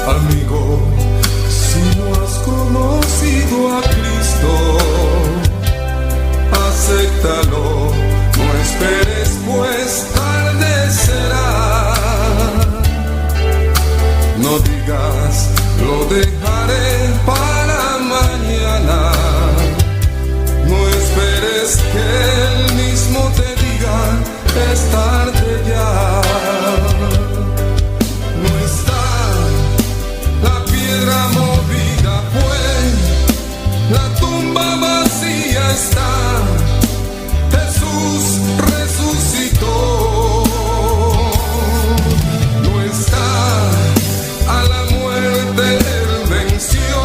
Amigo, si no has conocido a Cristo, acéptalo, no esperes, pues tarde será. No digas, lo dejaré para mañana. No esperes que Él mismo te diga, es tarde ya. No está la piedra movida, pues la tumba vacía está. Jesús resucitó. No está a la muerte, Él venció.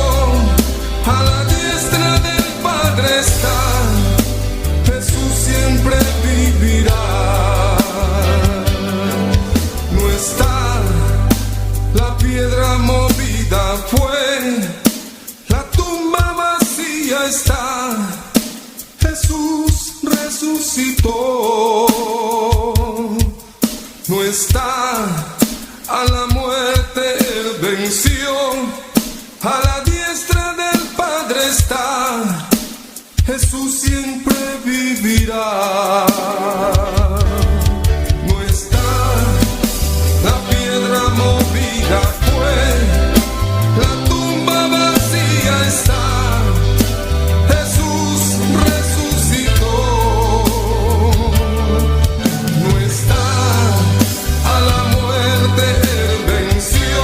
A la diestra del Padre está. Jesús siempre vivirá. No está la piedra movida, fue la tumba vacía está. Jesús resucitó. No está a la muerte, Él venció. A la diestra del Padre está. Jesús siempre vivirá. No está la piedra movida, fue la tumba vacía está. Jesús resucitó. No está a la muerte, Él venció.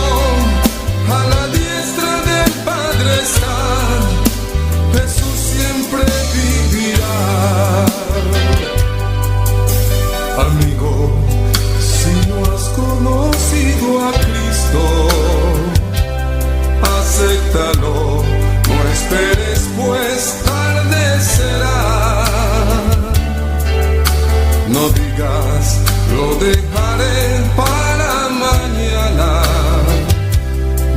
A la diestra del Padre está. Jesús siempre vivirá. Amigo, si no has conocido a Cristo, acéptalo, no esperes, pues tarde será. No digas, lo dejaré para mañana.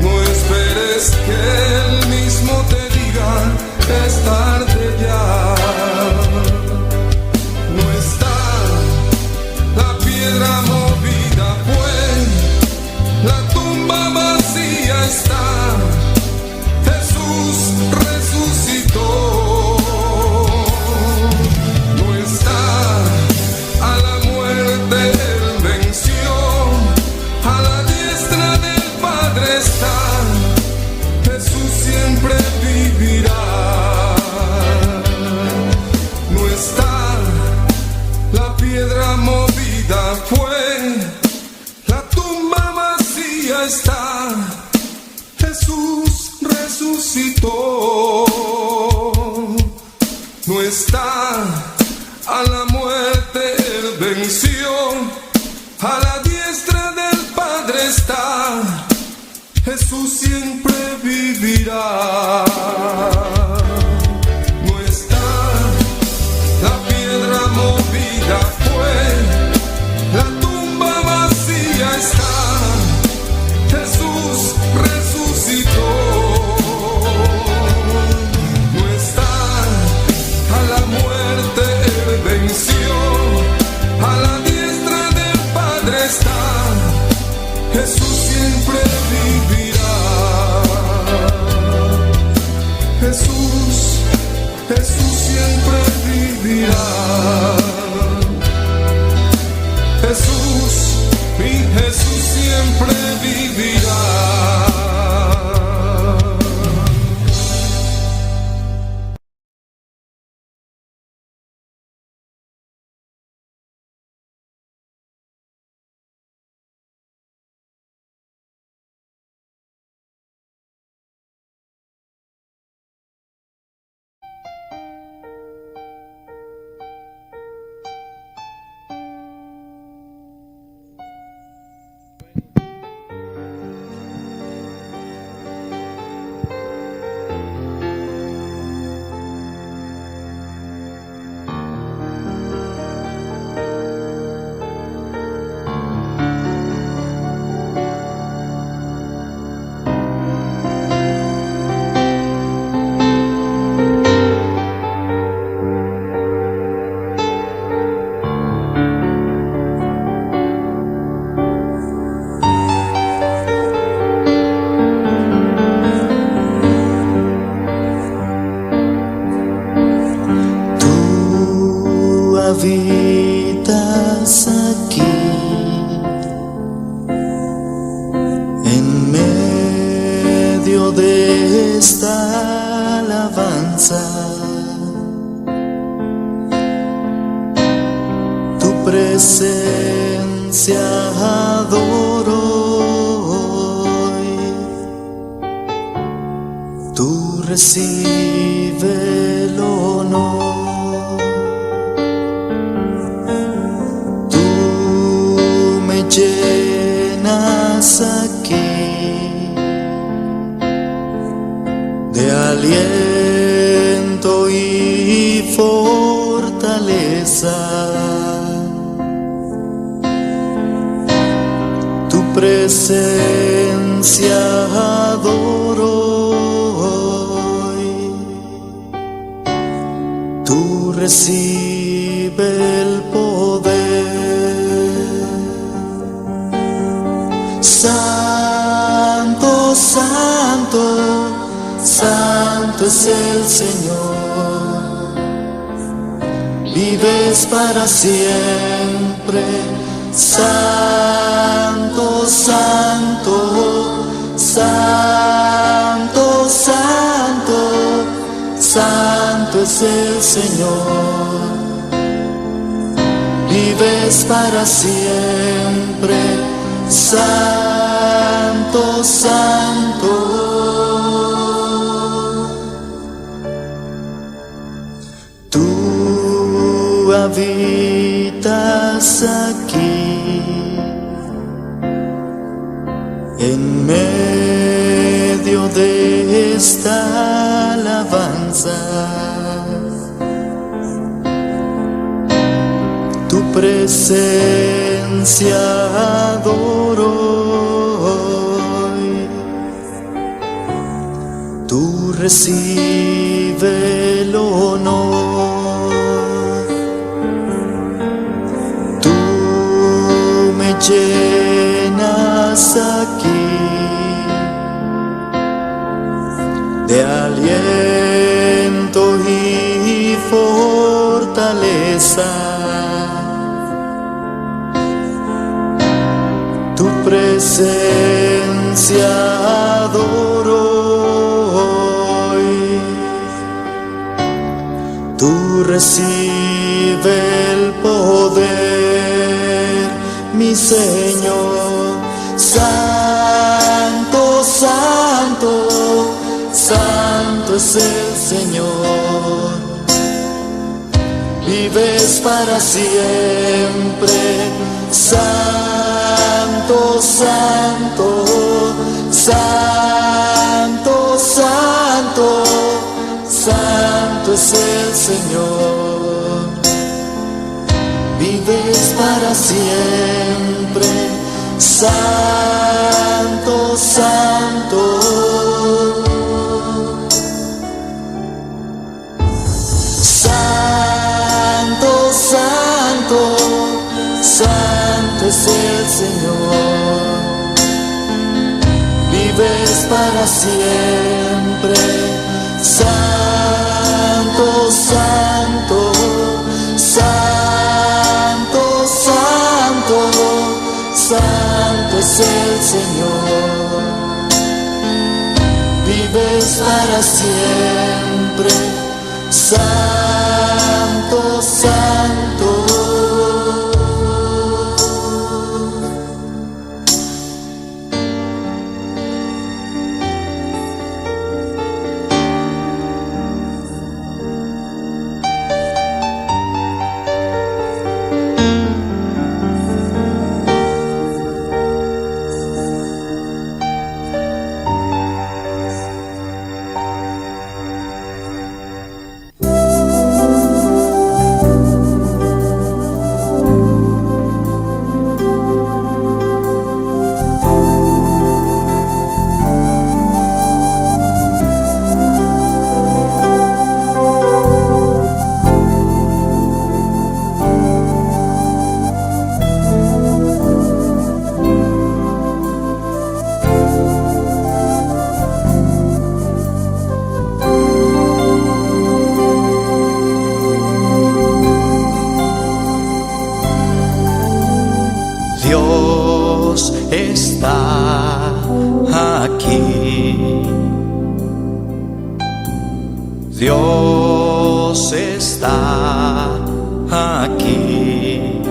No esperes que Él mismo te diga, es tarde ya. No está la piedra movida, pues la tumba vacía está. Jesús resucitó. No está a la muerte, Él venció. A la diestra del Padre está. Jesús siempre vivirá. No está la piedra movida, fue la tumba vacía está. Jesús resucitó. No está a la muerte, Él venció. A la diestra del Padre está. Jesús siempre vivirá. No está la piedra movida, fue la tumba vacía está. Jesús resucitó. No está a la muerte, Él venció. A la diestra del Padre está. Jesús siempre vivirá. Jesús medio de esta alabanza, tu presencia adoro hoy. Tú recibe el honor, tú me llenas aquí de aliento y fortaleza. Tu presencia adoro hoy. Tú recibe el poder. Santo, santo, santo es el Señor, vives para siempre. Santo, santo, santo, santo, santo es el Señor, vives para siempre. Santo, santo. Tú habitas aquí en medio de esta alabanza. Tu presencia adoro hoy. Tú recibe el honor, tú me llenas aquí de aliento y fortaleza. Tu presencia adoro hoy. Tú recibe el poder, mi Señor. Santo, santo, santo es el Señor, vives para siempre. Santo, santo, santo, santo, santo es el Señor, vives para siempre. Santo, santo. Santo, santo, santo es el Señor, vives para siempre. Santo, santo, santo, santo, santo es el Señor, vives para siempre. Santo, santo. Dios está aquí,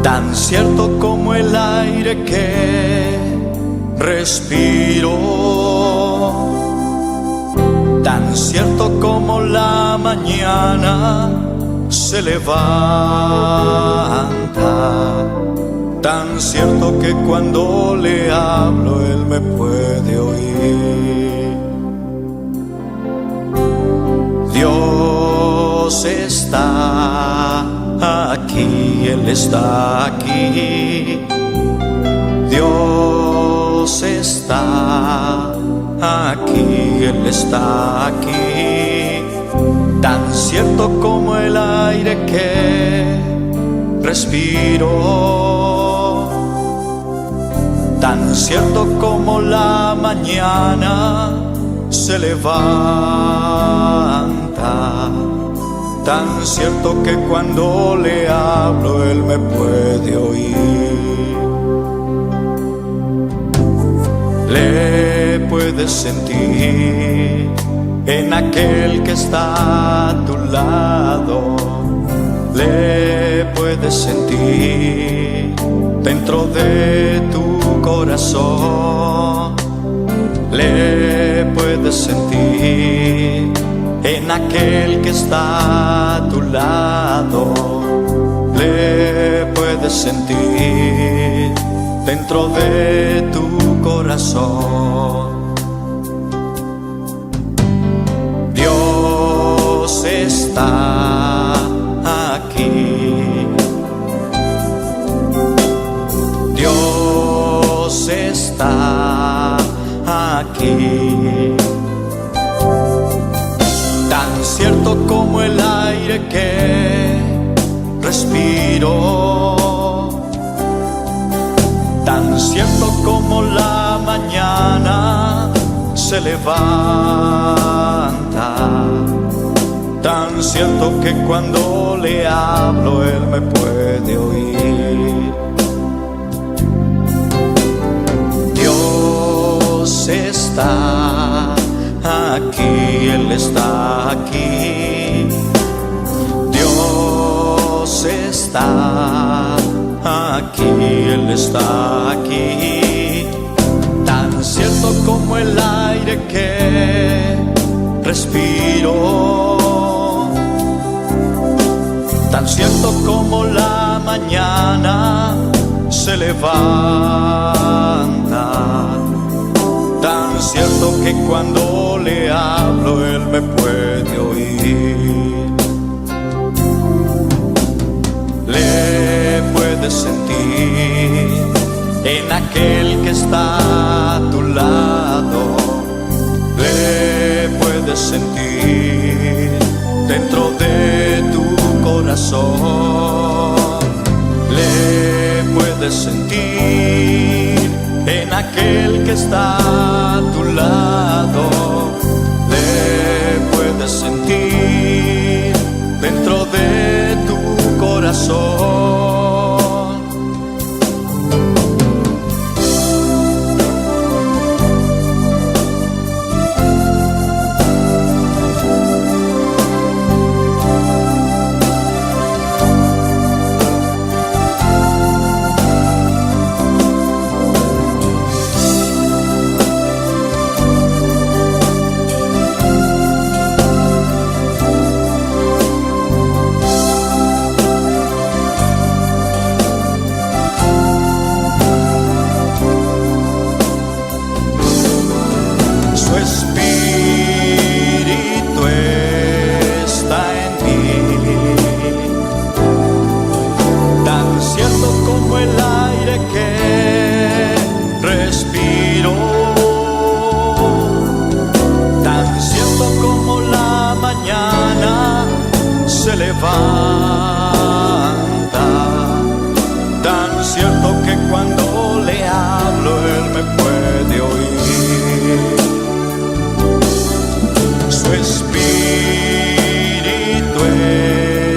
tan cierto como el aire que respiro, tan cierto como la mañana se levanta, tan cierto que cuando le hablo Él me puede oír. Dios está aquí, Él está aquí. Dios está aquí, Él está aquí. Tan cierto como el aire que respiro, tan cierto como la mañana se levanta, tan cierto que cuando le hablo Él me puede oír. Le puedes sentir en aquel que está a tu lado, le puedes sentir dentro de tu corazón, le puedes sentir en aquel que está a tu lado, le puedes sentir dentro de tu corazón. Dios está aquí, Dios está aquí, tan cierto como el aire que respiro, tan cierto como la mañana se levanta, tan cierto que cuando le hablo Él me puede oír. Dios está aquí, Él está aquí. Dios está aquí, Él está aquí. Tan cierto como el aire que respiro, tan cierto como la mañana se levanta, tan cierto que cuando le hablo Él me puede oír. Le puedes sentir en aquel que está a tu lado, le puedes sentir dentro de tu corazón, le puedes sentir en aquel que está a tu lado, le puedes sentir dentro de tu corazón. Se levanta, tan cierto que cuando le hablo Él me puede oír. Su espíritu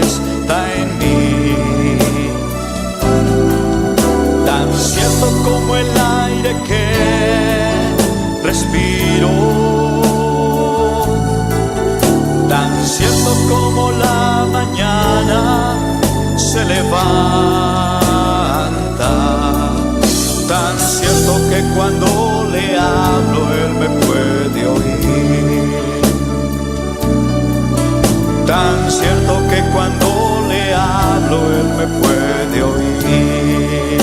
está en mí, tan cierto como el aire que respiro, se levanta. Tan cierto que cuando le hablo Él me puede oír. Tan cierto que cuando le hablo Él me puede oír.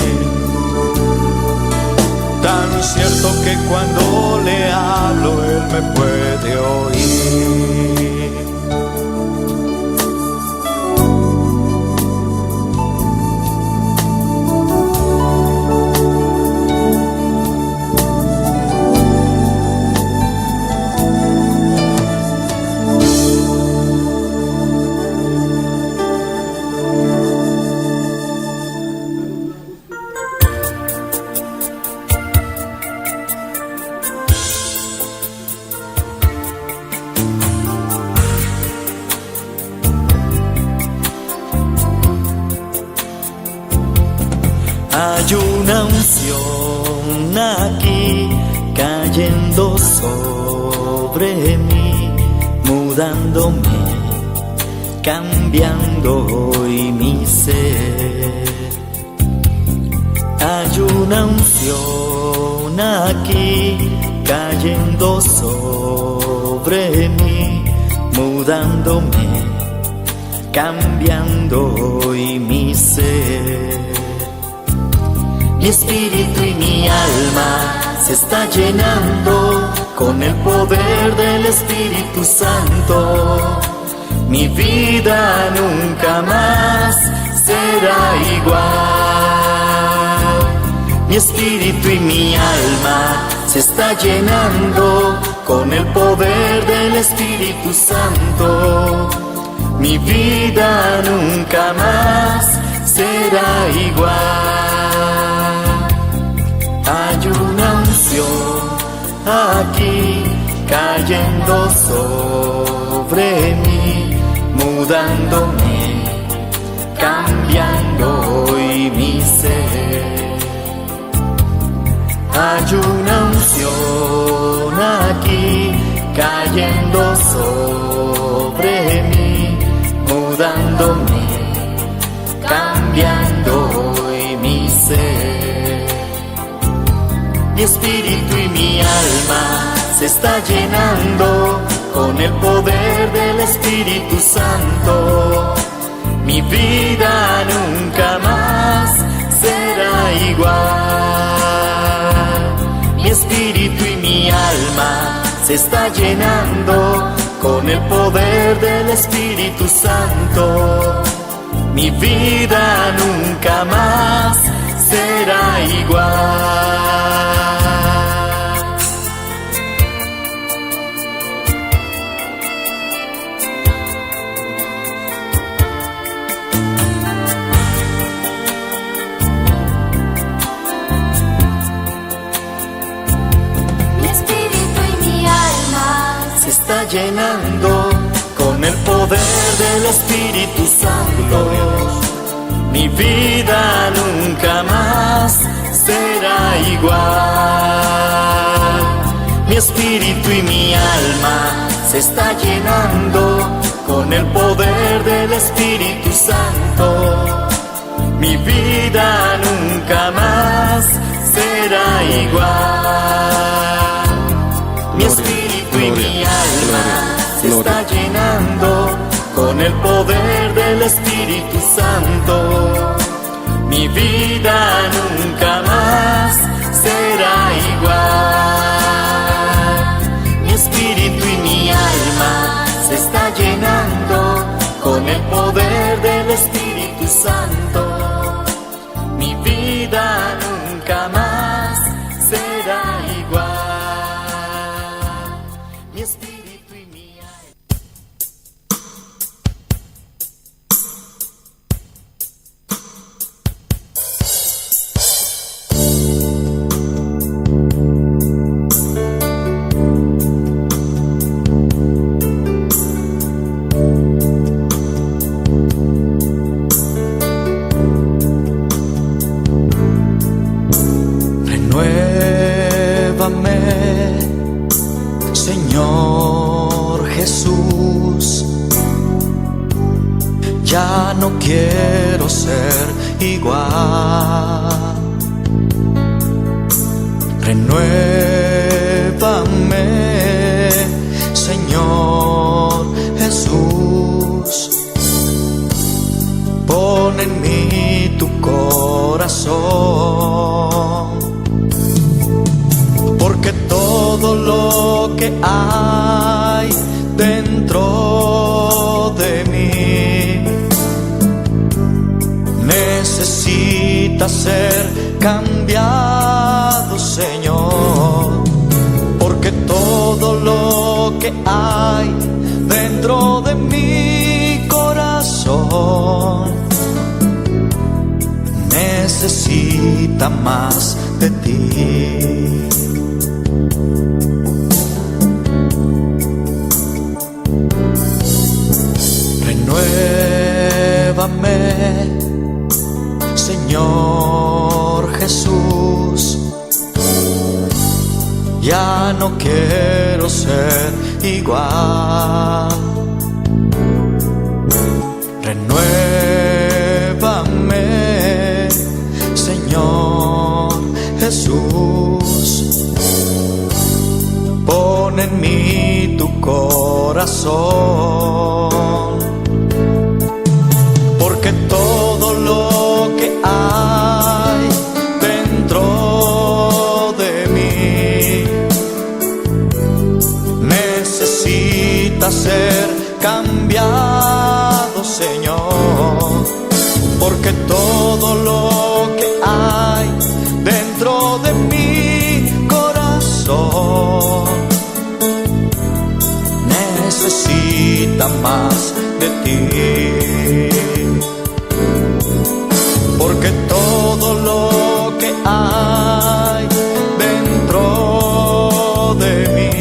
Tan cierto que cuando le hablo Él me puede oír. Hay una unción aquí cayendo sobre mí, mudándome, cambiando hoy mi ser. Hay una unción aquí cayendo sobre mí, mudándome, cambiando hoy mi ser. Mi espíritu y mi alma se está llenando con el poder del Espíritu Santo. Mi vida nunca más será igual. Mi espíritu y mi alma se está llenando con el poder del Espíritu Santo. Mi vida nunca más será igual. Hay una unción aquí cayendo sobre mí, mudándome, cambiando hoy mi ser. Hay una unción aquí cayendo sobre mí, mudándome, cambiando hoy mi ser. Mi espíritu y mi alma se está llenando con el poder del Espíritu Santo. Mi vida nunca más será igual. Mi espíritu y mi alma se está llenando con el poder del Espíritu Santo. Mi vida nunca más será igual. Mi espíritu y mi alma Se está llenando con el poder del Espíritu Santo. Mi vida nunca más será igual. Mi espíritu y mi alma se está llenando con el poder del Espíritu Santo. Mi vida nunca más será igual. Mi espíritu y mi alma se está llenando con el poder del Espíritu Santo. Mi vida nunca más será igual. Mi espíritu y mi alma se está llenando con el poder del Espíritu Santo. Mi vida nunca más será igual. Mi espíritu y mi alma. Ya no quiero ser igual. Renuévame, Señor Jesús. Pon en mí tu corazón, porque todo lo que hay dentro de mí necesita ser cambiado, Señor, porque todo lo que hay dentro de mi corazón necesita más de ti. Renuévame, Señor Jesús. Ya no quiero ser igual. Renuévame, Señor Jesús. Pon en mí tu corazón, porque todo lo que hay dentro de mí necesita ser cambiado, Señor, porque todo lo que hay dentro de mi corazón necesita más de ti, porque todo lo que hay dentro de mí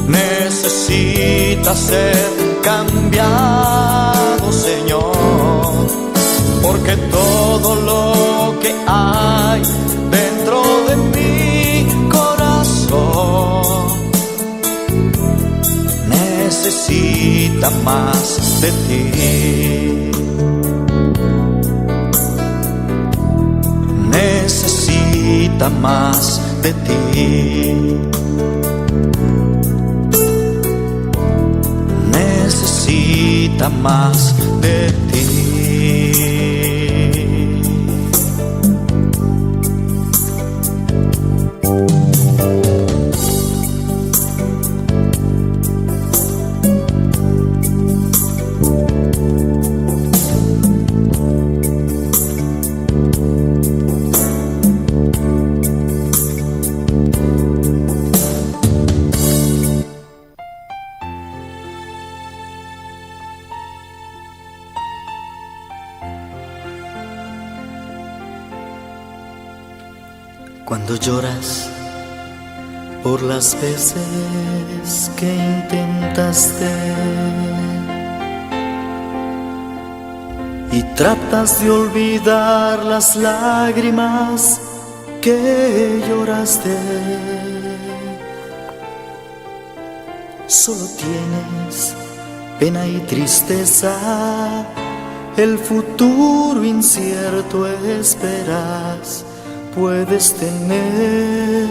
necesita ser cambiado, Señor, porque todo lo que hay dentro de mi corazón necesita más de ti. Necesita más de ti. Necesita más de ti. Cuando lloras por las veces que intentaste y tratas de olvidar las lágrimas que lloraste, solo tienes pena y tristeza, el futuro incierto esperas. Puedes tener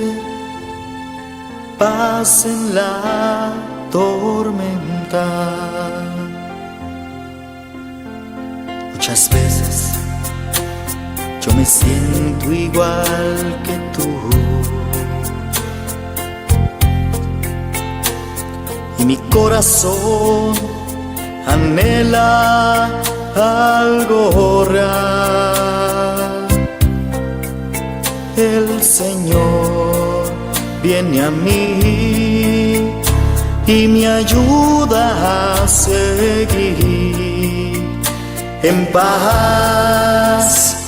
paz en la tormenta. Muchas veces yo me siento igual que tú, y mi corazón anhela algo real. El Señor viene a mí y me ayuda a seguir en paz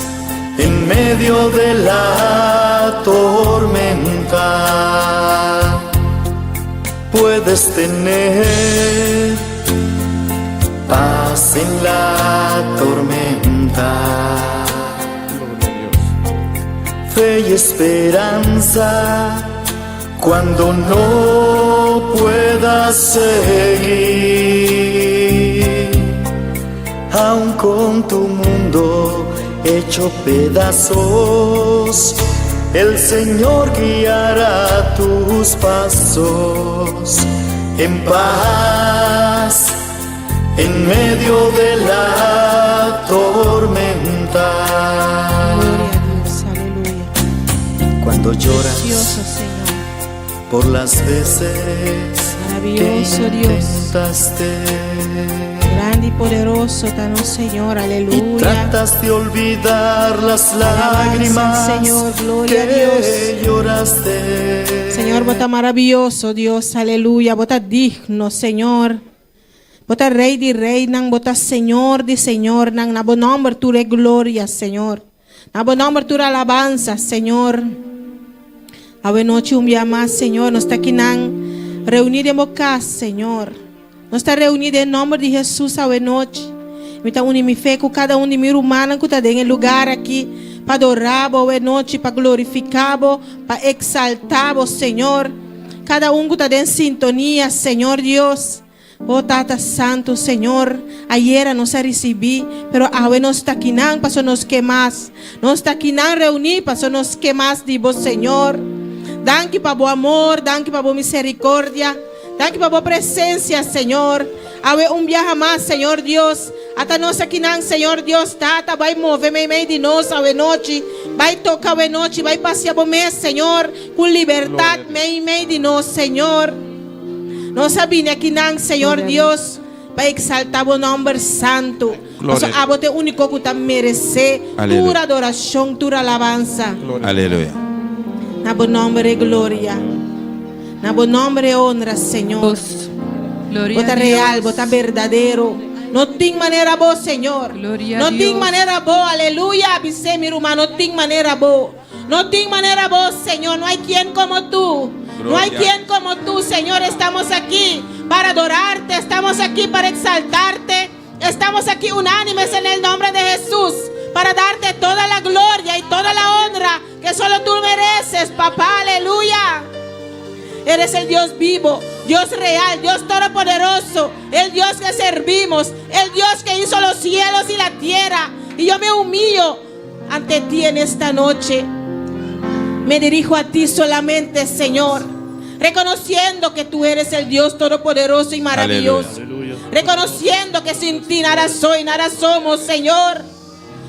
en medio de la tormenta. Puedes tener paz en la tormenta, fe y esperanza cuando no puedas seguir. aun con tu mundo hecho pedazos, el Señor guiará tus pasos en paz, en medio de la tormenta. Gloria a Dios, aleluya. Cuando lloras Precioso Señor, por las veces maravilloso que Dios, intentaste grande y poderoso tan Señor, y aleluya. tratas de olvidar las Alabanza, lágrimas Señor, gloria a que Dios. lloraste. Señor, vos estás maravilloso, Dios, aleluya. Vos estás digno, Señor. Vos estás rey de reina, vos estás Señor de Señor. Na buen nombre tu de gloria, Señor. Na buen nombre tu de alabanza, Señor. A buena noche un día más, Señor. Nos está aquí reunidos en boca, Señor. Nos está reunidos en nombre de Jesús a buena noche. Me está unindo mi fe con cada uno de mis hermanos que está en el lugar aquí. Para adorar, boa noite, para glorificar, para exaltar, Senhor. Cada um que está em sintonia, Senhor Deus. Oh, Tata Santo, Senhor. Ayer nos recebi, pero agora nos está aqui não, para nos queimar. Nos está aqui não reunir, para nos queimar de vos, Senhor. Danke para o amor, danke para a misericórdia. Danke para a presença, Senhor. Agora viaje mais, Senhor Deus. Até nós aqui não, Senhor Deus, Tata, vai mover meio de nós a noite, vai tocar a noite, vai passear o mês, Senhor, com liberdade meio de nós, Senhor. Nós sabemos aqui não, Senhor Deus, vai exaltar o nome santo. Nós sabemos o único que está merece, tua adoração, tua alabança. Aleluia. Na bom nome de glória, na bom nome de honra, Senhor. Bota real, bota verdadeiro. No tem maneira boa, Senhor. Glória no a tem Deus. maneira boa, aleluia. Avise, meu irmão, no tem maneira boa. No tem maneira boa, Senhor. Não há quem como tu. No hay quien como tú, Señor. Estamos aquí para adorarte. Estamos aquí para exaltarte. Estamos aquí unánimes en el nombre de Jesús. Para darte toda la gloria y toda la honra que solo tú mereces, papá. Aleluya. Eres el Dios vivo, Dios real, Dios todopoderoso, el Dios que servimos, el Dios que hizo los cielos y la tierra. Y yo me humillo ante ti en esta noche. Me dirijo a ti solamente, Señor, reconociendo que tú eres el Dios todopoderoso y maravilloso. Aleluya. Reconociendo que sin ti nada soy, nada somos, Señor.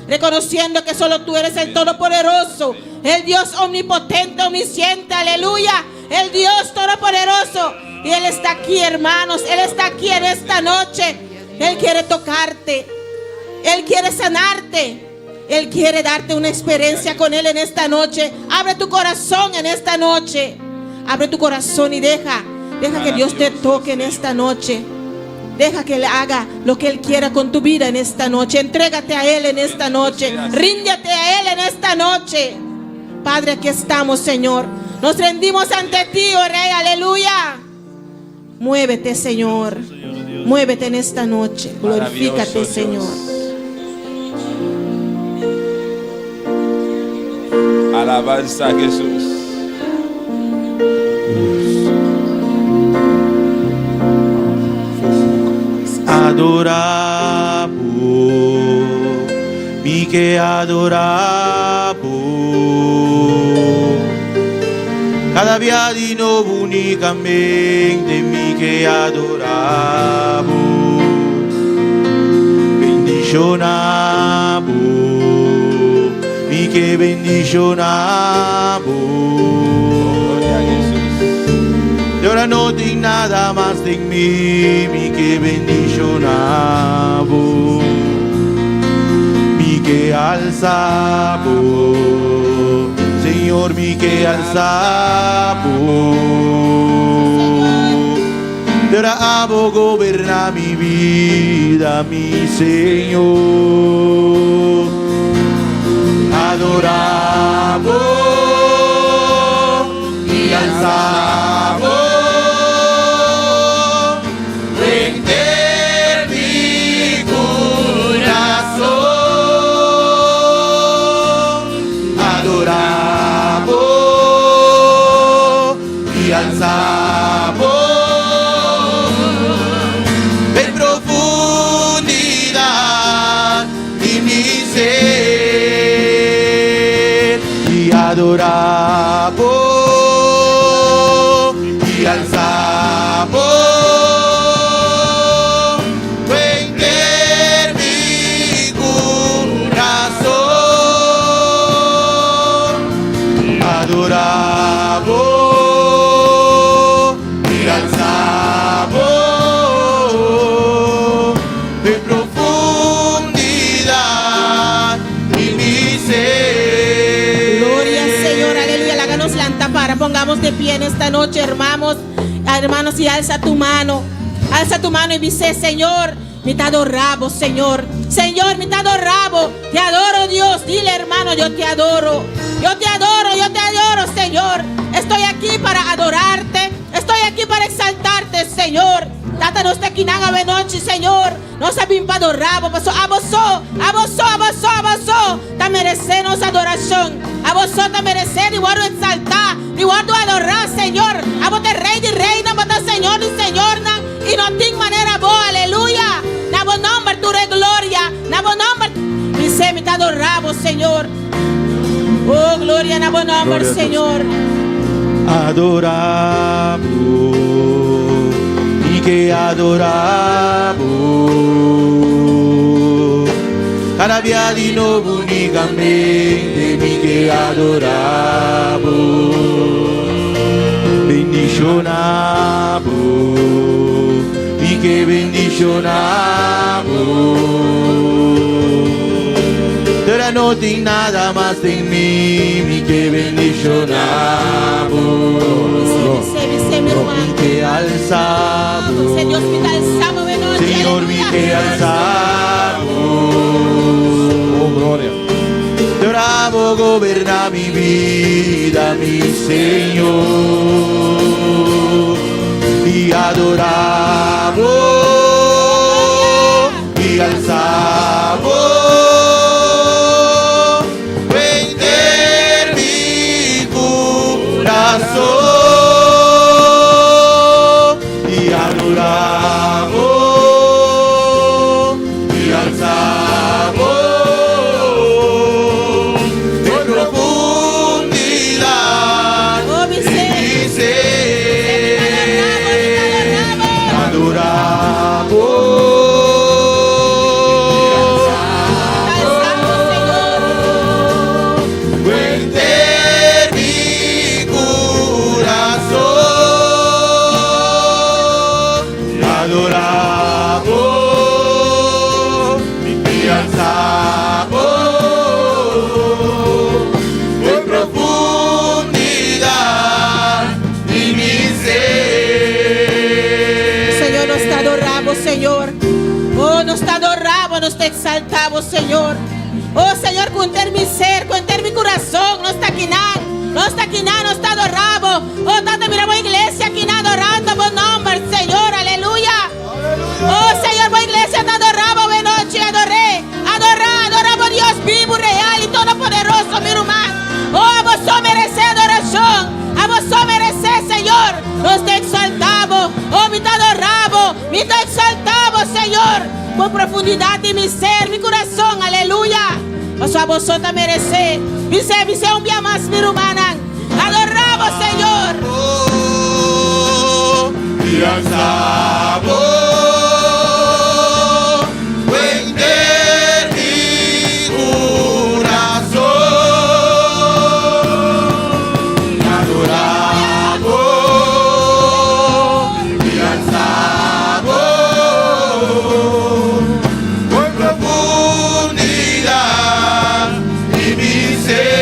Reconociendo que solo tú eres el todopoderoso, el Dios omnipotente, omnisciente, aleluya. El Dios todopoderoso. Y Él está aquí, hermanos. Él está aquí en esta noche. Él quiere tocarte. Él quiere sanarte. Él quiere darte una experiencia con Él en esta noche. Abre tu corazón en esta noche. Abre tu corazón y deja que Dios te toque en esta noche. Deja que Él haga lo que Él quiera con tu vida en esta noche. Entrégate a Él en esta noche. Ríndete a Él en esta noche. Padre, aquí estamos, Señor. Nos rendimos ante ti, oh Rey, aleluya. Muévete, Señor. Muévete en esta noche. Glorifícate, Señor. Alabanza a Jesús. Adorabo, mi que adorabo. Cada día di nuovo unicamente mi que adorabo. Bendicionabo, mi que bendicionabo. Gloria a Jesús. Y ahora no tengo nada más de mí, mi que bendicionabo, mi que alzabo, Señor, mi que alzabo. Y ahora amo gobernar mi vida, mi Señor. Adoramos y alzamos. Alzamos. En profundidad adoramos y alzamos. Vender mi corazón, adoramos y alzamos en profundidad y mi ser. Gloria al Señor, aleluya. Háganos levantar, pongamos de pie en esta noche, hermanos, y alza tu mano y dice: Señor, me te adoramos, Señor. Señor, me te adoramos. Te adoro, Dios. Dile, hermano, yo te adoro. Yo te adoro, Señor. Estoy aquí para adorarte. Estoy aquí para exaltarte, Señor. Tata nos te quinanga de noche, Señor. No sabemos para adorar. Abosó. Te merecemos adoración. Abosó te merecer y guardo exaltar. Y guardo adorar, Señor. Abote rey y reina, bota Señor y Señor. Y no tengo manera boa, aleluya. Nabo nombre tu de gloria. Nabo nombre. Dice, me te adoramos, Señor. Oh, gloria, nabo nombre, Señor. Adoramos y que adoramos. Cada día di nuevo únicamente mi que adoramos. Bendicionamos y que bendicionamos. Ahora no tengo nada más en mí, mi que bendicionamos. Dice, mi hermano. Mi que alzamos. Señor, mi te alzamos de noche. Señor, mi aleluya. que alzamos. Oh, gloria. Te oramos, goberna mi vida, mi Señor. Y adoramos y alzamos. Vender mi corazón y adoramos y alzamos en profundidad Oh, mi y ser. mi ser. Adoramos. Vender mi corazón, adoramos y alzamos en profundidad y mi ser. Señor, nos te adoramos, Señor. Oh, nos te adoramos, nos te exaltamos, Señor. Oh, Señor, cuenter mi ser, cuenter mi corazón. Nos te adoramos. Oh, tanto miramos iglesia aquí adorando por nombre, Señor, aleluya. Oh, Señor, por iglesia te adoramos de noche, adoramos Dios vivo, real y todopoderoso, mi hermano. Oh, a vos merece adoración, a vos merece, Señor. Nos te exaltamos, oh, me te adoramos, me te exaltamos, Señor, con profundidad de mi ser, mi corazón, aleluya. O sea, a vos te merece, dice un día más, mi hermana. Adoramos, Señor. Oh, y alzamos. Vender mi corazón, adoramos y alzamos con profundidad y mi ser.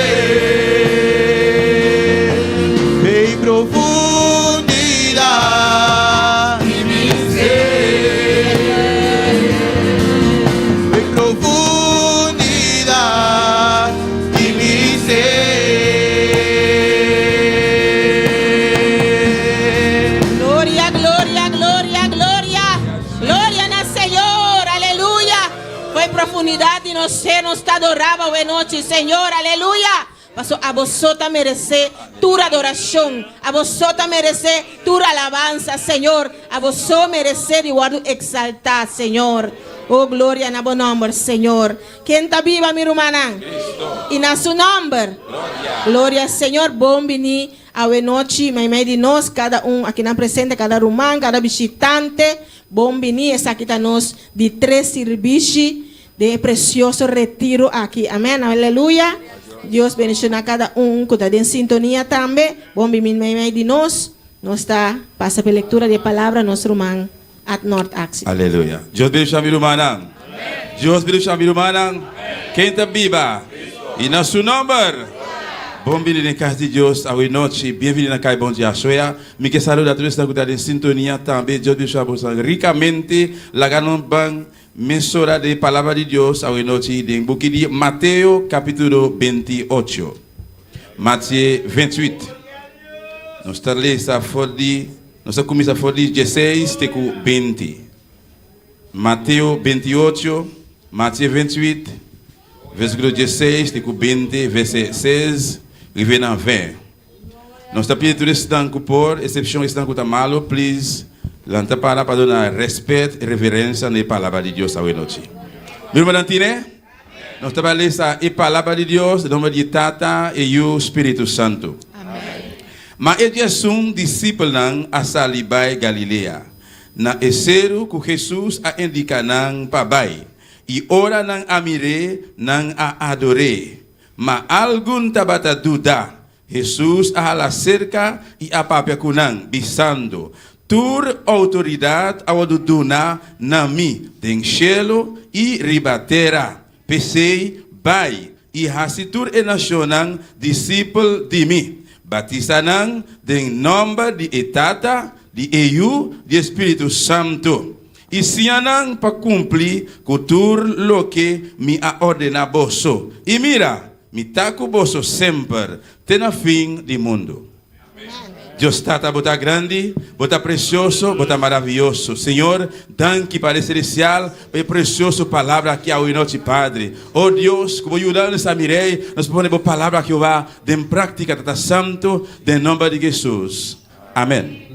En profundidad y mi ser. En profundidad y mi ser. Gloria, gloria, gloria, gloria. Gloria al Señor, aleluya. Fue en profundidad y no sé, nos te adoraba de noche, Señor, aleluya. Pasó a vosotros merece tu adoración, a vosotros merece tu alabanza, Señor, a vosotros merece igual exaltar, Señor. Oh, gloria na bom nombre, Señor. ¿Quién está viva, mi hermana? Y na su nombre. Gloria, Señor. Bom vini a noche, me de nós, cada aqui na presente, cada rumán, cada visitante. Bom vini, essa aqui está nos de 3 serviços de precioso retiro aqui. Amém. Aleluia. Deus bendiga a cada que está em sintonia também. Bom vini, me de nós. Nós está, passa pela leitura de palavra, nosso irmão. At North Axis. Aleluia. Deus bendiga a minha irmã. Deus bendiga a minha irmã. Quem está viva? E no seu nome. Bom-vindo na casa de Deus. Boa noite. Bem-vindo na casa de Achoia. Me que saúde a todos que estão em sintonia também. Deus bendiga a você ricamente. La ganon bang mensura de palavra de Deus. Boa noite. Em book de Mateus capítulo 28. Mateus 28. Nós estamos lendo a folha. Nós começamos a folha 16 até 20. Mateus 28, Mateus 28, versículo 16 até 20, versículo 16, e vem a 20. Nós estamos pedindo isso por exceção estão com malo, please, lanta para dar respeito e reverência na palavra de Deus hoje noite. Meu irmão Antine, nós estamos lendo a palavra de Deus, em nome de Tata e o Espírito Santo. Mas ele é discípulo a Salibai Galilea. Na esero que Jesus a indica nang pabai. E ora nang amire nang a adore. Mas algum tabata duda. Jesus a la cerca e a papia kunang bisando. Tur autoridade ao duduna na mi. Den cielo e ribatera. Pesei bai. E hasitur e nacionang discípulo de mi. Batisanang den nome de Etata, de EU, de Espírito Santo. E sianang para cumprir cultur lo que me a ordena bosso. E mira, me taco bosso sempre, tena fim de mundo. Deus está bota grande, bota precioso, bota maravilhoso. Senhor, danke para celestial, para precioso palavra que há hoje noite, Padre. Oh Deus, como ajudar-nos a mirei, nós ponemos palavra que vai em prática, tá santo, em nome de Jesus. Amém.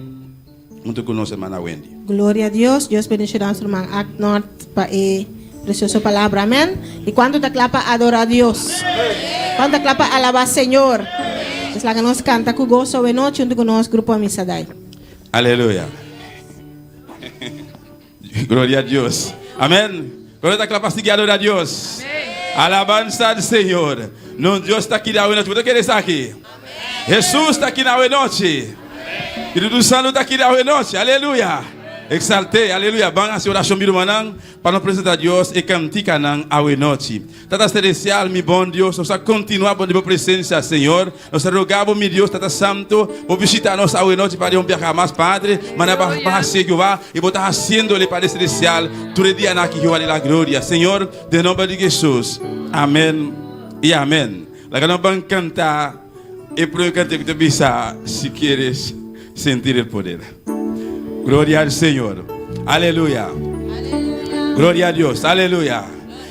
Junto com nossa irmã Wendy. Glória a Deus. Deus bendiga a nosso irmão Act North para a preciosa palavra. Amém. E quando te clapa, adora a Deus. Quando te clapa, alaba al Senhor. Es la que nos canta con gozo de noche junto con nuestro grupo de Misadai. Aleluya. Gloria a Dios. Amén. Gloria a la paz y adora a Dios. Alabanza al Señor. No, Dios está aquí la noche. ¿Tú quieres estar aquí? Jesús está aquí la noche. Espíritu Santo está aquí la noche. Aleluya. Exalté, aleluia. Vamos a hacer oración, mi hermano, para nos presentar a Dios y cantar a noche. Tata celestial, mi bom Deus, nós vamos continuar com a tua presença, Senhor. Nós rogamos, meu Deus, Tata Santo, por visitar-nos a noite para um viajar mais, Padre, mas para seguir e botar haciendo-lhe para o celestial, todo dia na que Jeová da glória, Senhor, de nome de Jesus. Amém e amém. Lá que nós vamos cantar, e para eu cantar que tu bisa, se queres sentir o poder. Gloria al Señor. Aleluya. Gloria a Dios. Aleluya.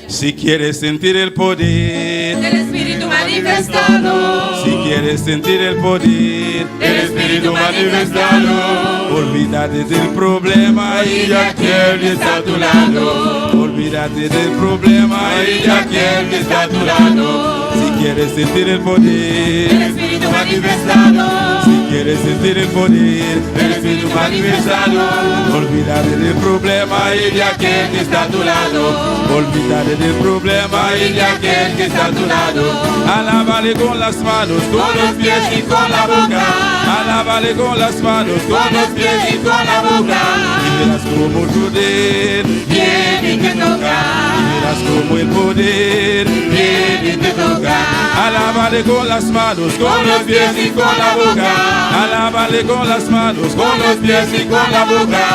Si quieres sentir el poder del Espíritu manifestado, si quieres sentir el poder del Espíritu manifestado, olvídate del problema y ya que Él está a tu lado. Olvídate del problema y ya que Él está a tu lado. Si quieres sentir el poder del Espíritu manifestado, si quieres sentir el poder del Espíritu manifestado, olvídate del problema y ya que Él está a tu lado. Olvídate del problema y ya que Él está a tu lado. Alábale con las manos, con los pies y con la boca. Alábale con las manos, con los pies y con la boca. Y verás como el poder viene y te toca. Y verás como el poder viene y te toca. Alábale con las manos, con los pies y con la boca. Alábale con las manos, con los pies y con la boca.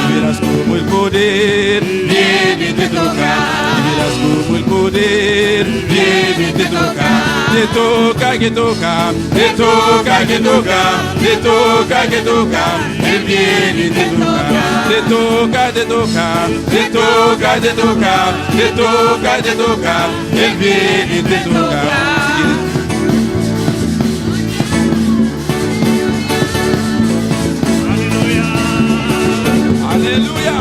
Y verás como el poder viene y te toca. Y verás como el poder viene y te toca. Te toca, que toca, te toca, que toca, te toca, que toca. Él viene y te toca. Te toca, te toca, te toca, te toca, te toca, te toca. Él viene y te toca. Aleluya.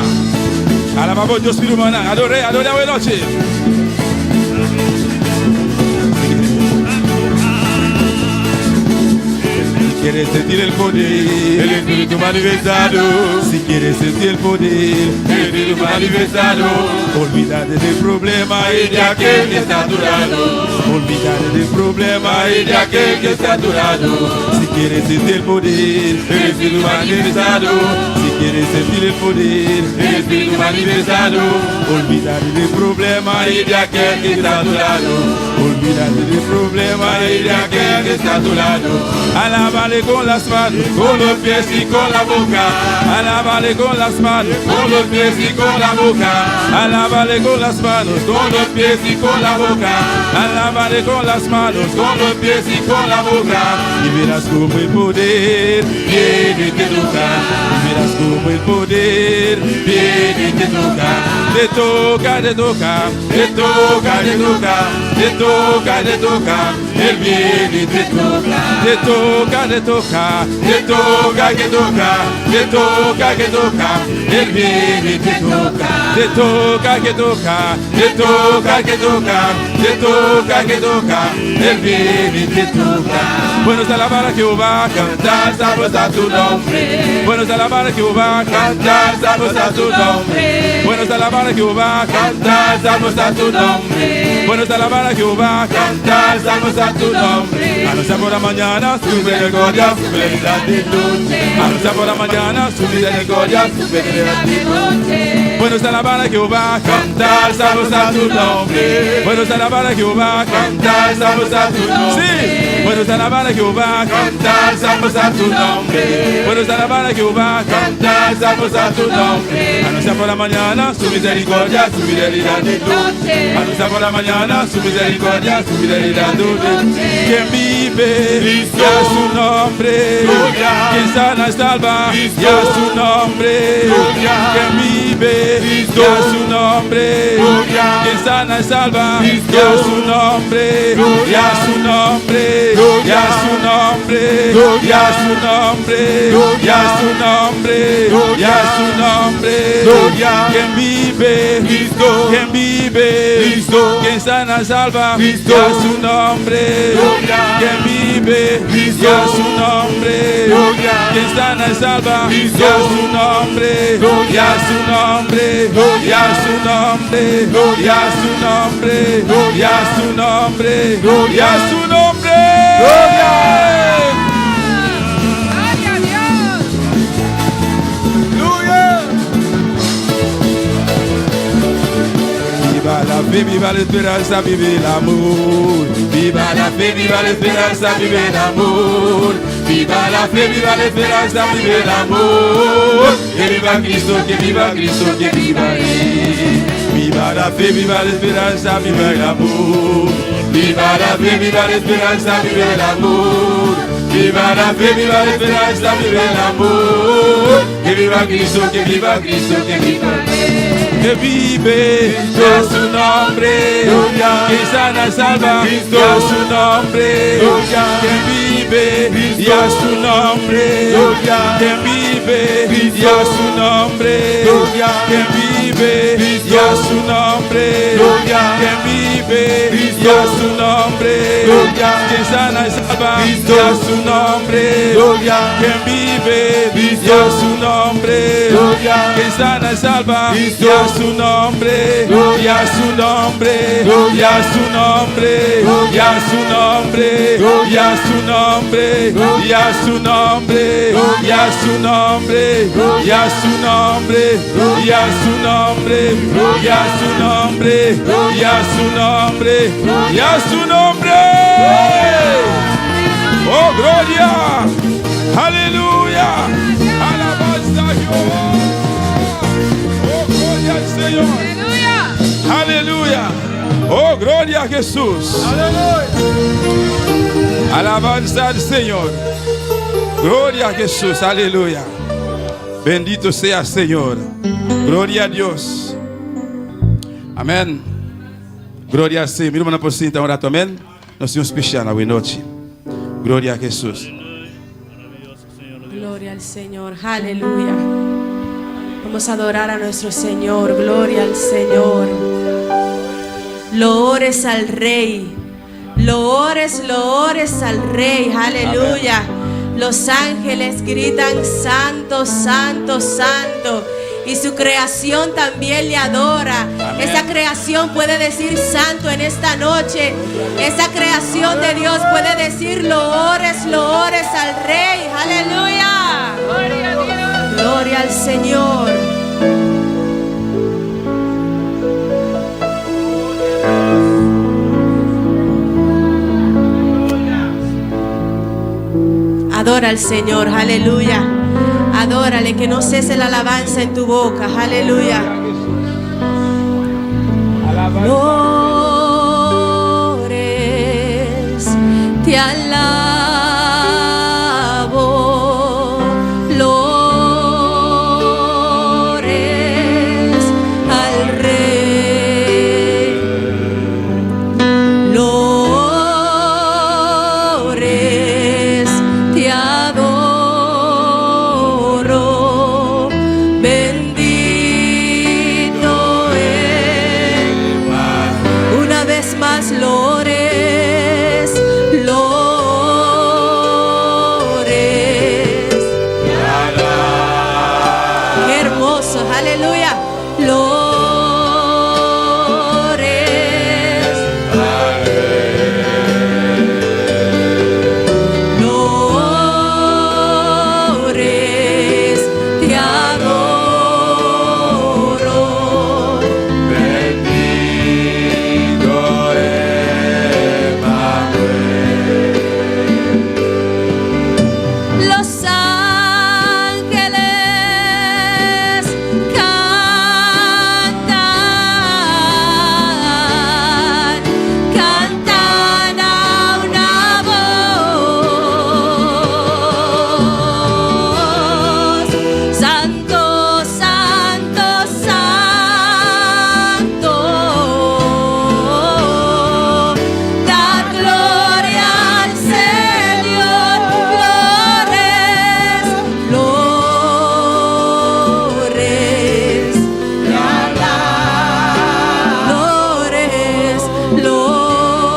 Alaba por Dios, Espíritu Manán. Adore, adore, buenas noches. Si quieres sentir el poder, El Espíritu manifestado, si quieres sentir el poder, el Espíritu manifestado, olvídate del problema y de aquel que está a tu lado, olvídate del problema y de aquel que está a tu lado. Si quieres sentir el poder, El Espíritu manifestado, si quieres sentir el poder, el Espíritu manifestado, olvídate del problema y de aquel que está a tu lado, olvídate del problema y de aquel que está a tu lado. Alábale con las manos, Con los pies y con la boca, alábale con las manos, con los pies y con la boca, alábale con las manos, con los pies y con la boca, alábale con las manos, con los pies y con la boca. y verás como el poder Viene y te toca, y verás como el poder viene y te toca, te toca, te toca, te toca, te toca, te toca, te toca. Él viene y te toca, te toca, te toca, te toca, que toca, te toca, que toca. Él viene y te toca, te toca, que toca, te toca, que toca, te toca, que toca. Él viene y te toca. bueno está alabar a Jehová, Cantar salmos a tu nombre, bueno está alabar a Jehová, cantar salmos a tu nombre, bueno está alabar a Jehová, cantar salmos a tu nombre, bueno está alabar a Jehová, cantar salmos a tu nombre. anuncia por la mañana Tu misericordia, su fidelidad de noche, anuncia por la mañana su misericordia, su fidelidad de noche. bueno está alabar a Jehová, Cantar salmos a tu nombre, bueno está alabar a Jehová, cantar salmos a tu nombre, sí, bueno está alabar a Jehová, cantar salmos a tu nombre, bueno está alabar a Jehová, cantar salmos a tu nombre. anuncia por la mañana su misericordia, su fidelidad de noche, anuncia por la mañana su misericordia, su fidelidad de noche. Quien vive, Cristo. ya su nombre, Gloria. quien sana y salva, Cristo. ya su nombre, Gloria. quien vive, Cristo. ya su nombre, Gloria. quien sana y salva, Cristo. ya su nombre, Gloria. ya su nombre, Gloria. ya su nombre, Gloria. ya su nombre, Gloria. ya su nombre, Gloria. ya su nombre, Gloria. quien vive, Cristo. quien vive, Cristo. quien sana y salva, Cristo. ya su nombre, Gloria. quien vive, Cristo. ya su nombre, Gloria. quien sana y salva, Cristo. ya su nombre, Gloria. ya su nombre, Gloria. ya su nombre, Gloria. ya su nombre, Gloria. ya su nombre, Gloria. ya su nombre. Aleluya. Viva la fe, viva la esperanza, vive el amor. Viva la fe, viva la esperanza, vive el amor. Viva la fe, viva la esperanza, vive el amor. Que viva Cristo, que viva Cristo, que viva Él. Viva la fe, viva la esperanza, vive el amor. Viva la fe, viva la esperanza, vive el amor. Viva la fe, viva la esperanza, vive el amor. Que viva Cristo, que viva Cristo, que viva Él. Que vive, ya su nombre, que sana y salva, ya su nombre, que vive, ya su nombre, que vive, ya su nombre, que vive, ya su nombre, que vive, ya su nombre, que sana y salva, ya su nombre, que vive, ya su nombre, que sana y salva, ya su nombre, ya su nombre, ya su nombre, ya su nombre, ya su nombre, ya su nombre, ya su nombre, ya su nombre, ya su nombre, ya su nombre, ya su nombre, ya su nombre. Oh, gloria, aleluya, alabanza a Jehová. Oh, gloria al Señor. Aleluya. Oh, gloria a Jesús. Alabanza al Señor. Gloria a Jesús. Aleluya. Bendito sea el Señor. Gloria a Dios. Amén. Gloria al Señor. Mira uma porcenta, um rato. Amém. Nós temos pichando boa noite. Gloria a Jesús. Gloria al Señor. Aleluya. Vamos a adorar a nuestro Señor. Gloria al Señor. Loores al Rey. Loores al Rey. Aleluya. Los ángeles gritan santo, santo, santo. Y su creación también le adora. Amén. Esa creación puede decir santo en esta noche. Esa creación de Dios puede decir loores al Rey. Aleluya. Gloria a Dios. Gloria al Señor. Adora al Señor, aleluya. Adórale, que no cese la alabanza en tu boca, aleluya. Loores, te alabo. Loores al Rey. Loores, te adoro. Bendito es. Una vez más, loores, loores. Qué hermoso, aleluya. Loores, loores, te adoro. Bendito Emmanuel. Los ángeles cantan, cantan a una voz. Santo, santo, santo. Da gloria al Señor. Loores, te alabo. Loores, loores.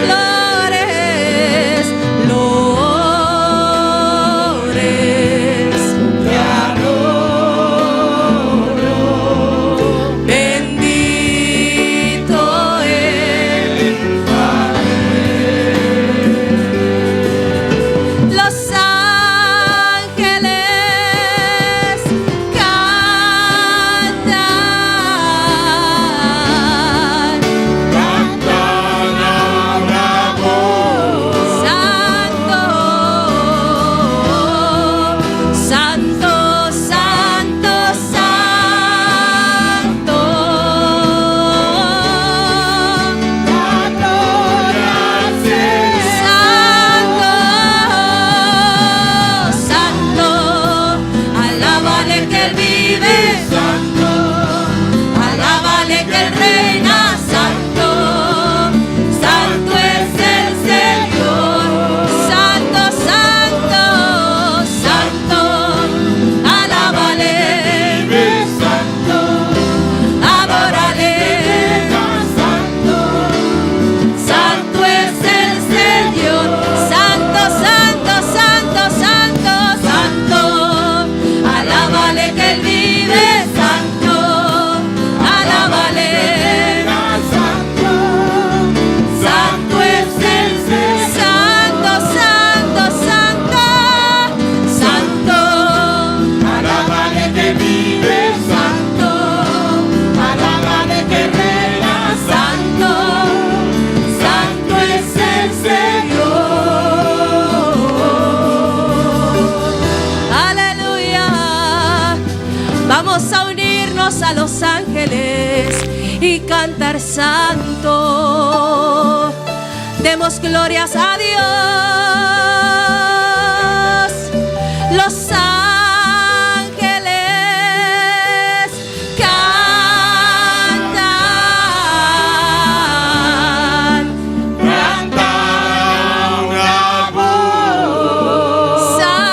Loores, loores. Te adoro. Bendito es. Los ángeles cantan, Cantan a una voz. santo, santo, santo, santo. Da gloria al Santo, santo. Alábale que Él vive, santo. Alábale que Él reina, santo. Santo es el Señor. Santo, santo, santo. Alábale, santo. Adórale, santo. Santo es el Señor. Santo, santo, santo, santo, santo. Alábale que Él vive, santo. Alábale, santo. Santo es el Señor. Santo, santo, santo, santo. Alábale que vive, Santo. alábale que reina, Santo, santo es el Señor. Aleluya. Vamos a unirnos a los ángeles y cantar santo. Demos glorias a Dios. Los ángeles cantan, cantan a una voz. santo.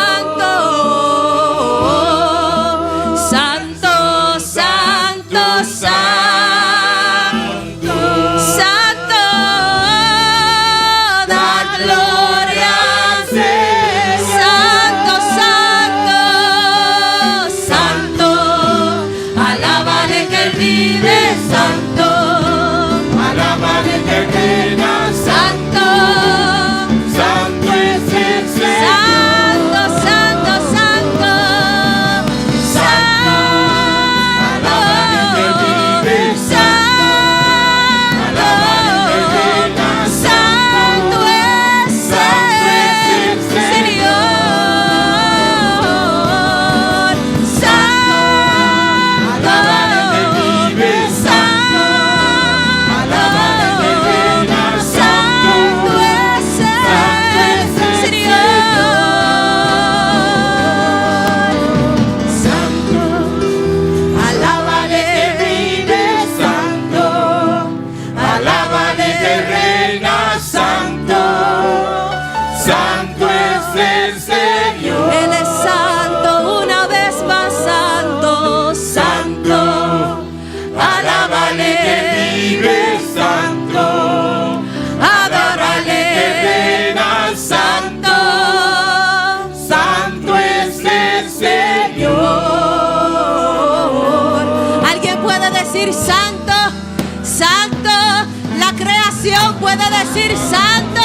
puede decir santo.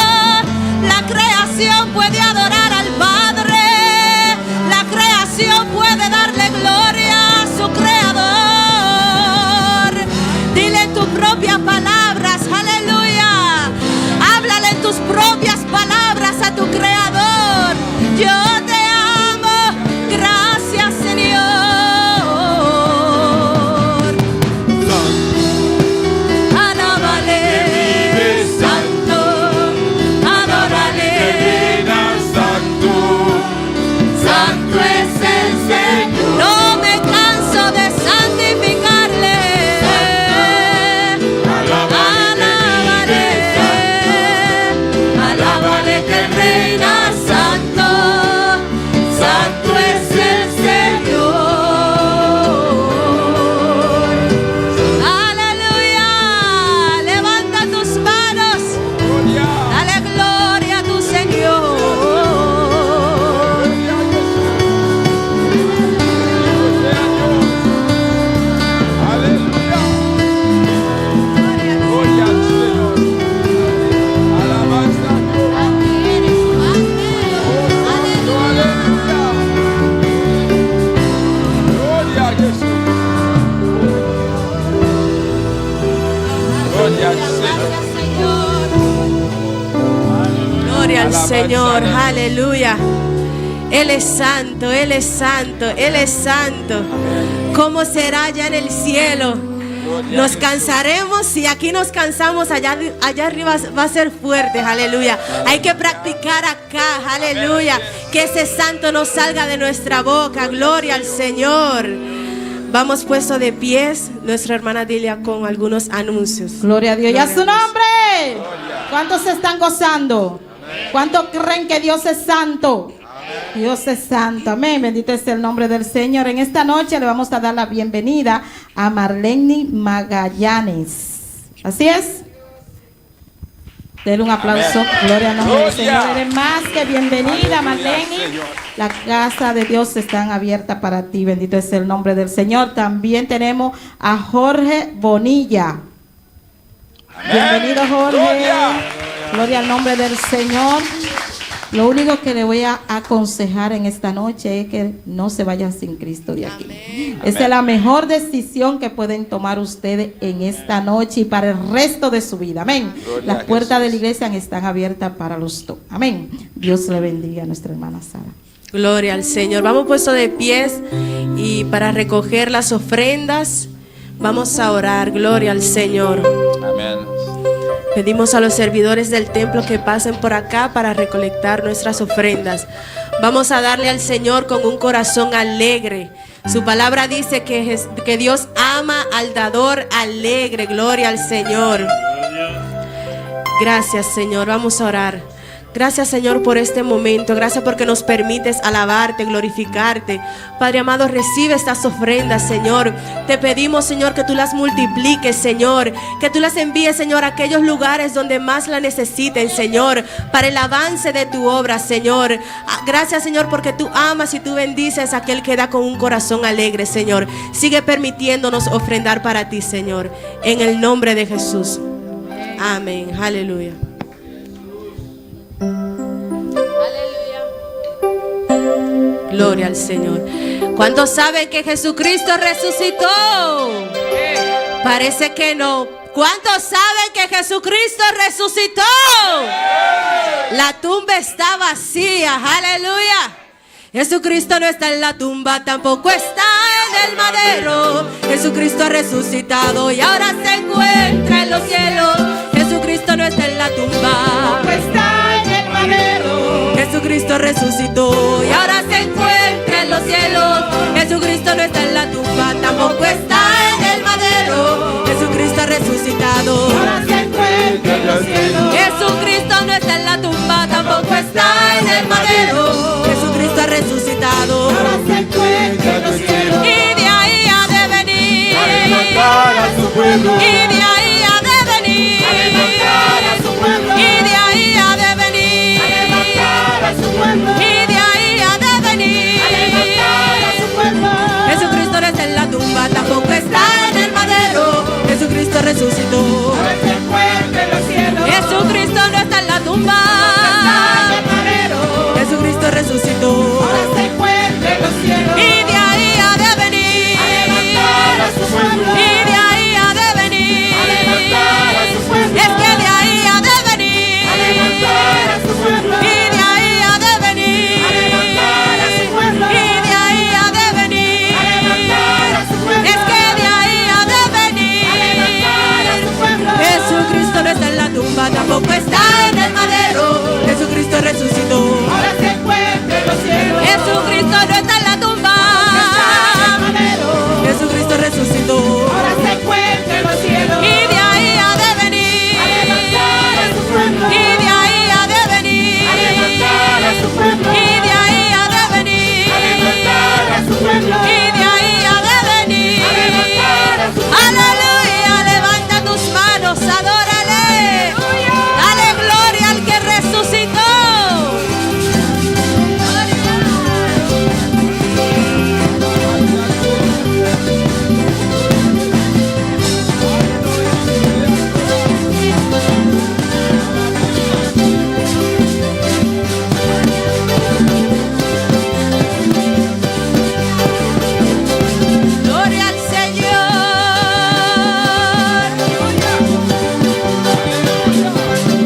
La creación puede adorar al Padre. La creación puede darle gloria a su Creador. Dile en tus propias palabras, aleluya. Háblale en tus propias palabras a tu Creador. Yo te amo, gracias Señor. Alábale, santo, adórale. Santo es el Señor. No me canso de santificarle. Alábale, alábale que reina santo. Santo es el Señor. Aleluya. Levanta tus manos. Dale gloria a tu Señor. Gloria al Señor. Alabanza a Dios. Gloria a Jesús. Gloria al Señor. Gloria al Alabanza Señor, a Dios. aleluya. Él es santo, Él es santo, Él es santo. ¿Cómo será allá en el cielo? Nos cansaremos, si aquí nos cansamos, allá arriba va a ser fuerte, aleluya. Hay que practicar acá, aleluya. Que ese santo no salga de nuestra boca, gloria al Señor. Vamos puesto de pies, nuestra hermana Dilia con algunos anuncios. Gloria a Dios. ¡Y a su Gloria a nombre! ¿Cuántos se están gozando? ¿Cuántos creen que Dios es santo? Dios es santo, amén, bendito es el nombre del Señor. En esta noche le vamos a dar la bienvenida a Marlene Magallanes. Así es. Denle un aplauso, gloria al nombre del Gloria. Señor. Eres más que bienvenida, Marlene. Señor. La casa de Dios está abierta para ti, bendito es el nombre del Señor. También tenemos a Jorge Bonilla. Bienvenido, Jorge. Gloria. Gloria al nombre del Señor. Lo único que le voy a aconsejar en esta noche es que no se vayan sin Cristo de aquí. Esa es la mejor decisión que pueden tomar ustedes en esta noche y para el resto de su vida. Amén. Gloria Las a puertas de la Jesús. iglesia están abiertas para los dos. Amén. Dios le bendiga a nuestra hermana Sara. Gloria al Señor. Vamos puesto de pies y para recoger las ofrendas vamos a orar. Gloria al Señor. Amén. Pedimos a los servidores del templo que pasen por acá para recolectar nuestras ofrendas. Vamos a darle al Señor con un corazón alegre. Su palabra dice que Dios ama al dador alegre. Gloria al Señor. Gracias, Señor. Vamos a orar. Gracias, Señor, por este momento. Gracias porque nos permites alabarte, glorificarte. Padre amado, recibe estas ofrendas, Señor. Te pedimos, Señor, que tú las multipliques, Señor. Que tú las envíes, Señor, a aquellos lugares donde más la necesiten, Señor. Para el avance de tu obra, Señor. Gracias, Señor, porque tú amas y tú bendices a aquel que da con un corazón alegre, Señor. Sigue permitiéndonos ofrendar para ti, Señor. En el nombre de Jesús. Amén. Aleluya. Gloria al Señor. ¿Cuántos saben que Jesucristo resucitó? Parece que no. ¿Cuántos saben que Jesucristo resucitó? La tumba está vacía. Aleluya. Jesucristo no está en la tumba, tampoco está en el madero. Jesucristo ha resucitado y ahora se encuentra en los cielos. Jesucristo no está en la tumba, tampoco está en el madero. Jesucristo resucitó y ahora se encuentra en los cielos. Jesucristo no está en la tumba, tampoco está en el madero. Jesucristo ha resucitado, ahora se encuentra en los cielos. Jesucristo no está en la tumba, tampoco está en el madero. Jesucristo ha resucitado, ahora se encuentra en los cielos. Y de ahí ha de venir a levantar a su pueblo. Y de ahí ha de venir a levantar a su pueblo. Y de ahí ha de venir a levantar a su pueblo. Y de ahí ha de venir a levantar a su pueblo. Jesucristo no está en la tumba, tampoco está en el madero. Jesucristo resucitó, ahora se encuentra en los cielos. tumba. Jesucristo resucitó. Ahora se encuentra en los cielos. Y de ahí ha de venir. A levantar a su pueblo. Y de ahí ha de venir. A levantar a su pueblo. Es que de ahí ha de venir. A levantar a su pueblo. Y de ahí ha de venir. A levantar a su pueblo. Y de ahí ha de venir. A levantar a su pueblo. Es que de ahí ha de venir. A levantar a su pueblo. Jesucristo no está en la tumba, tampoco está en el madero. Jesucristo resucitó. Ahora se encuentra en los cielos. Jesucristo no está en la tumba. Jesucristo resucitó. Ahora se encuentra en los cielos. Y de ahí ha de venir. A levantar a su pueblo. Y de ahí ha de venir. A levantar a su pueblo. Y de ahí ha de venir. A levantar a su pueblo. Y de ahí ha de venir. A levantar a su pueblo. Aleluya, levanta tus manos, adórale. Dale gloria al que resucitó. Gloria al Señor.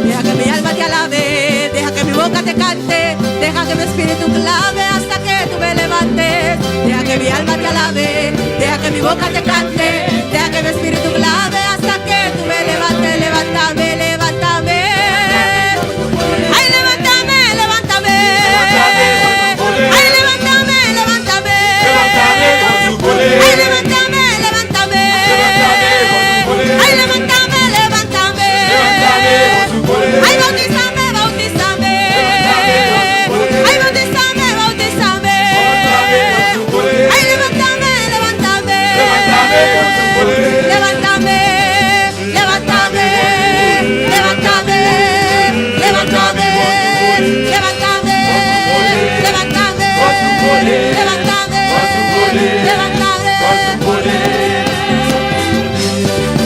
Deja que mi alma te alabe, deja que mi boca te cante, deja que mi espíritu clame hasta que tú me levantes. Deja que mi alma te alabe, deja que mi boca te cante, deja que mi espíritu clame hasta que tú me levantes. Levántame, levántame. Ay, levántame, levántame. Ay, levántame, levántame. Ay, levántame, levántame. Ay, levántame, levántame. Ay, bautízame, bautízame. Ay, bautízame, bautízame. Ay, levántame, levántame. Levántame, levántame. Levántame, levántame. Levántame, levántame. Levántame, levántame.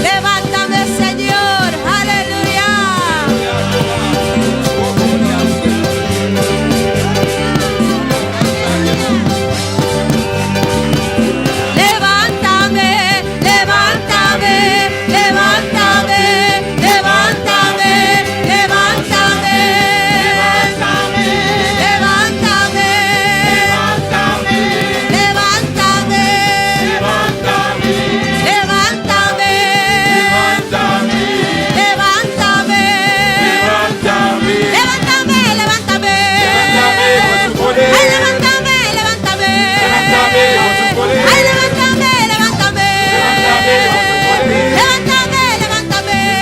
Levántame, Señor, aleluya. Levántame, levántame, levántame, levántame, levántame. Levántame, levántame. Levántame, levántame. Levántame, levántame. Ay, levántame, levántame. Ay, levántame, levántame.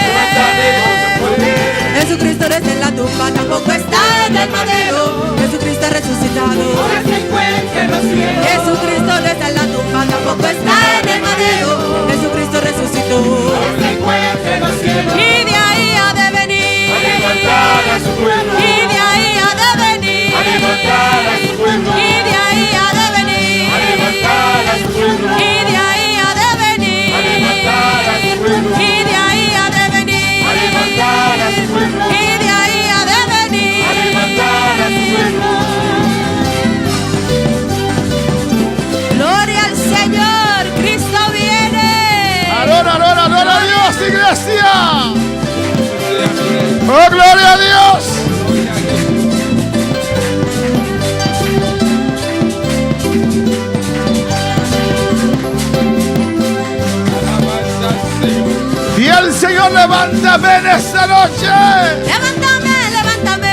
Levántame, levántame. Jesucristo no está en la tumba, tampoco está en el madero. Jesucristo ha resucitado. Ahora se encuentra en los cielos. Jesucristo no está en la tumba, tampoco está en el madero. Jesucristo resucitó. Ahora se encuentra en los cielos. Y de ahí ha de venir. A levantar a su pueblo. Y de ahí ha de venir. A levantar a su pueblo. Y de ahí ha de venir. A levantar a su pueblo. Y de ahí ha de venir. A levantar a su pueblo. Y de ahí ha de venir. A levantar a su pueblo. Y de ahí ha de venir. A levantar a su pueblo. Gloria al Señor, Cristo viene. Adora, adora, adora a Dios, iglesia. Oh, gloria a Dios. Y el Señor levántame en esta noche. Levántame, levántame.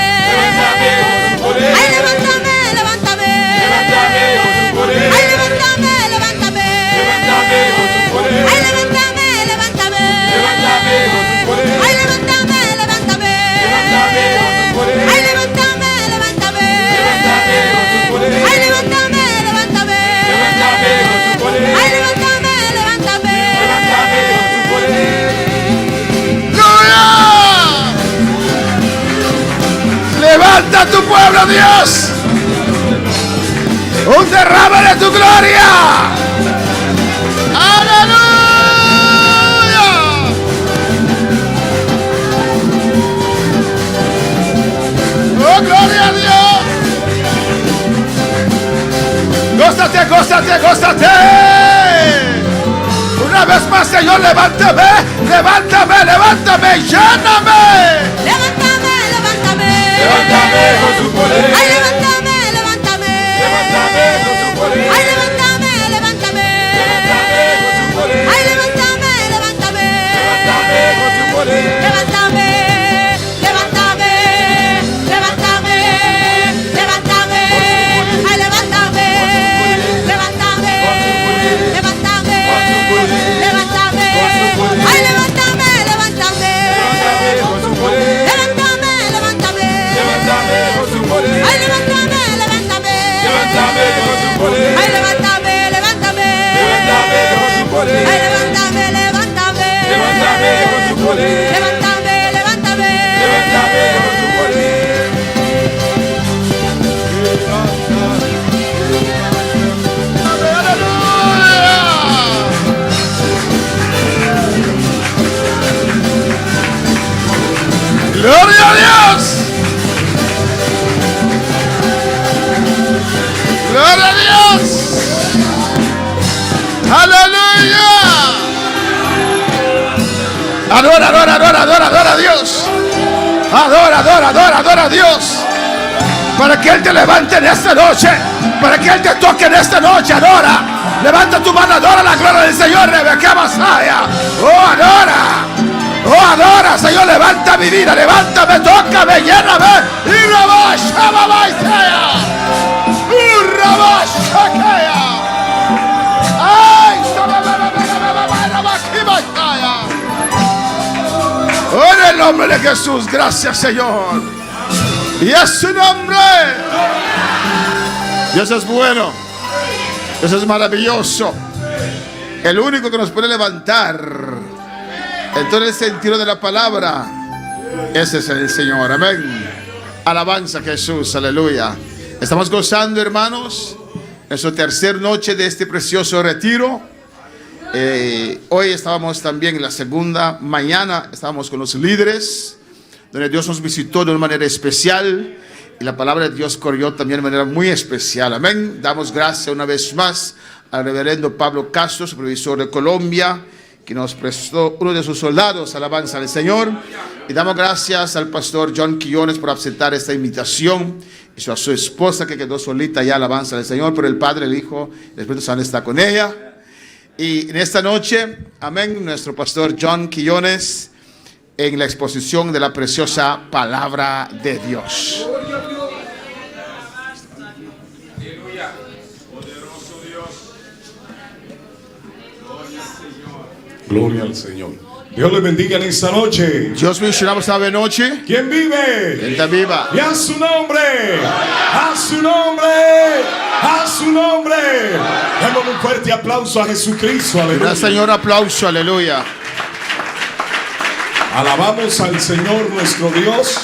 poder. Ay, levántame, levántame. Levántame con su poder. Ay, levántame, levántame. Levántame con su poder. Ay, levántame, levántame. Levántame con su poder. Ay, levántame, levántame. Levántame con su poder. Ay, levántame, levántame. Levántame con su poder. Ay, levántame, levántame. Levántame con su poder. Ay, levántame, levántame. Levántame con su poder. ¡Gloria! Levanta a tu pueblo, Dios. Un derrame de tu gloria. ¡Aleluya! gózate, gózate. Una vez más, Señor, levántame, levántame, levántame, lléname. Levántame, levántame. Levántame con su poder. Ay, levántame, levántame. Levántame con su poder. Ay, levántame, levántame. Levántame con su poder. Ay, levántame, levántame. Levántame con su poder. Levántame, levántame, levántame, levántame. Ay, levántame, levántame, levántame, levántame. Ay, levántame, levántame. Con su poder. Levántame, levántame. Levántame con su poder. Ay, levántame, levántame. Levántame con su poder. Ay, levántame, levántame. Levántame con su poder. Ay, levántame, levántame. Levántame con su poder. Levántame, levántame. Levántame con su poder. Gloria a Dios. Gloria a Dios. Aleluya. Adora, adora, adora, adora, adora a Dios. Adora, adora, adora, adora a Dios. Para que Él te levante en esta noche. Para que Él te toque en esta noche. Adora. Levanta tu mano, adora la gloria del Señor. Rebeca Masaya. Oh, adora. Oh, adora, Señor, levanta mi vida, levántame, tócame, lléname. Y rabasha, babasaya. Y rabashakaya. Ay, sababababababababakibasaya. Oh, en el nombre de Jesús, gracias, Señor. Y es su nombre. Dios es bueno. Dios es maravilloso. El único que nos puede levantar en todo el sentido de la palabra, ese es el Señor, amén. Alabanza a Jesús, aleluya. Estamos gozando, hermanos, nuestra tercera noche de este precioso retiro. Hoy estábamos también en la segunda mañana, estábamos con los líderes, donde Dios nos visitó de una manera especial y la palabra de Dios corrió también de manera muy especial, amén. Damos gracias una vez más al reverendo Pablo Castro, supervisor de Colombia, que nos prestó uno de sus soldados, alabanza al Señor. Y damos gracias al pastor John Quillones por aceptar esta invitación, y a su esposa que quedó solita ya, alabanza al Señor, pero el Padre, el Hijo, el Espíritu Santo está con ella. Y en esta noche, amén, nuestro pastor John Quillones en la exposición de la preciosa palabra de Dios. Gloria al Señor. Dios le bendiga en esta noche. Dios bendiga esta noche. ¿Quién vive? ¿Quién está viva? Y a su nombre. A su nombre. A su nombre. Démosle un fuerte aplauso a Jesucristo. Aleluya. Un Señor aplauso, aleluya. Alabamos al Señor nuestro Dios,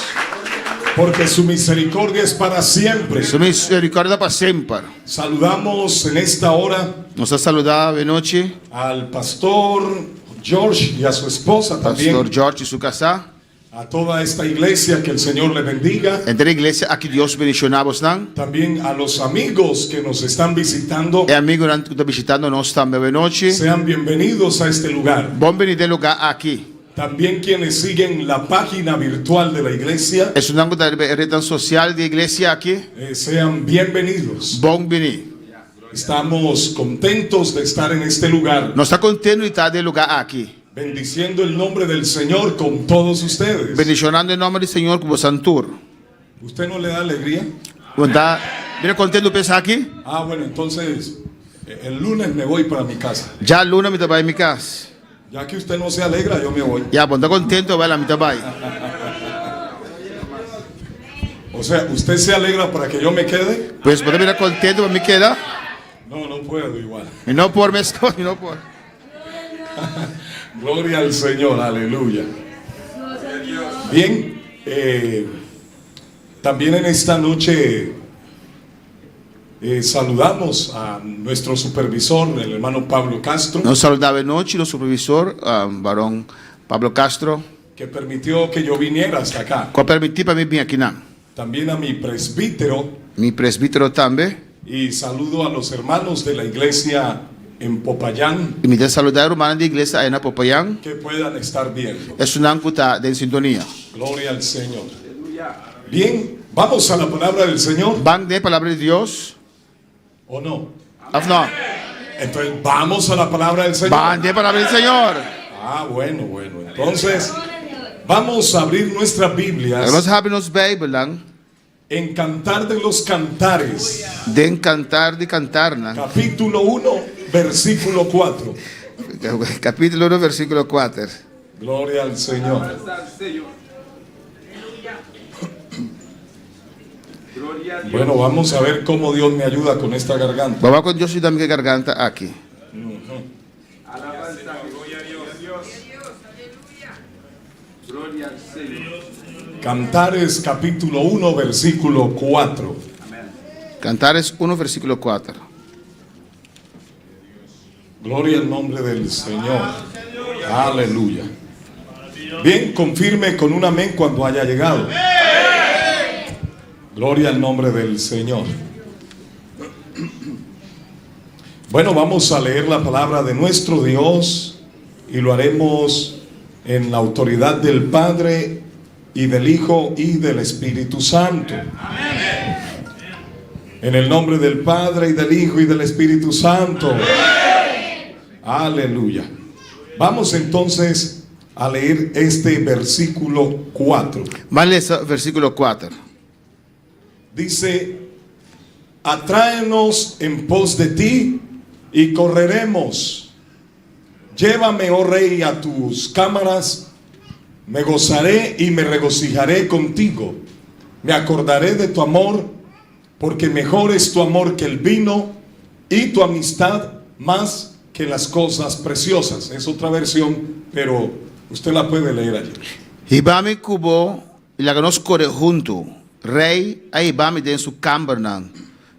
porque su misericordia es para siempre. Su misericordia para siempre. Saludamos en esta hora. Nos ha saludado de noche al pastor George y a su esposa también. Pastor George y su casa. A toda esta iglesia, que el Señor le bendiga. Entre la iglesia aquí Dios bendicionamos. También a los amigos que nos están visitando. E amigo que están visitando nos también de noche. Sean bienvenidos a este lugar. Bienvenido al lugar aquí. También quienes siguen la página virtual de la iglesia. Es una red social de iglesia aquí. Sean bienvenidos. Bienvenido. Estamos contentos de estar en este lugar. Nos está contento de estar del lugar aquí. Bendiciendo el nombre del Señor con todos ustedes. Bendicionando el nombre del Señor como Santur. ¿Usted no le da alegría? ¿Viene contento de pensar aquí? Ah, bueno, entonces el lunes me voy para mi casa. Ya el lunes me voy a mi casa. Ya que usted no se alegra, yo me voy. Ya, pues está contento, va a la mitad. O sea, ¿usted se alegra para que yo me quede? Pues puede venir contento, para mí queda. No puedo igual. Y no por mezclar, y no por. Gloria al Señor, aleluya. Bien, también en esta noche saludamos a nuestro supervisor, el hermano Pablo Castro. Nos saludaba de noche el supervisor, varón Pablo Castro, que permitió que yo viniera hasta acá. Que permitió para mí venir aquí. También a mi presbítero. Mi presbítero también. Y saludo a los hermanos de la iglesia en Popayán E me dê saludar hermana da igreja aí na Popayán. que puedan estar viendo. É sunang puta de sintonia. Gloria al Señor. Bien, vamos a la palabra del Señor. Bang de palavra de Deus. ¿O no? Of não? Entonces, vamos a la palabra del Señor. Bang de palavra do Senhor. Ah, bueno. Entonces, vamos a abrir nuestras Biblias Nós abrimos nos Bíblia en Cantar de los Cantares, de cantar de cantar, né? capítulo 1, versículo 4. Capítulo 1, versículo 4. Gloria al Señor. Bueno, vamos a ver cómo Dios me ayuda con esta garganta. Vamos com Deus e da minha garganta aqui. Cantares capítulo 1, versículo 4. Cantares 1, versículo 4. Gloria al nombre del Señor. Aleluya. Bien, confirme con un amén cuando haya llegado. Gloria al nombre del Señor. Bueno, vamos a leer la palabra de nuestro Dios y lo haremos en la autoridad del Padre y del Hijo y del Espíritu Santo. En el nombre del Padre y del Hijo y del Espíritu Santo. Aleluya. Vamos entonces a leer este versículo 4. Vamos ler versículo 4. Dice: atráenos en pos de ti y correremos. Llévame, oh Rey, a tus cámaras. Me gozaré y me regocijaré contigo. Me acordaré de tu amor, porque mejor es tu amor que el vino y tu amistad más que las cosas preciosas. Es otra versión, pero usted la puede leer allí. Ibame kubo ilaganos corre junto. Rei a Ibame den su câmara.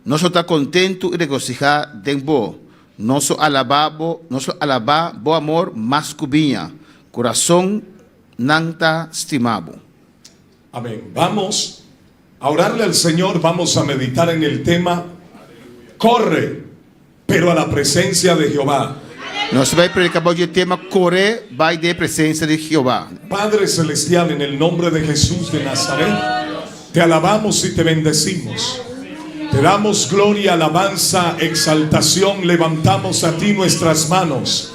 Nosso está contento e regocijar den bo. Nosso alaba bo amor mas cubinha. Coração nanta estimado. Amén. Vamos a orarle al Señor. Vamos a meditar en el tema: corre, pero a la presencia de Jehová. Nós vai predicar hoje o tema correr vai de presença de Jeová. Padre celestial, en el nombre de Jesús de Nazaret, te alabamos y te bendecimos. Te damos gloria, alabanza, exaltación. Levantamos a ti nuestras manos.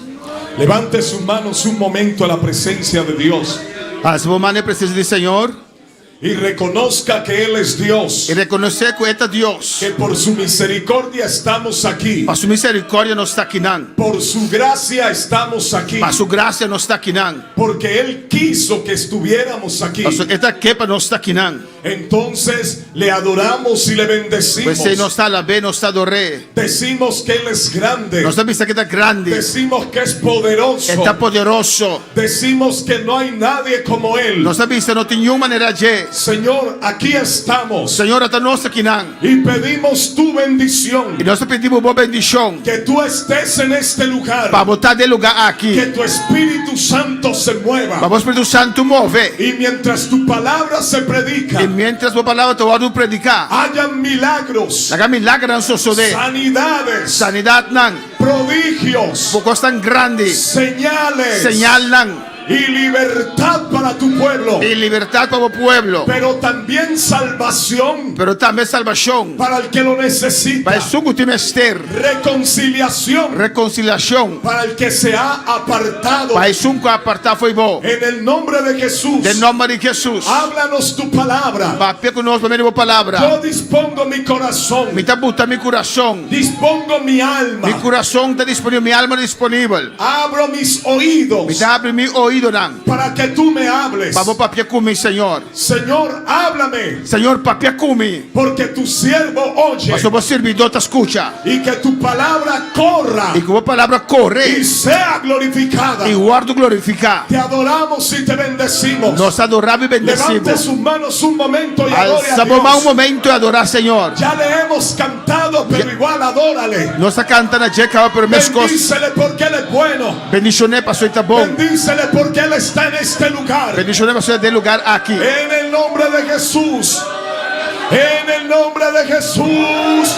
Levante sus manos un momento a la presencia de Dios. As mãos na presença do Senhor. Y reconozca que Él es Dios. E reconhecer que é Deus. Que por su misericordia estamos aquí. Para sua misericórdia nós está aqui não. Por su gracia estamos aquí. Para sua graça nós está aqui não. Porque Él quiso que estuviéramos aquí. Esta aqui para nós está aqui não. Entonces le adoramos y le bendecimos. Pois se nós está lá bem, nós está adoré. Decimos que Él es grande. Nós estamos que está grande. Decimos que es poderoso. Está poderoso. Decimos que no hay nadie como Él. Nós estamos que não tem nenhuma maneira de. Señor, aquí estamos. Senhor, está nós aqui não. Y pedimos tu bendición. E nós pedimos boa bendição. Que tú estés en este lugar. Para botar de lugar aqui. Que tu Espíritu Santo se mueva. Para o Espírito Santo move. Y mientras tu palabra se predica. E mientras a palavra tu vai predicar. Hayan milagros. Haga milagre não suceder. Sanidades. Sanidade não. Prodigios. Porque tão grande. Señales. Señal não. Y libertad para tu pueblo. Y libertad para el pueblo. Pero también salvación. Pero también salvación. Para el que lo necesita. Para el que menester. Reconciliación. Reconciliación. Para el que se ha apartado. Para el que apartado foi bom. En el nombre de Jesús. En nombre de Jesús. Háblanos tu palabra. Papel conosco a palavra. Yo dispongo mi corazón. Me está botando mi corazón. Dispongo mi alma. Mi corazón está disponible. Mi alma disponible. Abro mis oídos. Me abre mi oído. Para que tú me hables. Vamos papia comigo, Señor. Señor, háblame. Señor, papia comigo. Porque tu siervo oye. Mas o servidor te escucha. Y que tu palabra corra. Y que tu palabra corre. Y sea glorificada. Y guardo glorificar. Te adoramos y te bendecimos. Nos adoramos y bendecimos. Levante sus manos un momento y adore a Dios. Un momento y adorar, Señor. Ya le hemos cantado, pero igual adórale. Nos cantando a Jeca, pero me escoce. Bendícele porque Él es bueno. Bendicioné pasó está bom. Bendícele porque Él está en este lugar. Bendicioné pasó de lugar aquí. En el nombre de Jesús. En el nombre de Jesús.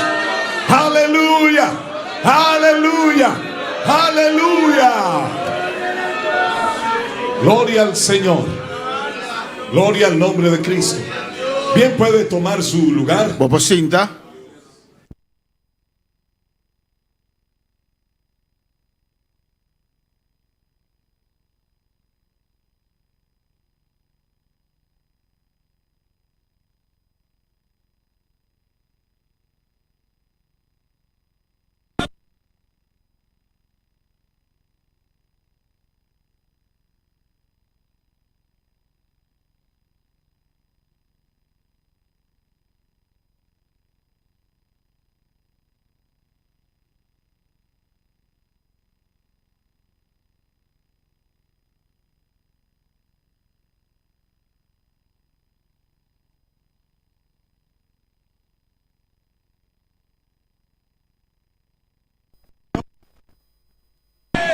Aleluya. Aleluya. Aleluya. Gloria al Señor. Gloria al nombre de Cristo. Bien, puede tomar su lugar. Bobo Sinta.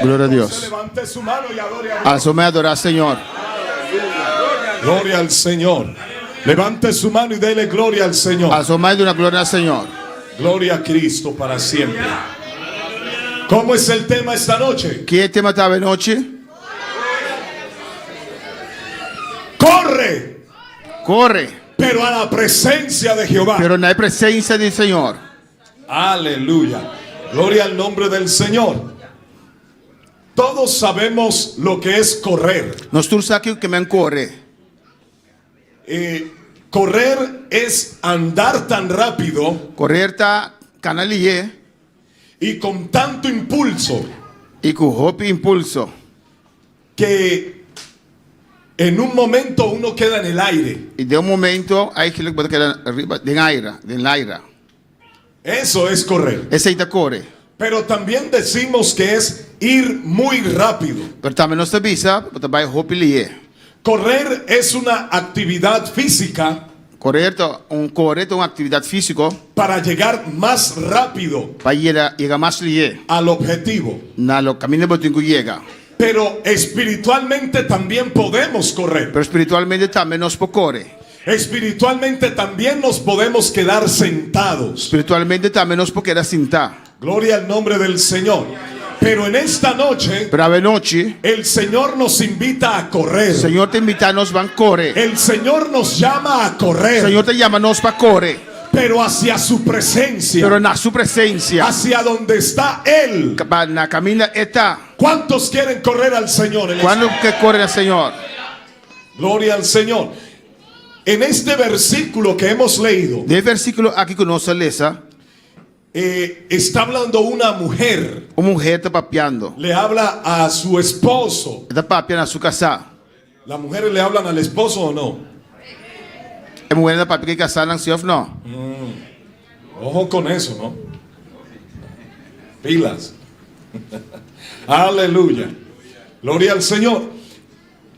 Gloria a Dios. Levante su mano y adore a Dios. Asome a adorar al Señor. Gloria al Señor. Levante su mano y dele gloria al Señor. Asome de una gloria al Señor. Gloria a Cristo para siempre. ¿Cómo es el tema esta noche? ¿Qué tema estaba noche? Corre, Corre, pero a la presencia de Jehová. pero no hay presencia del Señor. Aleluya. Gloria al nombre del Señor. Todos sabemos lo que es correr. Nosotros sabemos que me corre. Correr es andar tan rápido Correr está canalier y con tanto impulso y con hopi impulso que en un momento uno queda en el aire. y de un momento hay que quedar arriba del aire. Eso es correr. Ese ahí te corre. Pero también decimos que es ir muy rápido. Pero también nos avisa, porque va a hopi lier. Correr es una actividad física Correr es una actividad física para llegar más rápido para llegar más lier. al objetivo. Na lo camino botingo llega. Pero espiritualmente también podemos correr. Pero espiritualmente también nos corre. Espiritualmente también nos podemos quedar sentados. Espiritualmente también nos queda cinta. Gloria al nombre del Señor. Pero en esta noche, Pero a noche, el Señor nos invita a correr. el Señor te invita a nos van correr. El Señor nos llama a correr. El Señor te llama a nos para correr. Pero hacia su presencia. Pero en su presencia, Hacia donde está Él. na camina está. ¿Cuántos quieren correr al Señor? ¿Cuándo que corre el Señor? Gloria al Señor. En este versículo que hemos leído, Del versículo aquí que nos lesa, está hablando una mujer. una mujer está papeando. Le habla a su esposo. Está papeando a su casa. ¿Las mujeres le hablan al esposo o no? ¿Es mujer está papeando que casar si no? Ojo con eso, ¿no? Pilas. Aleluya. Gloria al Señor.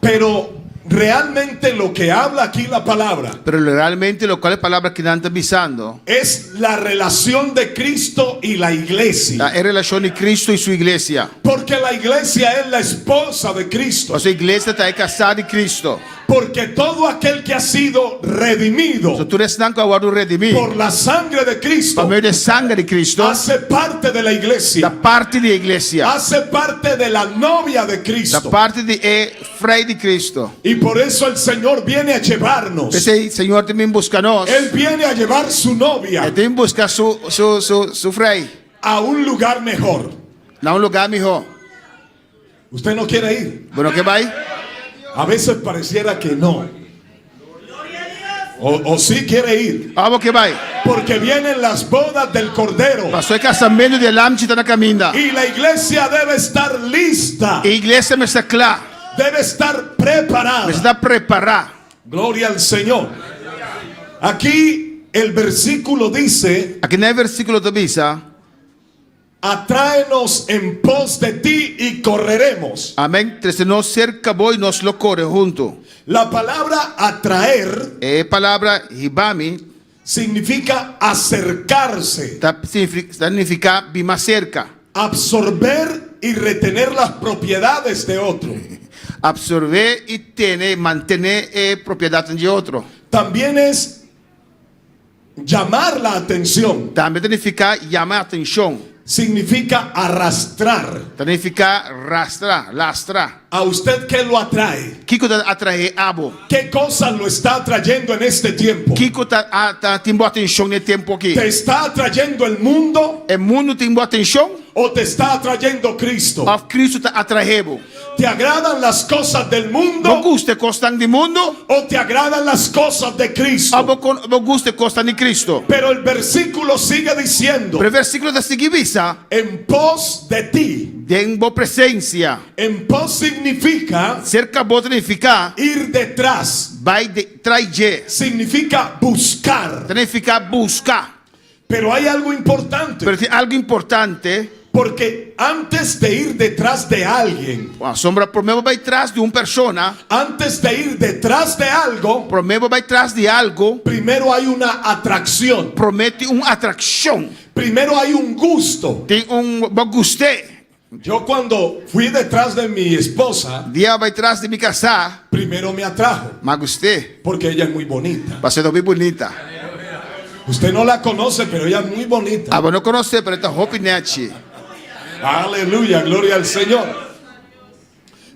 Pero realmente lo que habla aquí la palabra Pero realmente lo cual es palabra que están avisando es la relación de Cristo y la iglesia. es relación de Cristo y su iglesia. Porque la iglesia es la esposa de Cristo. O sea, iglesia está casada de Cristo. Porque todo aquel que ha sido redimido So, tú eres tan cabrón redimido por la sangre de Cristo por medio de sangre de Cristo. hace parte de la iglesia. Da parte de iglesia. Hace parte de la novia de Da Cristo. parte de Frey de Cristo. Y por eso el Señor viene a llevarnos. Ese Señor también busca nos. Él viene a llevar su novia Él también busca su Frey. a un lugar mejor. A un lugar mejor. Usted no quiere ir. Bueno, ¿qué va ahí? A veces pareciera que no. O sí quiere ir. Vamos, ¿qué va ahí? Porque vienen las bodas del Cordero. Pasó el casamiento de Lam está en la camina. Y la iglesia debe estar lista. La iglesia me está clara. Debe estar preparada. Me está preparada. Gloria al Señor. Aquí el versículo dice: Aquí en el versículo te avisa. Atráenos en pos de ti y correremos. Amén. Tres nos cerca voy nos lo corre junto. La palabra atraer Palabra hibami significa acercarse, significa vi más cerca. absorber y retener las propiedades de otro. Absorber y mantener propiedad de otro. También es llamar la atención. também significa chamar a atenção. Significa arrastrar. Significa rastrar, lastrar. ¿A usted qué lo atrae? O que está atrair abo? ¿Qué cosa lo está atrayendo en este tiempo? O que está tendo atenção nesse tempo aqui? ¿Te está atrayendo el mundo O mundo tem atenção? o te está atrayendo Cristo? Ou Cristo está atraindo? ¿Te agradan las cosas del Não mundo gosta costas do mundo? o te agradan las cosas de Cristo? Ou não gosta costas de Cristo? Pero el versículo sigue diciendo, Pero o versículo da seguivisa, en pos de ti. tem boa presença. En pos significa Cerca boa significa ir detrás, vai de trazer. significa buscar. Significa buscar. Pero hay algo importante, Pero tem algo importante. porque antes de ir detrás de alguien, A sombra primeiro vai atrás de uma persona. antes de ir detrás de algo, Primeiro vai atrás de algo. primero hay una atracción, Promete uma atração. primero hay un gusto. Tem bom gostei. Yo cuando fui detrás de mi esposa, Dia vai atrás de me casar. primero me atrajo, Mas gostei. porque ella es muy bonita. Vai ser bem bonita. Usted no la conoce, pero ella es muy bonita. Ah, não conhece, pero está roupinete. Aleluya, gloria al Señor.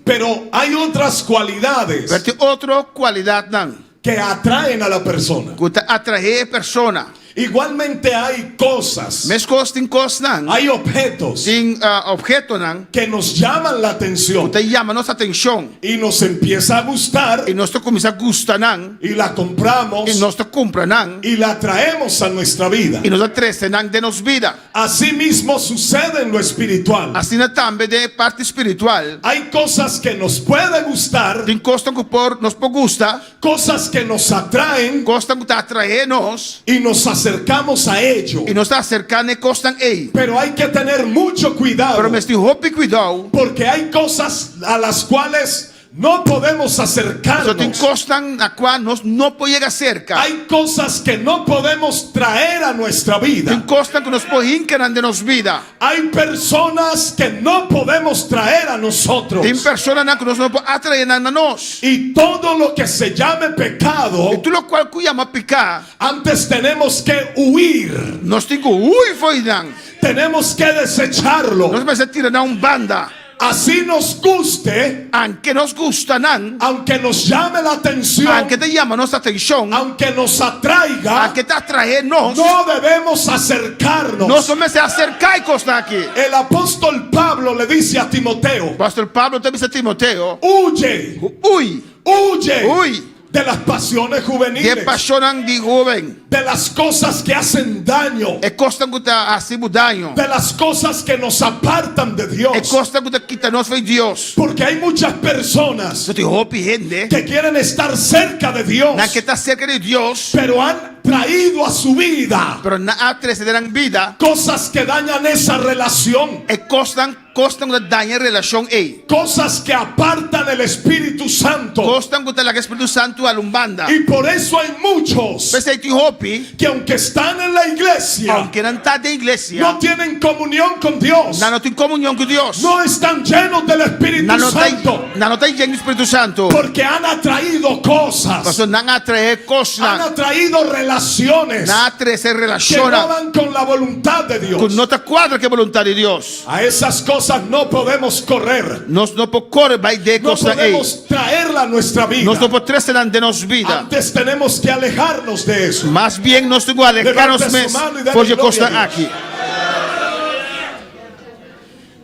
Pero hay otras cualidades Mas tem outra qualidade não. que atraen a la persona. Que atrair a persona. Igualmente hay cosas, Mas coisas tem coisas não. hay objetos Tem objeto não. que nos llaman la atención Que chama nossa atenção. y nos empieza a gustar E nós começamos a gostar não. y la compramos E nós compra não. y la traemos a nuestra vida. E nós atrás não de nos vida. Así mismo sucede en lo espiritual. Assim também de parte espiritual. Hay cosas que nos puede gustar, Tem coisas que por nos gusta. cosas que nos atraen Coisas que atraem nós. y nos acercamos a ello. E nos acercando e costam aí. Pero hay que tener mucho cuidado, Pero mas tem roupa e cuidado. porque hay cosas a las cuales no podemos Só tem acercarnos. coisas na qual nós não podemos cerca. Hay cosas que no podemos traer a nuestra Tem vida. coisas que nos podem de nos vida. Hay personas que no podemos traer a nosotros. Tem pessoas que nós não podemos atrair a nós. Y todo lo que se llame pecado, E tudo o qual que chama picar, antes tenemos que huir. nós temos que foi não. Tenemos que desecharlo. Nós vamos tirar na banda. Así nos guste, Aunque nos gusta não. aunque nos llame la atención, Aunque te chama nossa atenção. aunque nos atraiga, Aunque te atrair nós. no debemos acercarnos. Nós vamos acercar e costa aqui. El apóstol Pablo le dice a Timoteo, Pastor Pablo também disse a Timoteo. huye, Ui. huye de las pasiones Que juveniles, apaixonam de jovem. de las cosas que hacen daño, E costa que está assim daño. de las cosas que nos apartan de E Dios. costa que quita nós foi Deus. Porque hay muchas personas Só tem roupa e gente. que quieren estar cerca de Dios, Na que está cerca de Deus. pero han traído a su vida Pero na atrasarão vida. cosas que dañan esa relación, E costam que daña a relação aí. cosas que apartan el Espíritu Santo. Costam que o Espírito Santo alumbanda. Y por eso hay muchos Mas aí tem roupa. que aunque están en la iglesia, Aunque não está de igreja. no tienen comunión con Dios, Não tem comunhão com Deus. no están llenos del Espíritu Santo, Não tem gente do Espírito Santo. porque han atraído cosas, Pastor, não atrai han coisas. atraído relaciones Não atrai se que no relaciona van con la voluntad de com Dios. nota quadra que é a vontade de Deus. A esas cosas no podemos correr, Nós não podemos correr vai de no coisa aí. podemos traerla a nuestra vida. Nós não podemos trazer de nossa vida. Antes tenemos que alejarnos de eso. Mas bem nós temos que alejar-nos Levante su mano y dale porque gloria costa a Dios. aqui.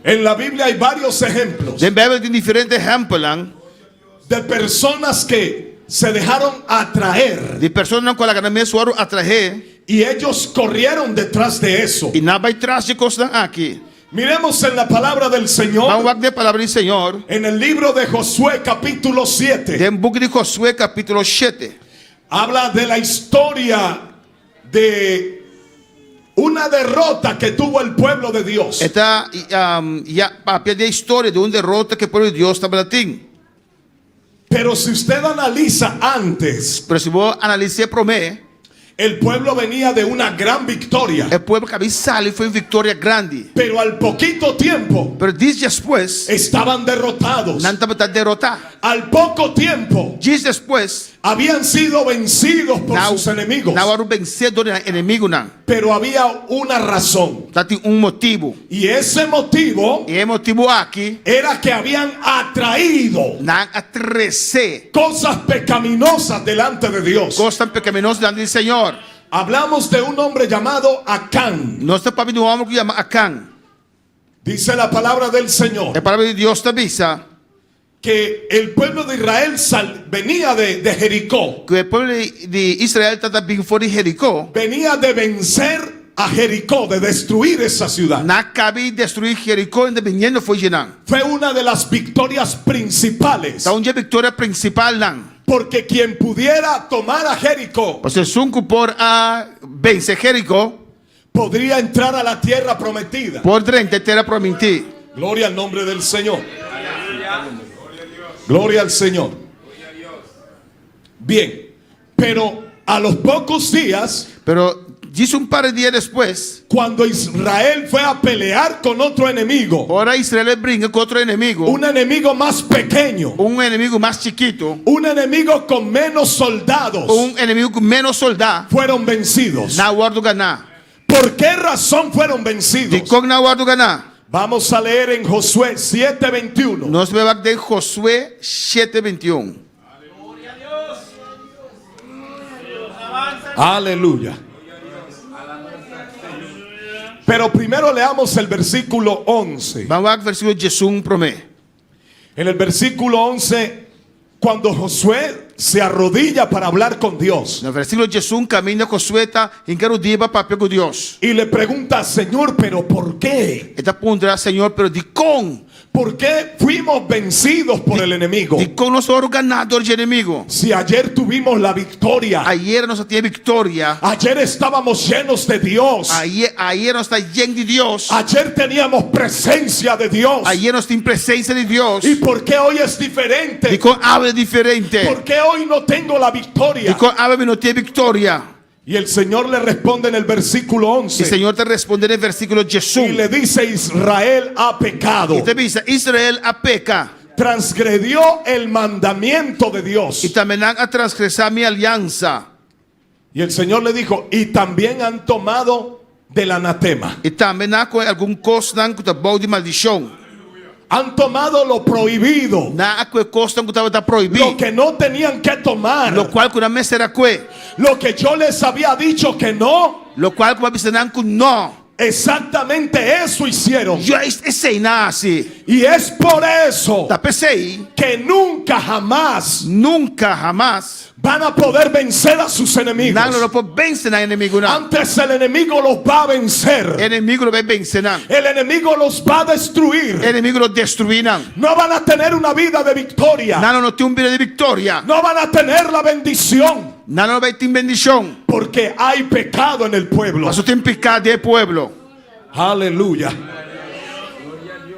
En la Biblia hay varios ejemplos Den Bíblia tem diferentes exemplos de personas que se dejaron atraer de pessoas com a que mesmo foram atrair y ellos corrieron detrás de eso. e não vai atrás de coisa aqui. Miremos en la palabra del Vamos Señor a ver a palavra do Senhor. en el libro de Josué capítulo 7. Em book de Josué capítulo 7. Habla de la historia de una derrota que tuvo el pueblo de Dios. Está a pé da história de derrota que o povo de Deus estava tendo. Pero si usted analiza antes, Pero se vou analisar para mim, El pueblo venía de una gran victoria. O povo acabou de sair foi uma vitória grande. Pero al poquito tiempo Pero dias depois, estaban derrotados. não estava derrotar. Al poco tiempo Dias depois, habían sido vencidos por sus enemigos. não era o vencedor inimigo não. Pero había una razón. Tem motivo. Y ese motivo E o motivo aqui era que habían atraído não atrece cosas pecaminosas delante de Dios. gostam pecaminosos diante do Senhor. Hablamos de un hombre llamado Acán. Nós estamos falando de um homem que chama Acã. Dice la palabra del Señor A palavra de Deus te avisa que el pueblo de Israel venía de Jericó. que o povo de Israel está vindo fora de Jericó. Venía de vencer a Jericó, de destruir esa ciudad. Na cabe destruir Jericó, ainda vinhando foi Genã. Fue una de las victorias principales. Então, onde a vitória principal não. Porque quien pudiera tomar a Jericó Você sunco por a vencer Jericó, podría entrar a la tierra prometida. por dentro terra prometida. Gloria al nombre del Señor. Gloria al Señor. Bien, pero a los pocos días, Pero diz par de dias depois, cuando Israel fue a pelear con otro enemigo, ora Israel brinca com outro inimigo, un enemigo más pequeño, inimigo mais chiquito, un enemigo con menos soldados, inimigo com menos soldados, fueron vencidos. na hora do ganhar. ¿Por qué razón fueron De vencidos? como na hora do ganhar. Vamos a leer en Josué 7:21. Nós vamos de Josué 7:21. Aleluya. Pero primero leamos el versículo 11. Vamos ao versículo 11 promete. En el versículo 11, cuando Josué se arrodilla para hablar con Dios No versículo 11 caminha Josué está em Carudiba para pegar com Deus. y le pregunta, Señor, ¿pero por qué? Ele pergunta, Senhor, pero de como? ¿Por qué fuimos vencidos por el enemigo? De como nós somos ganadores de inimigo? Si ayer tuvimos la victoria, Ayer nós tínhamos vitória. ayer estábamos llenos de Dios, Ayer nós está lleno de Deus. ayer teníamos presencia de Dios. Ayer nós temos presença de Deus. ¿Y por qué hoy es E diferente? com ave diferente. ¿Por qué hoy no tengo la E victoria? com ave não tem vitória. Y el Señor le responde en el versículo E o 11 Senhor te responde no versículo y 11. le dice, Israel ha pecado, E te diz, Israel a peca. transgredió el mandamiento de Dios. E também não a transgressar minha aliança. Y el Señor le dijo, y también han tomado del anatema. E também não com algum coisa que está bom de maldição. Han tomado lo prohibido, Não com coisa que estava proibido. lo que no tenían que tomar, Lo qual que não me será que. lo que yo les había dicho que no. Lo qual que vai ensinar que não. Exactamente eso hicieron. Já sei nasce. Y es por eso Tá pensei. que nunca jamás Nunca jamás. van a poder vencer a sus enemigos. Não pode vencer o inimigo não. Antes el enemigo los va a vencer. O inimigo não vai vencer não. El enemigo los va a destruir. O inimigo não destruir não. No van a tener una vida de victoria. Não tem vida de vitória. No van a tener la bendición. Não vai ter bendição. Porque hay pecado en el pueblo. Mas tem pecado de pueblo. Aleluya.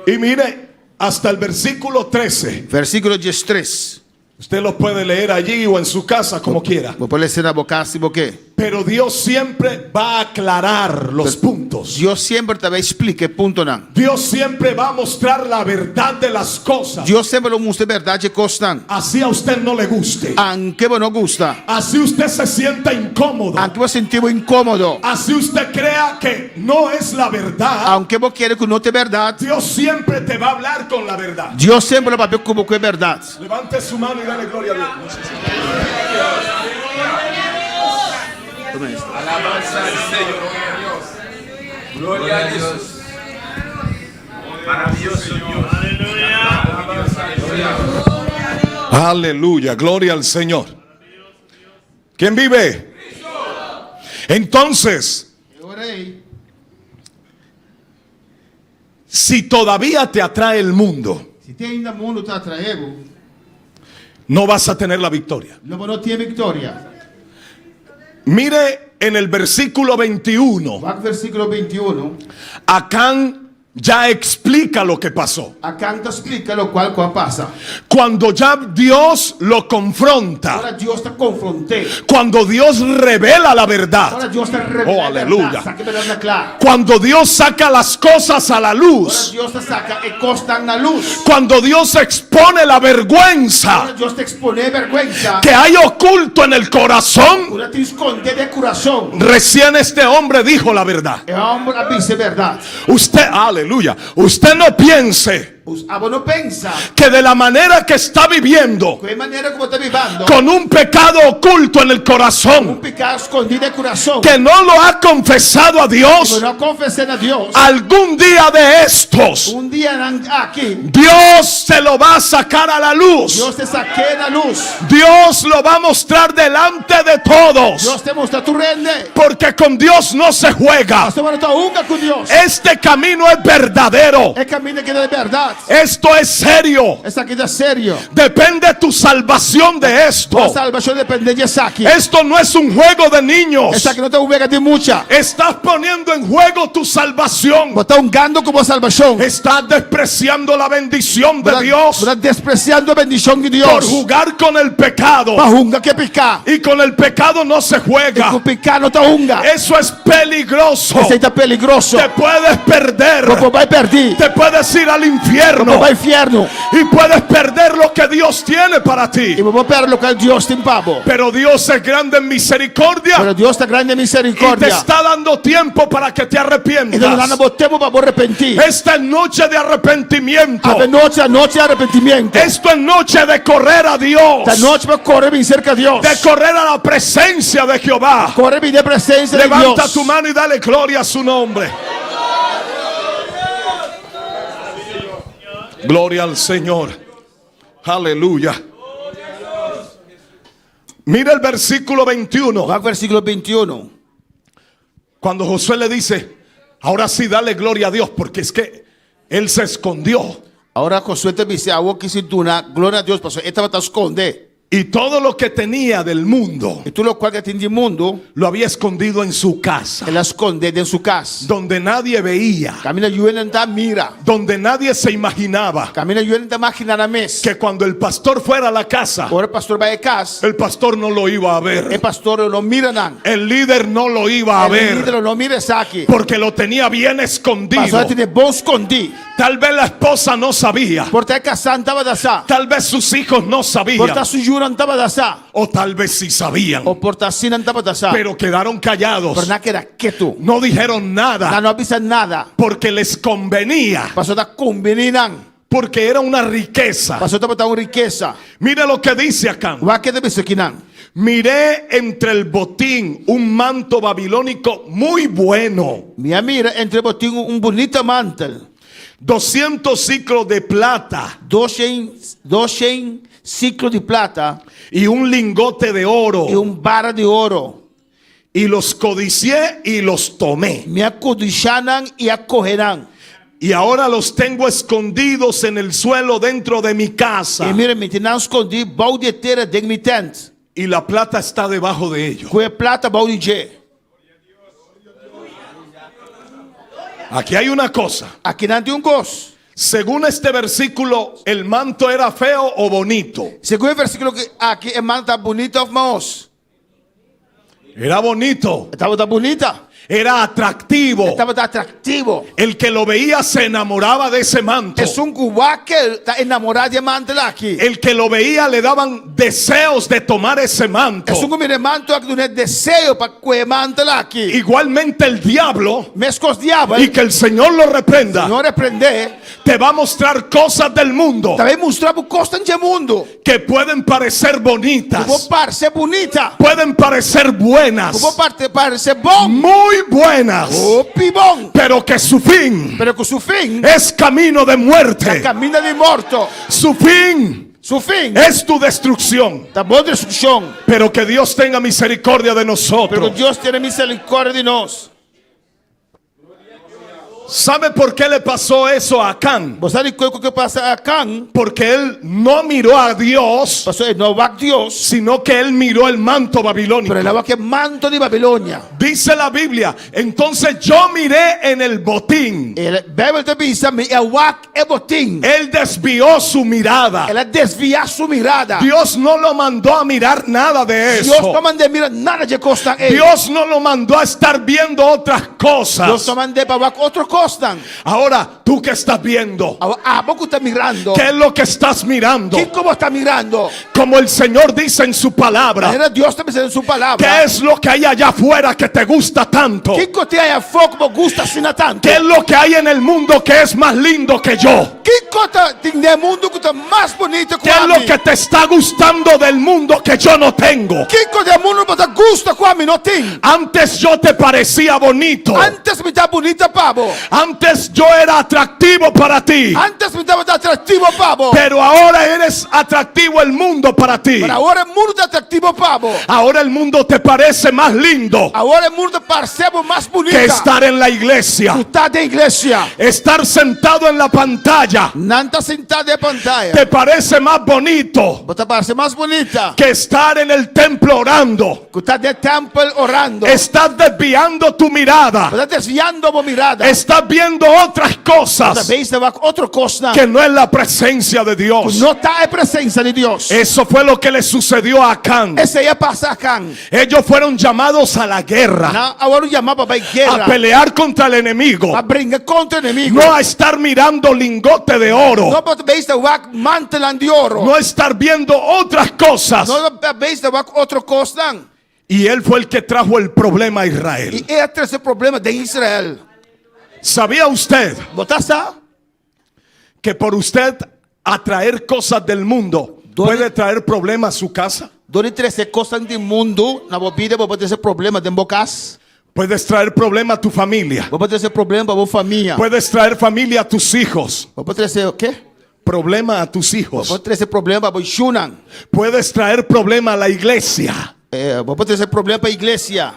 Y mire, hasta el versículo 13. Versículo 13. Usted lo puede leer allí o en su casa, como quiera. Vou poder ser na boca se você. Pero Dios siempre va a aclarar los puntos. Deus sempre também explica ponto não. Dios siempre va a mostrar la verdad de las cosas. Deus sempre nos mostra a verdade constante. Así a usted no le guste. Aunque não gusta. Así usted se sienta incómodo. Aunque você sentiu incômodo. Así usted crea que no es la verdad. Aunque você queira que não tenha verdade. Dios siempre te va a hablar con la verdad. Deus sempre vai ver como que é verdade. Levante su mano y dale gloria a Dios. Alabanza al Señor. Gloria a Dios. Maravilloso Dios. Alabanza al Señor. Aleluya, gloria al Señor. ¿Quién vive? Entonces, si todavía te atrae el mundo, Se tem ainda mundo está atraído, no vas a tener la victoria. não tem vitória. Mire en el versículo 21. Vai versículo 21. Acán ya explica lo que pasó. Acá te explica lo cual pasa. Cuando ya Dios lo confronta, Ahora Dios te confronté. cuando Dios revela la Ahora verdad, Dios te revela. oh aleluya, verdad, saca verdad clara. cuando Dios saca las cosas a la Ahora luz, Dios te saca y costa en la luz. cuando Dios expone la Ahora vergüenza Dios te expone vergüenza. que hay oculto en el corazón, Ahora te esconde de corazón. recién este hombre dijo la verdad. El hombre dice verdad. Usted, aleluya, usted no piense Vos no pensa que de la manera que está viviendo, de manera como está viviendo, con un pecado oculto en el un corazón, pecado escondido de corazón, que no lo ha confesado a Dios, no confesen a Dios, algún día de estos, un día aquí, Dios se lo va a sacar a la luz. Dios te saque a la luz. Dios lo va a mostrar delante de todos. Dios te muestra tu rende. Porque con Dios no se juega. Con Dios. Este camino es verdadero. El camino que es de verdad. Esto es serio. Esta aquí es serio. Depende tu salvación de esto. La salvación depende de esa aquí. Esto no es un juego de niños. Esta aquí no te juega de mucha. Estás poniendo en juego tu salvación. Estás jugando como salvación. Estás despreciando la bendición de Dios. Estás despreciando la bendición de Dios. Por jugar con el pecado. Para jugar que picar. Y con el pecado no se juega. Con picar no te junga. Eso es peligroso. Eso está peligroso. Te puedes perder. Como va a perder. Te puedes ir al infierno. Como va al infierno. Y puedes perder lo que Dios tiene para ti. Y vamos a perder lo que Dios tiene para vos. Pero Dios es grande en misericordia. Pero Dios está grande en misericordia. Y te está dando tiempo para que te arrepientas. Y te dando tiempo para arrepentir. Esta es noche de arrepentimiento. Noche de arrepentimiento. Esto es noche de correr a Dios. Esta noche va a correr bien cerca a Dios. De correr a la presencia de Jehová. Correr bien de presencia de Dios. Levanta tu mano y dale gloria a su nombre. Gloria al Señor. Aleluya. Mira el versículo 21. Va al versículo 21. Cuando Josué le dice, ahora sí dale gloria a Dios, porque es que él se escondió. Ahora Josué te dice, agua que si tú gloria a Dios, pasó. Esta va a esconder. Y todo lo que tenía del mundo, y tú lo cual que tiene del mundo, lo había escondido en su casa. Él la esconde en su casa. Donde nadie veía. Camina y mira. Donde nadie se imaginaba. Camina y imaginar a mes. Que cuando el pastor fuera a la casa, ahora el pastor va a casa. El pastor no lo iba a ver. El pastor no mira nada. El líder no lo iba a ver. El líder no mira aquí. Porque lo tenía bien escondido. Pastor tiene bon escondido. Tal vez la esposa no sabía. Porque casada estaba tal vez sus hijos no sabían. Porque su juro estaba o tal vez sí sabían. O por pero quedaron callados. No dijeron nada. No avisan nada. Porque les convenía. Porque era una riqueza. Mira lo que dice acá. Miré entre el botín un manto babilónico muy bueno. Mira entre el botín un bonito mantel. 200 ciclos de plata. 200 ciclos de plata. Y un lingote de oro. Y un barra de oro. Y los codicié y los tomé. Me acodiciarán y acogerán. Y ahora los tengo escondidos en el suelo dentro de mi casa. Y mira, me tienen escondido baudetera de mi tent. Y la plata está debajo de ellos. Con plata baudije. Aquí hay una cosa. Aquí no hay un cosa. Según este versículo, ¿el manto era feo o bonito? Según el versículo que aquí el manto está bonito o famoso. Era bonito. Estaba bonita. Era atractivo. Estaba atractivo. El que lo veía se enamoraba de ese manto. Es un cubá que está enamorado de manto aquí. El que lo veía le daban deseos de tomar ese manto. Es un manto que tiene deseo para que manto aquí. Igualmente el diablo. Diablo. Y que el Señor lo reprenda. No reprende. Te va a mostrar cosas del mundo. Te va a mostrar cosas del mundo. Que pueden parecer bonitas. Parecer bonita. Pueden parecer buenas. Parecer bon. Muy buenas. Pero que su fin. Es camino de muerte. Camino de muerto. Su fin. Es tu destrucción. Pero que Dios tenga misericordia de nosotros. Pero Dios tiene misericordia de nosotros. ¿Sabe por qué le pasó eso a Acán? Você sabe o que passa a Acã? Porque él no miró a Dios, Passou ele não vai Deus, sino que él miró el manto babilónico. pero ele vai que manto de Babilônia. Dice la Biblia, entonces yo miré en el botín. Ele Bíblia também diz, é o é botim. Él desvió su mirada. Ela desvia sua mirada. Dios no lo mandó a mirar nada de Deus eso. não manda mirar nada de costa ele. Dios no lo mandó a estar viendo otras Deus cosas. não manda para ver outra costa. Ahora, ¿tú qué estás viendo? Ah, pouco está mirando. ¿Qué es lo que estás mirando? Que como está mirando? Como el Señor dice en su palabra. Era Deus está dizendo em sua palavra. ¿Qué es lo que hay allá afuera que te gusta tanto? Que tem aí fogo como gusta assim tanto? ¿Qué es lo que hay en el mundo que es más lindo que yo? Que coisa tem no mundo que está mais bonito que ¿Qué es lo que te está gustando del mundo que yo no tengo? Que coisa do mundo que gusta com a mim não tem? Antes yo te parecía bonito. Antes me está bonita, pavo. Antes yo era atractivo para ti. Antes me estava atrativo, pavo. Pero ahora eres atractivo el mundo para ti. Pero agora o mundo está atrativo, pavo. Ahora el mundo te parece más lindo Agora o mundo percebe mais bonito que estar en la iglesia. Estar na igreja. Estar sentado en la pantalla Não está sentado em pantalla. te parece más bonito Você parece mais bonita. que estar en el templo orando. Que está de templo orando. Estás desviando tu mirada. Você está desviando a mirada. Estás viendo otras cosas Também você vai outra coisa. que no es la presencia de Dios. Não está a presença de Deus. Eso fue lo que le sucedió a Acán. Esse ia passar cá. Ellos fueron llamados a la guerra, Não, agora o chamava para a a guerra. pelear contra el enemigo, Para brigar contra o inimigo. no a estar mirando lingote de oro, Não para besta vai mantelando de ouro. no a estar viendo otras cosas. Não para besta vai outra coisa. Y él fue el que trajo el problema a Israel. E este é esse problema de Israel. ¿Sabía usted Você sabe? que por usted atraer cosas del mundo puede traer problemas a su casa? Donde trazer coisas do mundo na sua vida, pode trazer problema dentro da casa. Puedes traer problemas a tu familia. Pode trazer problema para a família. Puedes traer familia a tus hijos. Pode trazer o quê? Problema a tus hijos. Pode trazer problema para o Shunan. Puedes traer problema a la iglesia. Pode trazer problema para a igreja.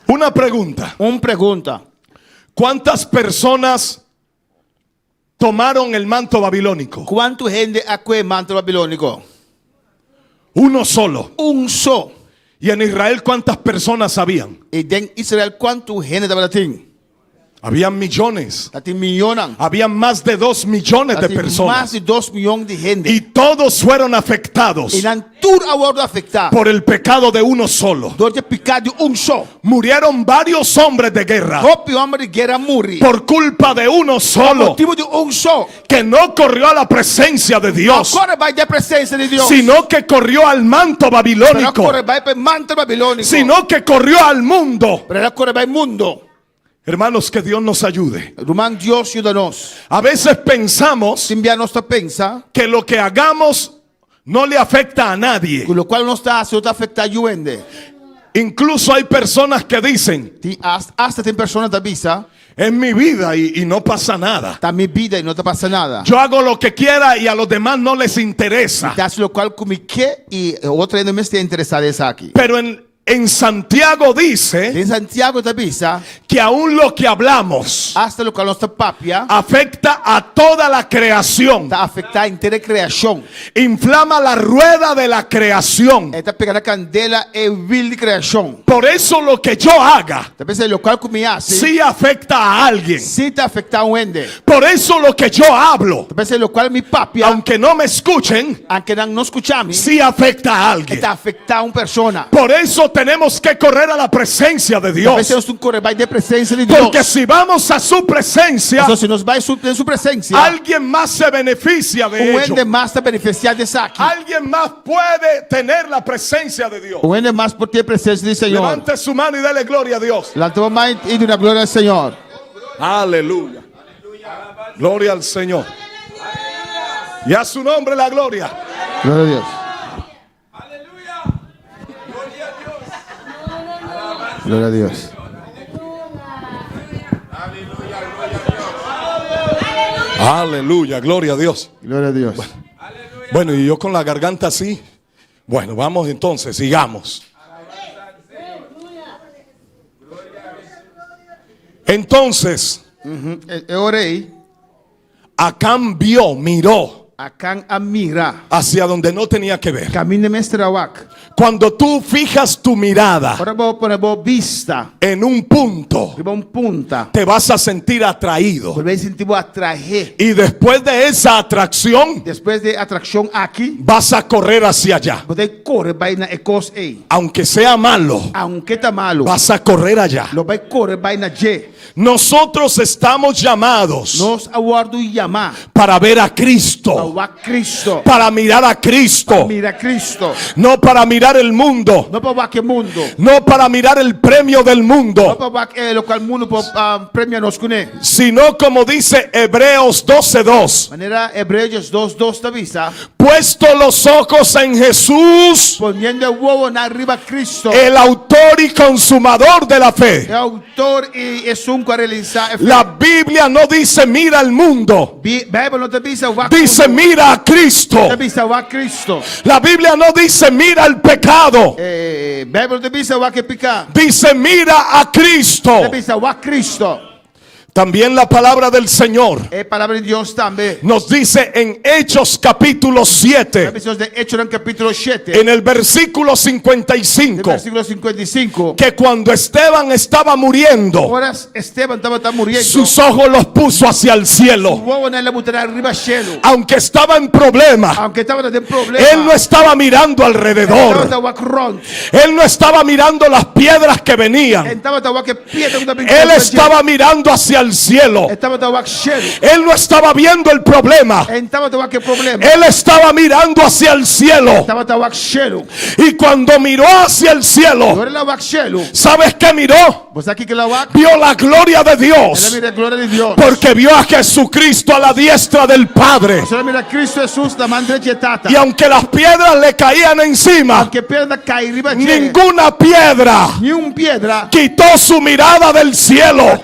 Una pregunta. Pergunta. ¿Cuántas personas tomaron el manto babilónico? Quanto gente aqui é manto babilônico? Uno solo. Só. ¿Y en Israel cuántas personas habían? E em Israel, quanto gente estava tem? Habían millones. Tem milhões. Habían más de 2 millones de Mais personas. de 2 milhões de gente. Y todos fueron afectados E não tudo agora afetar. por el pecado de uno solo. Durante o pecado de só. Murieron varios hombres de guerra O homem de guerra morre. por culpa de uno Por solo motivo de só. que no corrió a la presencia de Dios, Agora vai da presença de Deus. sino que corrió al manto Pero babilónico, agora vai para o manto babilônico. sino que corrió al mundo. Pero agora vai mundo. Hermanos, que Dios nos ayude. Irmão, Deus ajuda-nos. A veces pensamos Se enviar nossa pensa, que lo que hagamos no le afecta a nadie. com o qual não está a afetar o ende. Incluso hay personas que dicen, Hasta tem pessoas da visa, es mi vida y no pasa nada. tá minha vida e não te passa nada. Yo hago lo que quiera y a los demás no les interesa. Tá o qual como que e outra ainda me está interessada essa aqui. Pero en Santiago dice Em Santiago da visa, que aún lo que hablamos hasta o qual nossa papia afecta a toda la creación, tá afetar a inteira criação. inflama la rueda de la creación. Tá pegando a candela e o vil de criação. Por eso lo que yo haga Tá pensando o qual como assim, sí afecta a alguien. se tá afetar um ende. Por eso lo que yo hablo, Tá pensando o qual me papia, aunque no me escuchen, aunque não escuchamos, sí afecta a alguien. tá afetar uma pessoa. Por eso tenemos que correr a la presencia de Tá Dios. pensando correr vai de presença de Deus. Porque si vamos a su presencia, Então, se nos vai em sua presença, alguien más se beneficia de ello. ende mais está beneficiado desse aqui. Alguien más puede tener la presencia de Dios. Ende mais por ter a presença do Senhor. Levante su mano y dele gloria a Dios. Levanta a mão e dê glória ao Senhor. Aleluya. Gloria al Señor. Y a su nombre la gloria. Glória a Deus. Glória a Deus. Aleluya, gloria a Dios. Glória a Deus. Bueno, y yo con la garganta así. Bueno, vamos entonces, sigamos. Entonces, orei, Acán miró akan amira, hacia donde no tenía que ver. caminho mestre wak. Cuando tú fijas tu mirada Ora bo vista, en un punto, riba punta, te vas a sentir atraído. por bem sentivo atrair. Y después de esa atracción, Depois de atração aqui, vas a correr hacia allá. você corre vai na ecos ei. Aunque sea malo, Aunque tá malo, vas a correr allá. lo vai corre vai na J. Nosotros estamos llamados Nós aguardo yama, para ver a Cristo, awa Cristo, para mirar a Cristo, mira Cristo. no para mirar el mundo, Não para wak mundo, no para mirar el premio del não mundo, para wak local mundo para premia nos cune. sino como dice Hebreos 12:2, Maneira Hebreus 2:2 da visa, puesto los ojos en Jesús, poniendo o ovo na riba Cristo. el autor y consumador de la fe. É autor e é para realizar. La Biblia no dice mira al mundo, Bíblia não te visa o dice mira a Cristo. te visa o Cristo. La Biblia no dice mira al pecado, Bíblia não te visa o que pica. dice mira a Cristo. Te visa o Cristo. También la palabra del Señor É palavra de Deus também. nos dice en Hechos capítulo 7, Pessoas de Hechos no capítulo 7, en el versículo 55, versículo 55. que cuando Esteban estaba muriendo, Horas Esteban estava muriendo. sus ojos los puso hacia el cielo. O ovo na botar arriba cielo. Aunque estaba en problema, Aunque estava tendo problema. él no estaba mirando alrededor. Él no estaba mirando las piedras que venían. Él estaba mirando hacia el cielo. Él no estaba viendo el problema. Él estaba mirando hacia el cielo. Y cuando miró hacia el cielo, ¿sabes qué miró? Vio la gloria de Dios. Porque vio a Jesucristo a la diestra del Padre. Y aunque las piedras le caían encima, ninguna piedra quitó su mirada del cielo.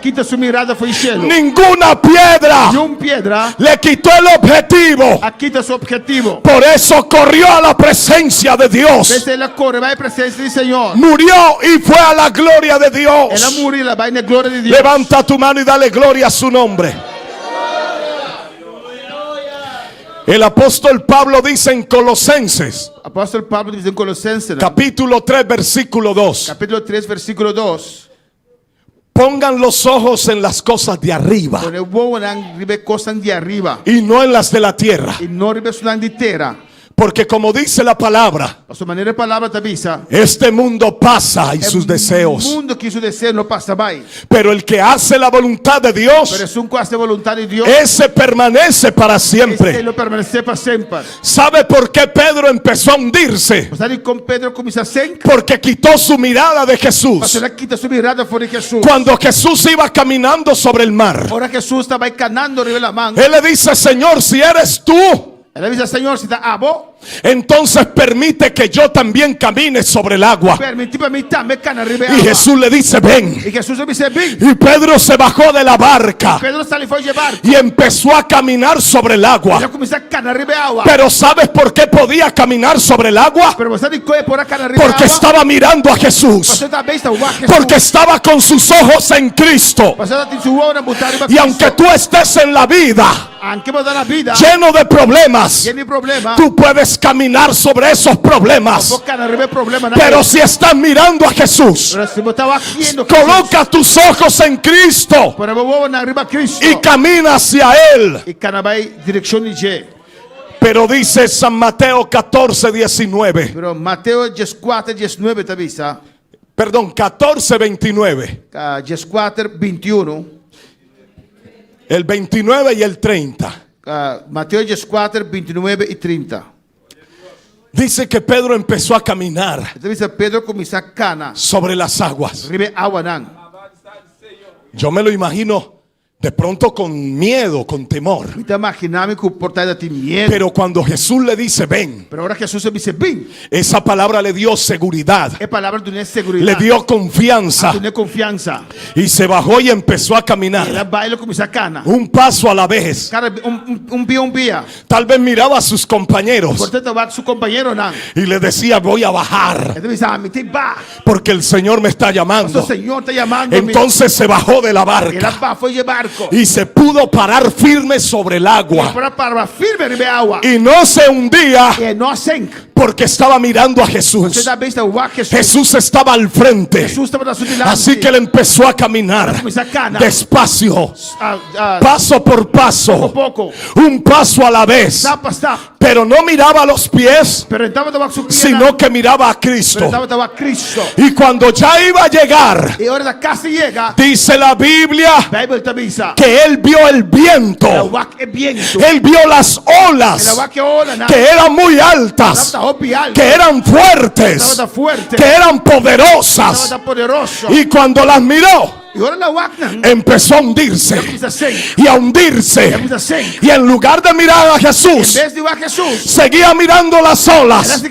Ninguna piedra le quitó el objetivo. Por eso corrió a la presencia de Dios. Murió y fue a la gloria de Dios. Levanta tu mano y dale gloria a su nombre. El apóstol Pablo dice en Colosenses, Apóstolo Pablo diz em Colossenses, capítulo 3, versículo 2. capítulo 3, versículo 2. Pongan los ojos en las cosas de arriba Quando eu vou ribe coisas de arriba y no en las de la tierra. e não ribe sulan de terra. Porque como dice la palabra, A sua maneira, a palavra te avisa. este mundo pasa y sus O deseos. mundo que isso deseja não passa mais. Pero el que hace la voluntad de Pero Dios, é um quase a vontade de Deus. ese permanece para siempre. Ele permanece para sempre. ¿Sabe por qué Pedro empezó a hundirse? Sabe como Pedro começa sempre? Porque quitó su mirada de Jesús. Mas ele quita sua mirada fora de Jesus. Cuando Jesús iba caminando sobre el mar, Ora Jesus estava canando ribe la mão. Él le dice, Señor, si eres tú, Ele avisa, Senhor, se está abo, entonces permite que yo también camine sobre el agua. permite para mim também canar ribe Y água. Jesús le dice, ven. E Jesus me disse, vem. Y Pedro se bajó de la barca Pedro saiu e foi levar. y empezó a caminar sobre el Ele agua. começou a canar ribe água. Pero ¿sabes por qué podía caminar sobre el agua? Pero você de coisa por a canar ribe Porque água. estava mirando a Jesús. Você também está o Jesus. Porque estaba con sus ojos en Cristo. Você tem sua obra botar ribe. Y aunque tú estés en la vida aunque você na vida lleno de problemas, tiene problema. tú puedes caminar sobre esos problemas. Vou canar ribe problema. Pero si estás mirando a Jesús, Pero se botar aqui no coloca tus ojos en Cristo Pero vou na riba Cristo. y camina hacia Él. E cana vai direção de G. Pero dice San Mateo 14:19. Pero Mateus 14:19 te avisa. Perdón, 14:29. 14:21. El 29 y el 30. Mateus 14:29 e 30. Dice que Pedro empezó a caminar Te avisa Pedro começa a cana sobre las aguas. ribe água nan. Yo me lo imagino De pronto con miedo, con temor. Então imaginava que o portal tinha medo. Pero cuando Jesús le dice ven, Pero ahora Jesus me disse, vem. esa palabra le dio seguridad, É palavra de segurança. le dio confianza de confiança. y se bajó y empezó a Ela caminar baila começou a cana. un paso a la vez. Cara, dia. Tal vez miraba a sus compañeros Portanto, vai com seu companheiro não. y le decía voy a bajar Então disse, me tem ba. porque el Señor me está O llamando. Senhor está chamando. Entonces se bajó de la Ela barca foi de barco. y se pudo parar firme sobre el agua Para firme de água. y no se hundía E não sink. porque estaba mirando a Você Jesús. também está o Jesus. Jesús estaba al frente, Jesus estava na sua direita. así que él empezó a caminar Começou a cana. despacio, a paso por paso, pouco. un paso a la vez, Está. pero no miraba los pies, Pero estava com seu sino que miraba a Cristo. Pero estava Cristo. Y cuando ya iba a llegar, E a hora da casa chega. dice la Biblia A Bíblia também diz. que él vio el viento, É viento. él vio las olas que eran muy altas, que eran fuertes, que eran poderosas. Y cuando las miró, E ora na Wagner. empezó a hundirse y a hundirse. Y en lugar de mirar a Jesús, Em vez de Jesus. seguía mirando las olas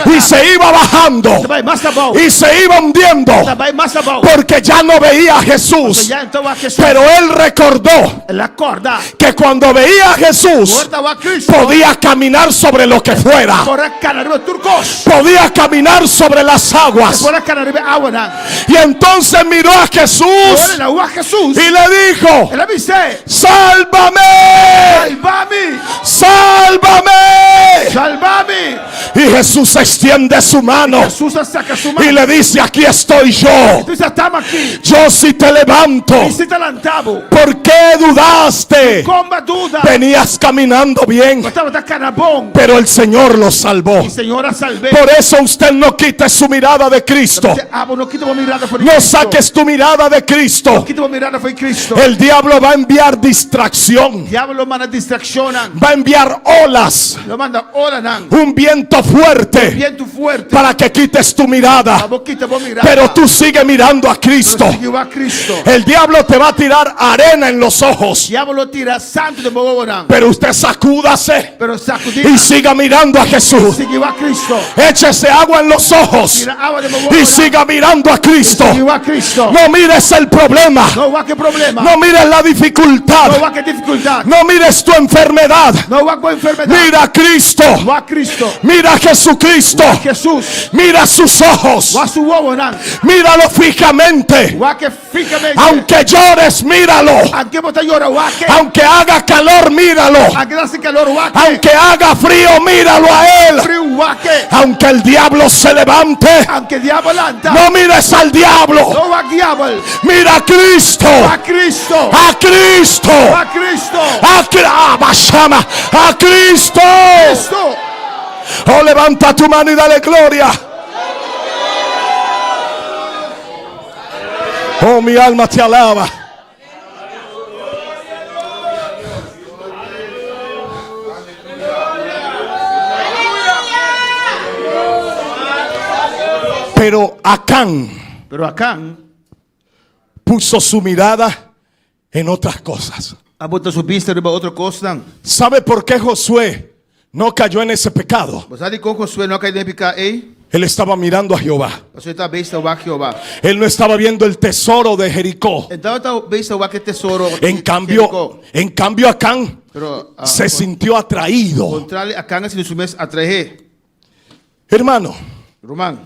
y se iba bajando Vai mais tá bom. y se iba hundiendo Vai mais tá bom. porque ya no veía a Jesús. Já então a Jesus. Pero él recordó Ela acorda. que cuando veía a Jesús Ora Cristo. podía caminar sobre lo que fuera, Fora canariba turcos. podía caminar sobre las aguas. Fora canariba água não. Y entonces miró a Jesús Ora na rua Jesus. y le dijo: Ela me disse. ¡Sálvame! Salva-me. ¡Sálvame! Salva-me. Y Jesús extiende su mano Jesus saca sua y mão. le dice: aquí estoy yo. Tu estamos aqui. Yo sí te levanto. E se talantavo. ¿Por qué dudaste? Comba duda. Venías caminando bien, Estava da cana bom. pero el Señor lo salvó. E Senhora salve. Por eso usted no quite su mirada de Cristo. Não quita uma mirada por No Cristo. saques tu mirada de Cristo. Quita uma mirada foi Cristo. El diablo va a enviar distracción, Diablo manda distração. va a enviar olas, Lo manda ora não. un viento fuerte Viento fuerte. para que quites tu A mirada. boquita vou mirar. Pero tú sigue mirando a Cristo. Seguiu a Cristo. El diablo te va a tirar arena en los ojos, Diablo tira santo de bobo não. pero usted sacúdase Pero sacudir. y siga mirando a Jesús. Seguiu a Cristo. Échese agua en los ojos Tira água de bobo. y siga mirando a Cristo. Seguiu a Cristo. No mires el problema, Não há que problema. no mires la Não dificultad, há que dificuldade. no mires tu enfermedad. Não há com enfermidade. Mira a Cristo, Não há Cristo. mira a Jesucristo, Jesus. mira sus ojos, Não há sua ovo não. míralo fijamente. Não há que fica bem. Aunque llores, míralo. Aqui você llora. Não há que. Aunque haga calor, míralo. Aqui dá calor. Não há que. Aunque haga frío, míralo a él. Frio. Não há que. Aunque el diablo se levante, Aunque diabo lanta. no mires al diablo. Não há diabo. Mira a Cristo. A Cristo. A Cristo. A Cristo. Bashama. A Cristo. Cristo. Oh, levanta tu mano y dale gloria. Oh, mi alma te alaba. Pero Acán Pero Acán puso su mirada en otras cosas. a botar sua vista em outra coisa. ¿Sabe por qué Josué no cayó en ese pecado? Você sabe como Josué não caiu em pecado, hein? Él estaba mirando a Jehová. Você está bem, está o Jeová. Él no estaba viendo el tesoro de Jericó. Então está bem, está o tesouro. En cambio Acán Pero se sintió atraído. contrário, Acán se nos atrair. Hermano, Román,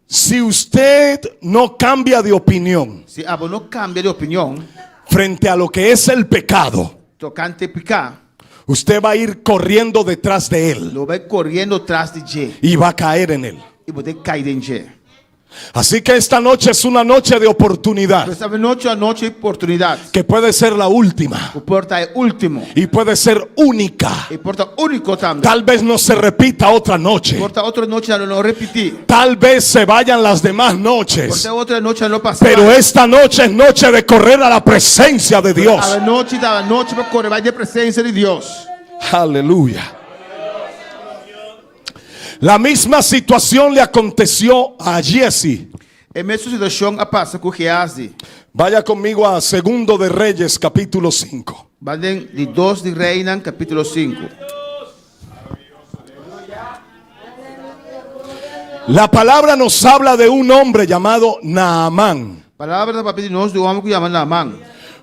si usted no cambia de opinión se não cambia de opinião frente a lo que es el pecado, tocante pecar, usted va a ir corriendo detrás de él lo vai correndo atrás de Jé y va a caer en él. e você cai em Jé. Así que esta noche es una noche de oportunidad Esta noite a noite oportunidade. que puede ser la última O porta é último. y puede ser única. E porta único também. Tal vez no se repita otra noche. Porta outra noite a não repetir. Tal vez se vayan las demás noches. Porta outra noite a não passar. Pero esta noche es noche de correr a la presencia de Dios. A noite para correr vai de presença de Deus. Aleluya. La misma situación le aconteció a Jesse. E mesma situação a passa com Geazi. Vaya conmigo a Segundo de Reyes, capítulo 5. Bandem de 2 de Reinan, capítulo 5. La palabra nos habla de un hombre llamado Naamán. Palavra da papel de nós do homem que chama Naamán.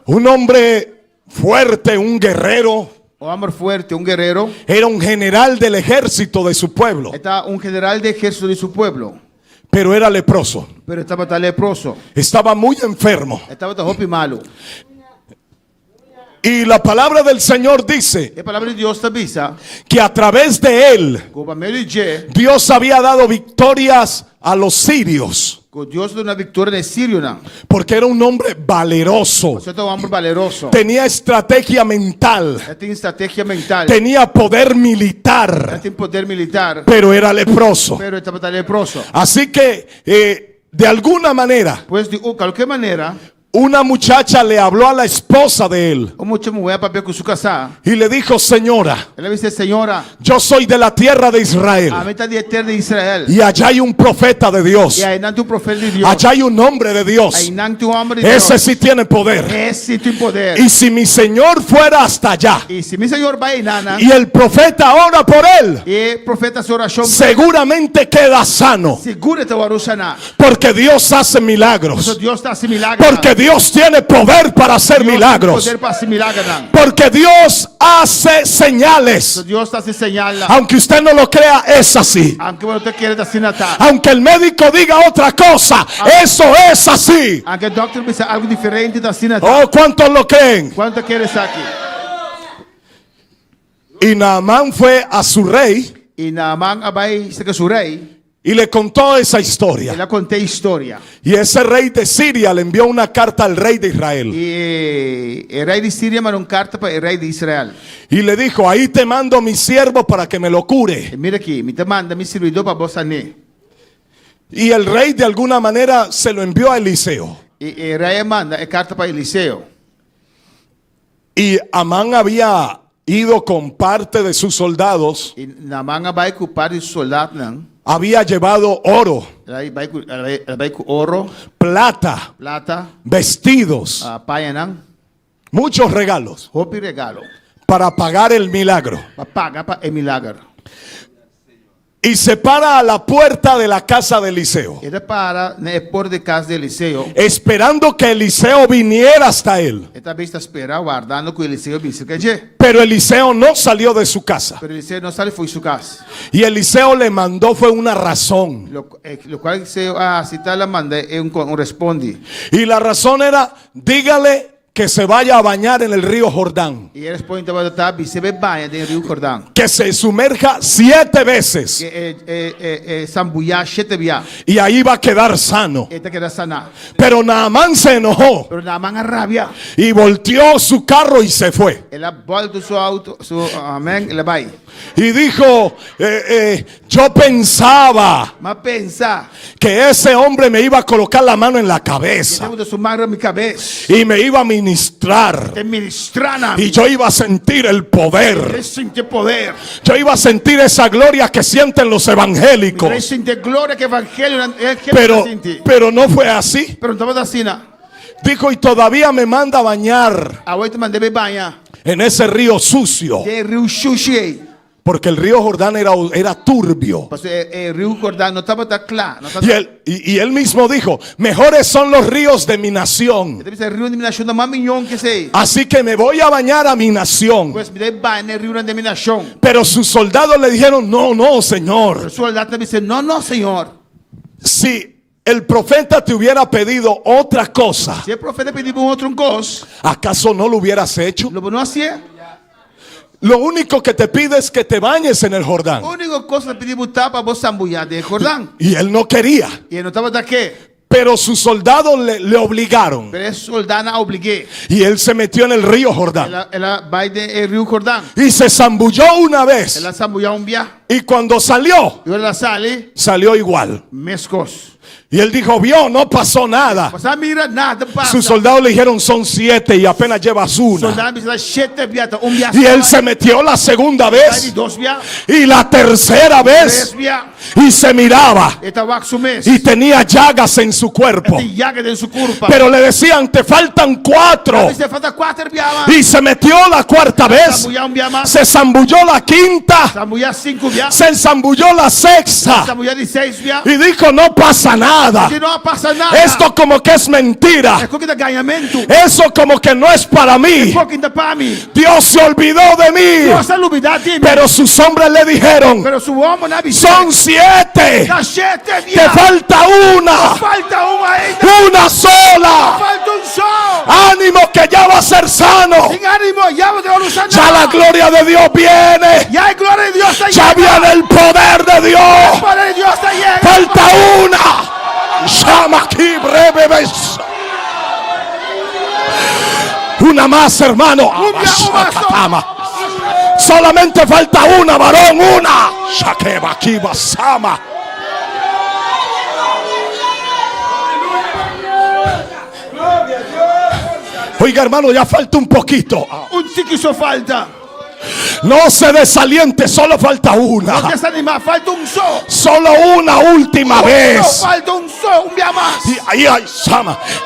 Un hombre fuerte, un guerrero. Um homem forte, um guerreiro. Era un general del ejército de su pueblo, Está um general de ejército de seu pueblo. pero era leproso. Pero estava tá leproso. Estaba muy enfermo. Estava tá roupa malo. Y la palabra del Señor dice E a palavra de Deus te avisa. que a través de él, Com o meio de Dios había dado victorias a los sirios, com Deus deu uma vitória de Sírio, não. porque era un hombre valeroso. Você é um homem valeroso. Tenía estrategia mental, Tem estratégia mental. tenía poder Ele militar, tem poder militar. pero era leproso. Pero estava tá leproso. Así que, de alguna manera, Pois de qualquer maneira, una muchacha le habló a la esposa de él uma mulher para ver com sua casa. y le dijo: señora, Ela disse: Senhora, yo soy de la tierra de a Israel metade eterna de Israel. y allá hay un profeta de Dios, E aí não tem um profeta de Deus. allá hay un hombre de Aí Dios, não tem um homem de Deus. ese sí tiene poder. Esse tem poder. Y si mi Señor fuera hasta allá E se meu Senhor vai nana, y el profeta ora por él, e profeta se oração, seguramente queda sano, segura teu arusana. porque Dios hace milagros, Deus está se milagre. porque Dios tiene poder para hacer milagros, Poder para se milagre não. porque Dios hace señales. Deus está se señala. Aunque usted no lo crea, es así. Aunque você queira da sinata. Aunque el médico diga otra cosa, eso es así. Aunque o doctor pense algo diferente da sinata. Oh, ¿cuántos lo creen? Quanto queres aqui? Y Naamán fue a su rey E Naamán abai se que su rei, y le contó esa historia. ela contei história. Y ese rey de Siria le envió una carta al rei de Israel E o rei de Síria mandou uma carta para o rei de Israel. y le dijo: ahí te mando mi siervo para que me lo cure. E mira aqui, me te manda me servidor para você né. Y el rey de alguna manera se lo envió a Eliseo. E o rei manda a carta para Eliseu. Y Amán había ido con parte de sus soldados, E Naamán vai com parte de soldado não. había llevado oro, Ela vai com ouro, plata, plata, vestidos, paia não, muchos regalos roupa e regalo. para pagar el milagro. Para pagar para o milagre. Y se para a la puerta de la casa de Eliseo, Ele para na porta de casa de Eliseu. esperando que Eliseo viniera hasta él. Ele também está esperando, guardando que Eliseu disse que é. Pero Eliseo no salió de su casa. Pero Eliseu não sale foi sua casa. Y Eliseo le mandó fue una razón. Lo qual Eliseu se está la manda é responde. Y la razón era: dígale que se vaya a bañar en el río Jordán, E ele responde para se banha do Rio Jordão. que se sumerja 7 veces Que sambuya 7 via. y ahí va a quedar sano. Ele quer sanar. Pero Naamán se enojó Pero Naamán a rabia. y volteó su carro y se fue. Ele volta seu auto, amém, ele vai. Y dijo: yo pensaba Mas pensa, que ese hombre me iba a colocar la mano en la que cabeza temos de sumar na minha cabeça. y me iba a ministrar Te ministrana. y yo iba a sentir el poder. Ele sente poder. Yo iba a sentir esa gloria que sienten los Ele evangélicos. sente glória que evangelho é que Pero no fue así. Pero não estava assim, não. Dijo: y todavía me manda a bañar A 8 mandei banhar. en ese río sucio, De Rio Xuxi. porque el río Jordán era turbio. Porque o Rio Jordão não estava tão claro. Y él mismo dijo: mejores son los ríos de mi nación, Deve ser Rio de Minação da Mamignon que sei. así que me voy a bañar a mi nación. Pois me dei banho no Rio de Minação. Pero sus soldados le dijeron: no, no, O señor. soldado também disse: não, não, senhor. Si el profeta te hubiera pedido otra cosa, Se o profeta pediu outro coisa, ¿acaso no lo hubieras hecho? lobo não hacía. Lo único que te pide es que te bañes en el Jordán. A única coisa que pediu botar para você ambulhar de Jordão. Y él no quería. E ele não estava daqui. Pero sus soldados le obligaron. Pero esse soldado não obriguei. Y él se metió en el río Jordán. Ela vai de Rio Jordão. Y se zambulló una vez. Ela se ambulhou via. Y cuando salió, E ela sale, salió igual. mescos. Y él dijo, vio, no pasó nada. Você mira nada passa. Sus soldados le dijeron, son 7 y apenas llevas una. Soldado dice 7 viatas, via Y él se metió la segunda vez y la tercera vez y se miraba y tenía llagas en su cuerpo. Pero le decían, te faltan 4. Y se metió la cuarta vez, se zambulló la quinta, se enzambulló la sexta y dijo, no pasa nada. Esto como que es mentira. Eso como que no es para mí. Dios se olvidó de mí. Pero sus hombres le dijeron, son 7. Te falta una. Una sola. Ánimo que ya va a ser sano. Ya la gloria de Dios viene. Ya viene el poder de Dios. Falta una. Llama aquí breves. Una más, hermano. Solamente falta una, varón, una. Shakeba aquí basama. Oiga, hermano, ya falta un poquito. Un chiquito falta. No se desaliente, solo falta una. No desanima, falta un so. Solo una última vez. Falta un so, un día más.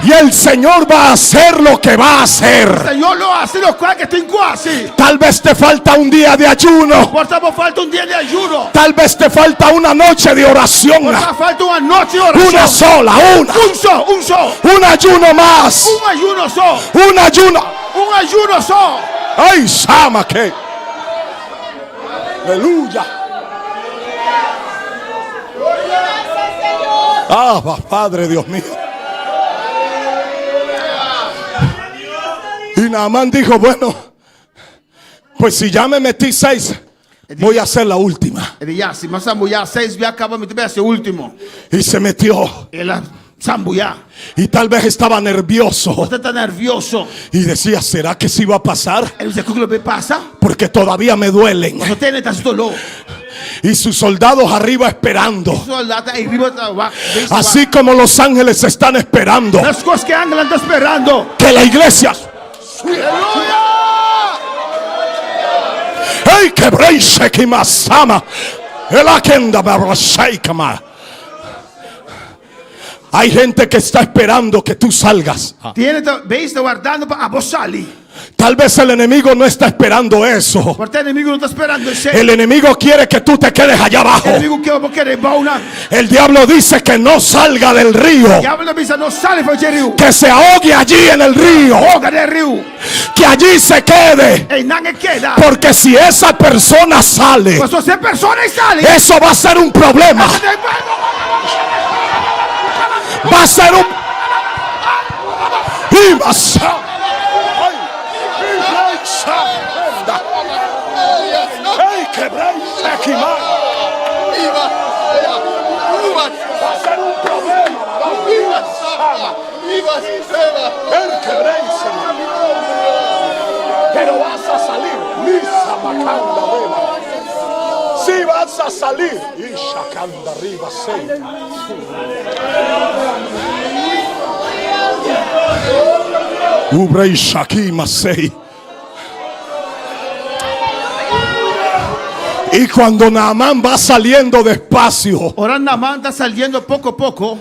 Y el Señor va a hacer lo que va a hacer. El Señor lo hace lo que tem quase. Tal vez te falta un día de ayuno. Falta un día de ayuno. Tal vez te falta una noche de oración. Falta una noche de oración. Una sola, una. Un so. Un ayuno más. Un ayuno so. Un ayuno. Un ayuno so. Ay, Sama, que. Aleluya. Ah, Padre Dios mío. Y Naamán dijo, bueno, pues si ya me metí 6, voy a hacer la última. Y se metió. Y tal vez estaba nervioso. Usted está nervioso. Y decía, ¿será que sí va a pasar? Él dice, ¿qué me pasa? Porque todavía me duelen. Y sus soldados arriba esperando. Así como los ángeles están esperando. Las cosas que ángeles están esperando. Que la iglesia. ¡Ey, que breise que masama! El akenda barashaikama. Hay gente que está esperando que tú salgas. Tal vez el enemigo no está esperando eso. El enemigo quiere que tú te quedes allá abajo. El diablo dice que no salga del río. Que se ahogue allí en el río. Que allí se quede. Porque si esa persona sale, eso va a ser un problema. Va a ser un. Pero vas a salir. Si vas a salir. Y sacando arriba, Ubrei Shaki Masei. Y cuando Naamán va saliendo despacio, ahora Naamán está saliendo poco a poco.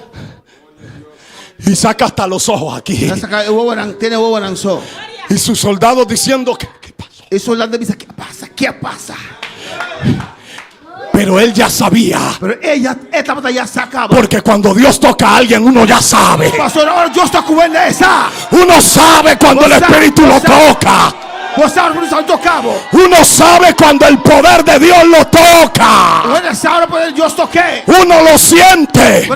Y saca hasta los ojos aquí. Tiene y sus soldados diciendo, ¿qué pasó? Y soldados dicen, ¿qué pasa? ¿Qué pasa? Pero él ya sabía. Pero esta batalla se acaba. Porque cuando Dios toca a alguien, uno ya sabe. Pastor, ahora Dios está cubriendo esa. Uno sabe cuando el Espíritu lo toca. Uno sabe cuando el poder de Dios lo toca. Uno lo siente.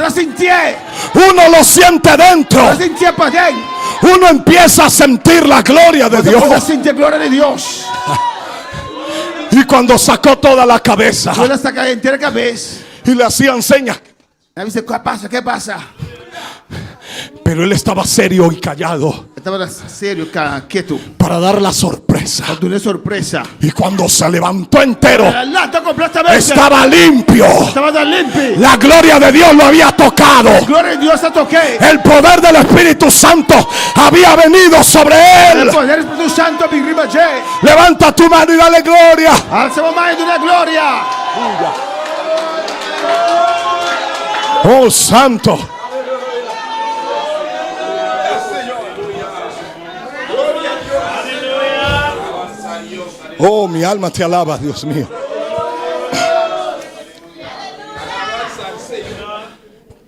Uno lo siente dentro. Uno empieza a sentir la gloria de Dios. Y cuando sacó toda la cabeza y le hacían señas, ¿qué pasa? ¿Qué pasa? pero él estaba serio y callado. Estaba serio, quieto. para dar la sorpresa. Quando una sorpresa. Y cuando se levantó entero, L'altro completamente. estaba limpio. Stava da limpi. La gloria de Dios lo había tocado. La gloria di Dio è stato che. El poder del Espíritu Santo había venido sobre él. Il potere dello Spirito Santo mi rimagè. Levanta tu mano y dale gloria. Alziamo mai di una gloria. Oh, santo. Oh, mi alma te alaba, Dios mío.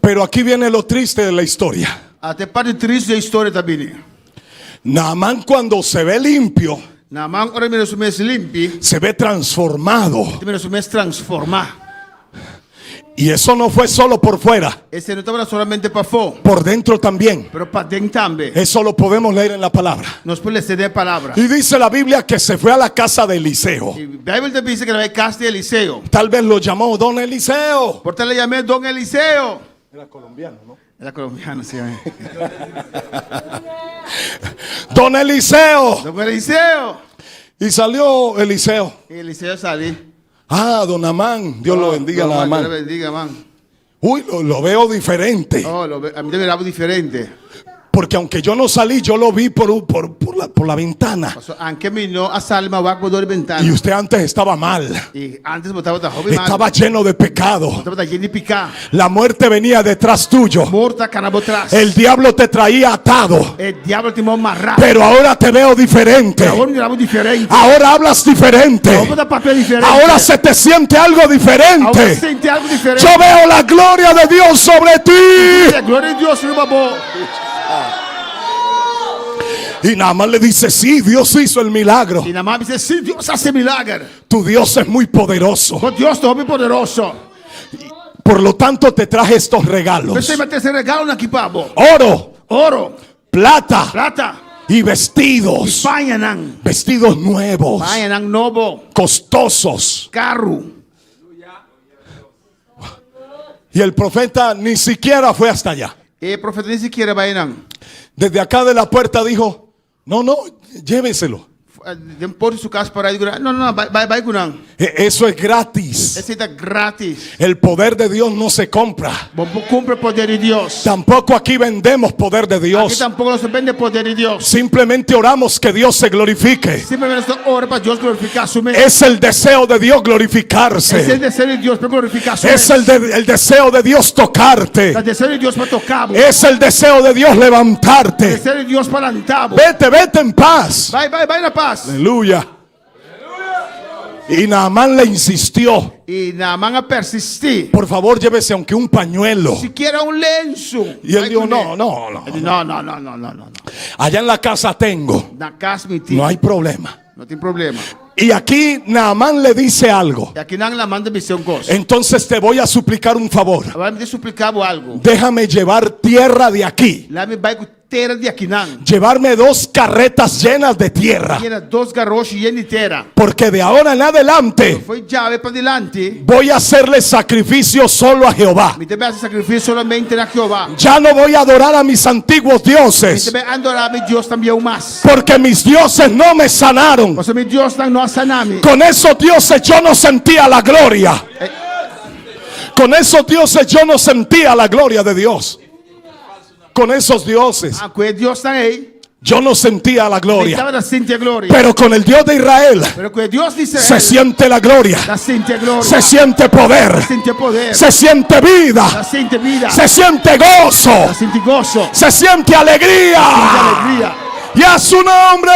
Pero aquí viene lo triste de la historia. A te parte triste storia tabini. Naamán, cuando se ve limpio, Naaman ora mi sono messi limpi. se ve transformado. Ti mi sono messi trasformati. Y eso no fue solo por fuera, E se non stava solamente per fuori. por dentro también. Però per dentro también. Eso lo podemos leer en la palabra. Non si può leggere palabra. Y dice la Biblia que se fue a la casa de Eliseo. La Bibbia dice che era il casa di Eliseo. Tal vez lo llamó Don Eliseo. Porta le chiamò Don Eliseo. Era colombiano, ¿no? Era colombiano, sì. Don Eliseo. Don Eliseo. Y salió Eliseo. E Eliseo salì. Ah, don Naamán, Dios lo bendiga, Dios lo Naamán. bendiga, man. Uy, lo veo diferente. Oh, a mí me miraba diferente. Porque aunque yo no salí, yo lo vi por la ventana. Anche me no a Salma va a la ventana. Y usted antes estaba mal. Y antes botaba da joven. Estaba lleno de pecado. Botaba da lleno de pecado. La muerte venía detrás tuyo. Morta canabo atrás. El diablo te traía atado. El diablo te iba amarrado. Pero ahora te veo diferente. Ahora miramos diferente. Ahora hablas diferente. Ahora papel diferente. Ahora se te siente algo Ahora diferente. siente algo diferente. Yo veo la gloria de Dios sobre ti. La gloria de Dios sobre babó. Y Naamán le dice, sí, Dios hizo el milagro. Y Naamán dice, sí, Dios hace milagro. Tu Dios es muy poderoso. Con Dios es muy poderoso. Por lo tanto te traje estos regalos. Pensé que se regalan aquí, pavo. Oro, Oro, plata plata, y vestidos. pañanan, Vestidos nuevos, pañanan novo, costosos. carro. Y el profeta ni siquiera fue hasta allá. El profeta ni siquiera vayan. Desde acá de la puerta dijo, no, lléveselo. Por su casa para ir. No, vai con. Eso es gratis. Ese está gratis. El poder de Dios no se compra. Vamos compra el poder de Dios. Tampoco aquí vendemos poder de Aquí Dios. tampoco se vende el poder de Dios. Simplemente oramos que Dios se glorifique. Simplemente ora para Dios glorificar su mente. Es el deseo de Dios glorificarse. Es el deseo de Dios para glorificar su Es mente. el deseo de Dios tocarte. El deseo de Dios para tocar. Es el deseo de Dios El levantarte. deseo de Dios para levantar. Vete en paz. Vai na paz. Aleluya. Y Naamán le insistió, Y Naamán a persistir. por favor llévese aunque un pañuelo. Siquiera un lenço. Y él Vai dijo, con no. No. Allá en la casa tengo. Na casa me tem. No hay problema. No tem problema. Y aquí Naamán le dice algo. E aqui não la manda me ser um gosto. Entonces te voy a suplicar un favor. Agora me suplicar algo. Déjame llevar tierra de aquí. Lá me vai com terra de aqui não. Llevarme 2 carretas llenas de tierra. Tinha 2 garrochos llenos de terra. Porque de ahora en adelante Foi llave para adelante. voy a hacerle sacrificio solo a Jehová. Me também sacrifício solamente na Jeová. Ya no voy a adorar a mis antiguos Me dioses. também adorar meu Deus também mais. Porque mis dioses no me sanaron. Mas meu Deus não saname. Con esos dioses yo no sentía la gloria. Con esos dioses yo no sentía la gloria de Dios. Con esos dioses Ah, com Deus está aí. yo no sentía la gloria. Estava da sente a glória. Pero con el Dios de Israel Pero com Deus de se Israel. siente la gloria. Da sente a glória. Se siente poder. Da sente poder. Se siente Da vida. sente vida. Se siente gozo. Da sente gozo. Se siente alegría. Sente alegria. Y a su nombre.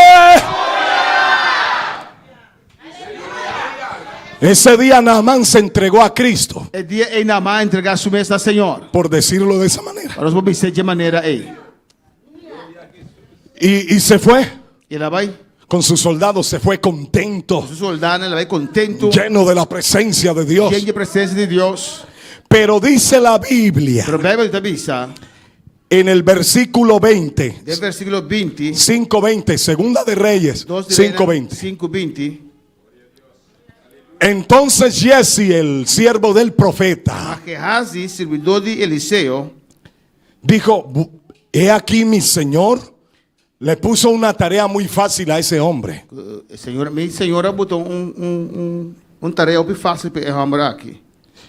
Ese día Naamán se entregó a Cristo, É dia em Naamán entregar sua mesa ao Senhor. por decirlo de esa manera. Nós vamos dizer de maneira aí. Y se fue Ela vai, con sus soldados, se fue contento, o soldado, ela vai contento, lleno de la presencia de Dios. cheio de presença de Deus. Pero dice la Biblia Pero a Bíblia também está, en el versículo 20, do versículo 20, 5:20, Segunda de Reyes 5:20. 5:20, Entonces Jesse, el siervo del profeta, a Gehazi, servidor de Eliseu, dijo: he aquí mi señor le puso una tarea muy fácil a ese hombre. Minha senhora botou tarefa bem fácil para esse homem aqui.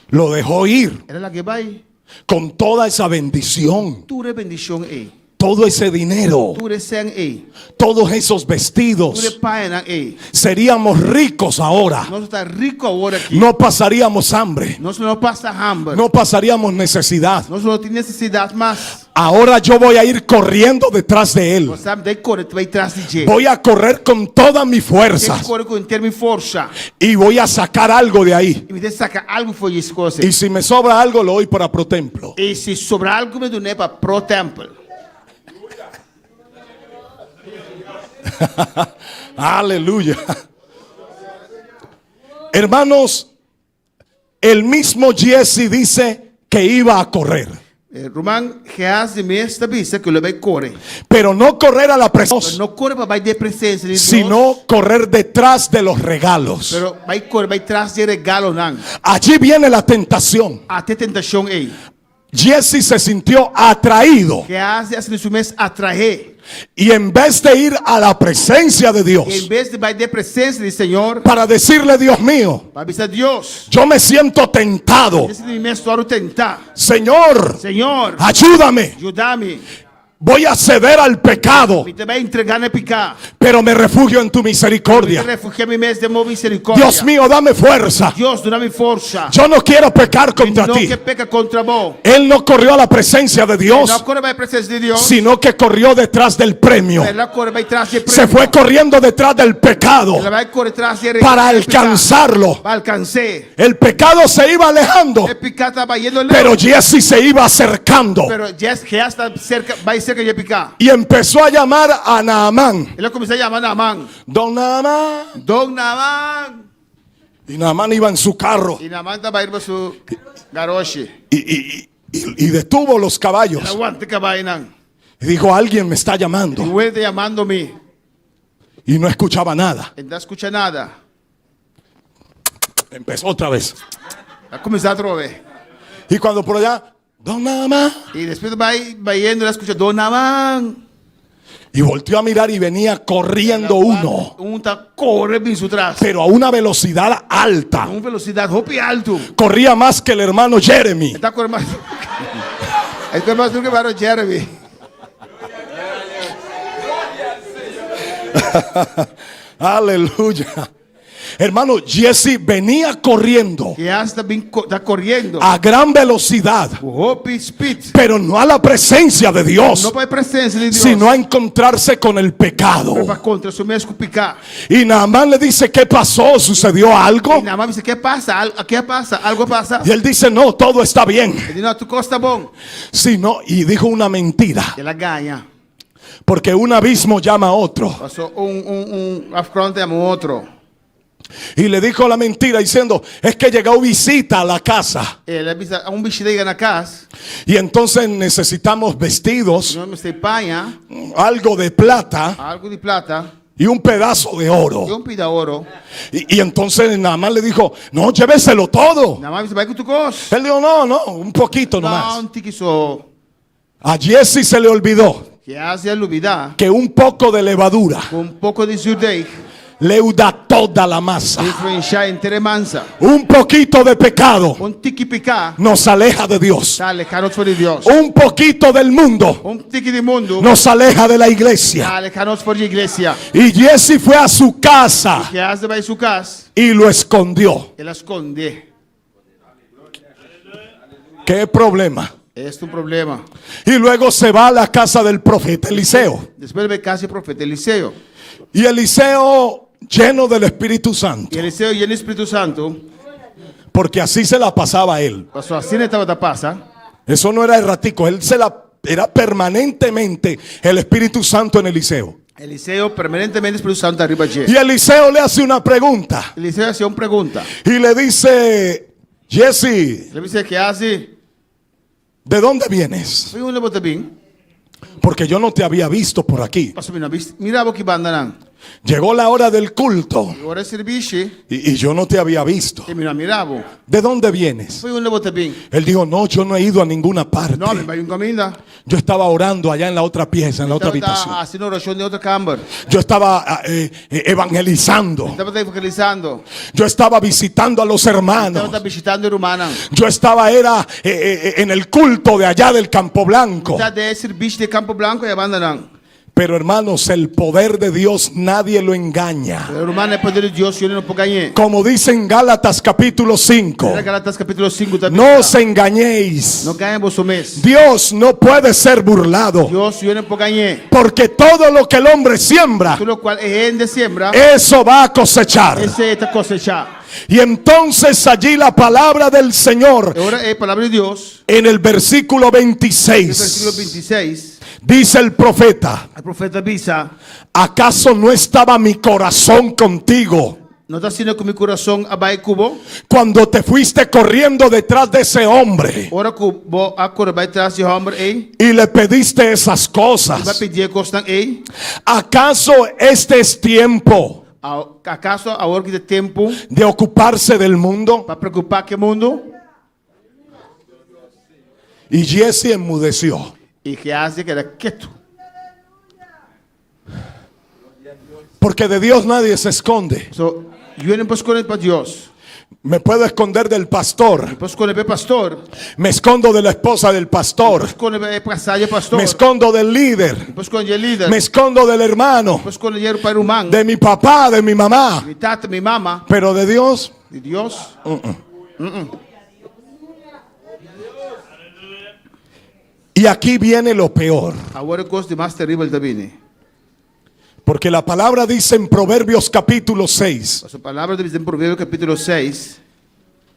Lo dejó ir Ela que vai, con toda esa bendición, tudo é bendição aí. todo ese dinero, Tudo é sem aí. todos esos Tudo é vestidos. pai aí. Seríamos ricos ahora. Nós está rico agora aqui. No pasaríamos hambre. Nós não passa hambre. No pasaríamos necesidad. Nós não temos necessidade mais. Ahora yo voy a ir corriendo detrás de él. Você sabe, daí corre, tu vai atrás de jeito. Voy a correr con toda mi fuerza Tem que correr com termo de força. y voy a sacar algo de ahí. E me deixa sacar algo foi isso coisa. Y si me sobra algo, lo doy para Pro Templo. E se sobrar algo me donei para Pro Temple. Aleluya. Hermanos, el mismo Jesse dice que iba a correr, Roman reais de mês da bisa que ele vai correr. pero no correr a la presencia, Não corre para vai de presença de Deus. sino correr detrás de los regalos. Pero vai correr, vai atrás de regalo não. Allí viene la tentación. Até tentação aí. Jesse se sintió atraído Reais de assim mês atrair. y en vez de ir a la presencia de Em Dios vez de vai de presença do Senhor, para decirle, Dios mío, para avisar Deus. yo me siento tentado, Esse mês tu tentar. Señor, Senhor, ayúdame, ajuda-me. voy a ceder al pecado, Me te vai entregar na picar. pero me refugio en tu Me misericordia. refugiar-me mês de misericórdia. Dios mío, dame fuerza. Deus, dá-me força. Yo no quiero pecar contra Não ti. que peca contra vós. Él no corrió a la presencia de Dios, Não corre vai presença de Deus. sino que corrió detrás del premio. Ela corre vai atrás de Se fue corriendo detrás del pecado Ela vai correr atrás de para alcanzarlo. Para alcançar. El pecado se iba alejando, O pecado estava indo pero Jesse se iba acercando Pero Jess que já está cerca, vai cerca de picar. y empezó a llamar a Naamán. Ele começou a chamar Naamán. Don Naamán. Don Naamán. Y Naamán iba en su carro E Naamán estava indo para su garoche. y detuvo los caballos. Ele aguanta que vai não. Y dijo, alguien me está llamando. E ele está chamando-me. Y no escuchaba nada. Ele não escuta nada. Empezó otra vez. Vai começar outra vez. Y cuando por allá, Don Naamán. E depois vai indo, ele escuta Don Naamán. Y volteó a mirar y venía corriendo uno, Está correndo em su trás. pero a una velocidad alta. Uma velocidade hopi alto. Corría más que el hermano Jeremy. Está correndo mais. Ele corre mais do que o Jeremy. Aleluya. Hermano, Jesse venía corriendo Que já está correndo. a gran velocidad, Hopi speed. pero no a la presencia de Dios, Não para presença de Deus. sino a encontrarse con el pecado. Para contra su mesmo picar. Y Naamán le dice, ¿qué pasó? ¿Sucedió algo? E Naamán dice, ¿qué pasa? ¿Qué pasa? ¿Algo pasa? Y él dice, no, todo está bien. Ele diz, não, tu costa bom. Sino, y dijo una mentira, Ela ganha. porque un abismo llama a otro. Passou afronta a outro. Y le dijo la mentira diciendo, es que llegó visita a la casa. Ele avisa a bicho chega na casa. Y entonces necesitamos vestidos, Não se panha. algo de plata Algo de plata. y un pedazo de E oro. pida ouro. Y entonces Naamán le dijo, no, lléveselo todo. Naamán dice, vai com tu costa. Él dijo, no, no, un poquito nomás. Não, tique só. A Jesse se le olvidó Que hace a lubida. que un poco de levadura Com pouco de judei. leuda toda la masa. Influenciar inteira mansa. Un poquito de pecado Tique picar. nos aleja de Dios. Dale, canos de Deus. Un poquito del mundo Tique de mundo. nos aleja de la iglesia. Dale, canos de igreja. Y Jesse fue a su casa Que hace vai su casa. y lo escondió. Ela esconde. ¿Qué problema? Este é um problema. Y luego se va a la casa del profeta Eliseo. Depois vai casa do profeta Eliseu. Y Eliseo, lleno del Espíritu Santo, E Eliseu e o Espírito Santo. porque así se la pasaba a él. Passou assim estava da passa. Eso no era el ratico, era permanentemente el Espíritu Santo en Eliseo. Eliseu permanentemente o Espírito Santo arriba de. Y Eliseo le hace una pregunta Eliseu hacía uma pergunta. y le dice, Jesse, Ele disse que hace. ¿de dónde vienes? Foi onde você vem? Porque yo no te había visto por aquí. Passou bem na vista. Mira o que banda não. Llegó la hora del culto Ora servisce y yo no te había visto. e mi ammiravo. ¿De dónde vienes? Poi una volta bene. Él dijo, no, yo no he ido a ninguna parte. No, ma in cammina. Yo estaba orando allá en la otra pieza, en la otra Stava habitación. a orazione in altra camera. Yo estaba evangelizando. Stava evangelizzando. Yo estaba visitando a los hermanos. Stava visitando i romani. Yo estaba en el culto de allá del Campo Blanco. Stava dei servizi di Campo Blanco e abbandonano. Pero hermanos, el poder de Dios nadie lo engaña. Il romano è il potere di Dio, io non può gagnare. Como dice en Gálatas capítulo 5. Galatas capítulo 5 también. No os engañéis. No ganha vos mes. Dios no puede ser burlado. Dios io non può gagnare. Porque todo lo que el hombre siembra, Tutto lo quale è siembra. eso va a cosechar. Ese è cosechar. Y entonces allí la palabra del Señor, E ora è palabra di Dio. en el versículo Nel versículo 26, 26. dice el profeta, Il profeta avvisa. ¿acaso no estaba mi corazón contigo Non sta sino con mi corazón abai cubo. cuando te fuiste corriendo detrás de ese hombre Ora cubo a correr vai tras de hombre ei. y le pediste esas Vai cosas? pedir costan ei. ¿Acaso este es tiempo Acaso a hora que de tempo de ocuparse del mundo? para preocupar que mundo? Y Jesse enmudeció. E que hace que era quieto. Porque de Dios nadie se esconde. So, yo non posso correre para Dios. Me puedo esconder del pastor. Posso correre per pastor. Me escondo de la esposa del pastor. Posso correre per passare pastor. Me escondo del líder. Posso correre il leader. Me escondo del hermano. Posso correre per umano. De mi papá, de mi mamá. Mi tata, mi mamma. Pero de Dios. Di Dios. Y aquí viene lo peor. Agora cosa de mais terrível da viene. Porque la palabra dice en Proverbios capítulo 6 A sua palavra diz em Provérbios capítulo 6.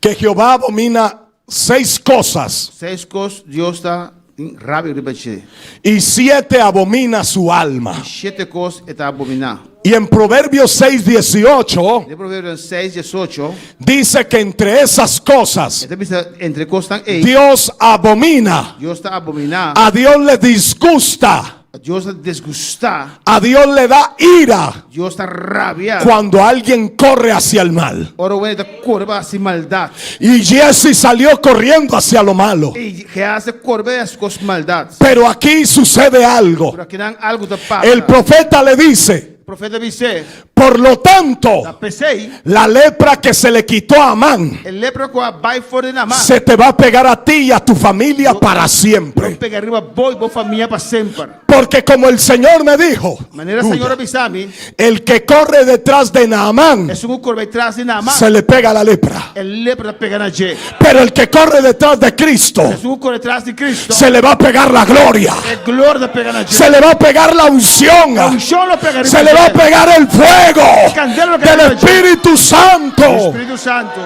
que Jehová abomina 6 cosas 6 coisas Deus está em rabia de bater. y 7 abomina su alma. 7 coisas está abominar. Y en Proverbios 6:18 De Provérbios 6, 18. dice que entre esas cosas Então, entre coisas estão Dios abomina, Deus está abominar. a Dios le disgusta, Deus está desgustar. a Dios le da ira Deus está rabia. cuando alguien corre hacia el mal. Ora o está correndo hacia maldade. Y Jesse salió corriendo hacia lo malo. E reace correr as coisas maldades. Pero aquí sucede algo. Por aqui não algo da paz. El profeta le dice, O profeta disse: por lo tanto, "Da pensei, la lepra que se le quitó a Amán el lepra com a bai fora na mão. se te va a pegar a ti y a tu familia para Não siempre. pega arriba boa família para sempre. Porque como el Señor me dijo, Maneira Senhor avisar-me, el que corre detrás de Naamán é um corre atrás de na mão. se le pega la lepra. El lepra pega na je. Pero el que corre detrás de Cristo É um corre atrás de Cristo. se le va a pegar la gloria. É glória pega na je. Se le va a pegar la unción. Um cholo pega Se le va a pegar el fuego del Espíritu O Santo. Espírito Santo.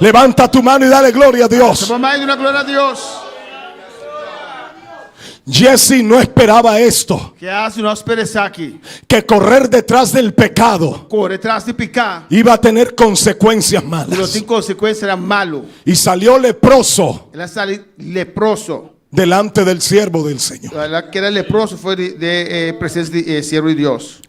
Levanta tu mano y dale gloria a Dios. Vamos mais uma glória a Deus. Jesse no esperaba esto, Que hace nós perecer aqui. que correr detrás del pecado Corre atrás de picar. iba a tener consecuencias E não malas. tem consequência, era malo. Y salió leproso Ela sale leproso. delante del siervo del Señor. Ela que era leproso foi de presença de siervo de Deus.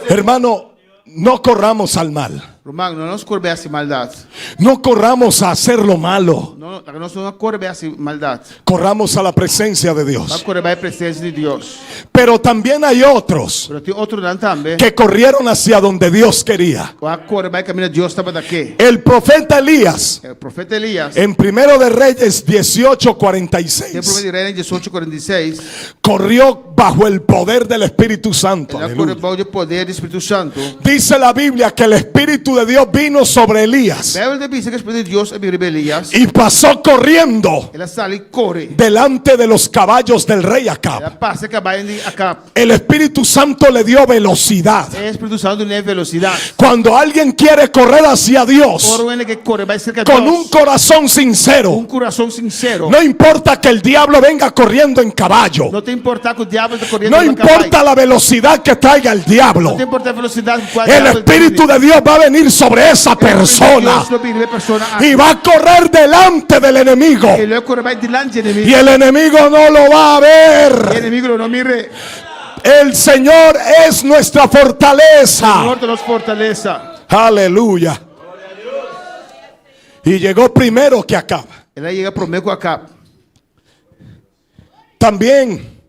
Hermano, no corramos al mal. Romano, não nos corre hacia maldade. No corramos a hacer lo malo. Não, nós não corre hacia maldade. Corramos a la presencia de Vai Dios. correr a presença de Deus. Pero también hay otros Mas tem outro não também. que corrieron hacia donde Dios quería. Vai correr vai caminhar Deus estava daqui. El profeta Elías, O profeta Elias. en Primero de Reyes Tem o 18:46, profeta de Reis 18:46. corrió bajo el poder del Espíritu Santo. Ela Aleluya. corre bajo o poder do Espírito Santo. Dice la Biblia que el Espíritu de Dios vino sobre Elías Bíblia diz que o Espírito de Deus é Elias. y pasó corriendo Ela sale e corre. delante de los caballos del rey Acab. Ela passa que vai de acá. El Espíritu Santo le dio velocidad. O Espírito Santo tem velocidade. Cuando alguien quiere correr hacia Dios Ora ele que corre vai cerca de con Deus. un corazón sincero, Coração sincero. no importa que el diablo venga corriendo en caballo, Não tem importar que o diabo está correndo. no importa la velocidad que traiga el diablo, Não tem importar a velocidade com a el Espíritu de Dios va a venir sobre esa persona y va a correr delante del enemigo Ele corre vai delante do y inimigo. el enemigo no lo va a O ver. inimigo não mire. El Señor es nuestra fortaleza. Senhor te nos fortaleça. Aleluya. Y llegó primero que Acab. Ele chega primeiro com Acab. También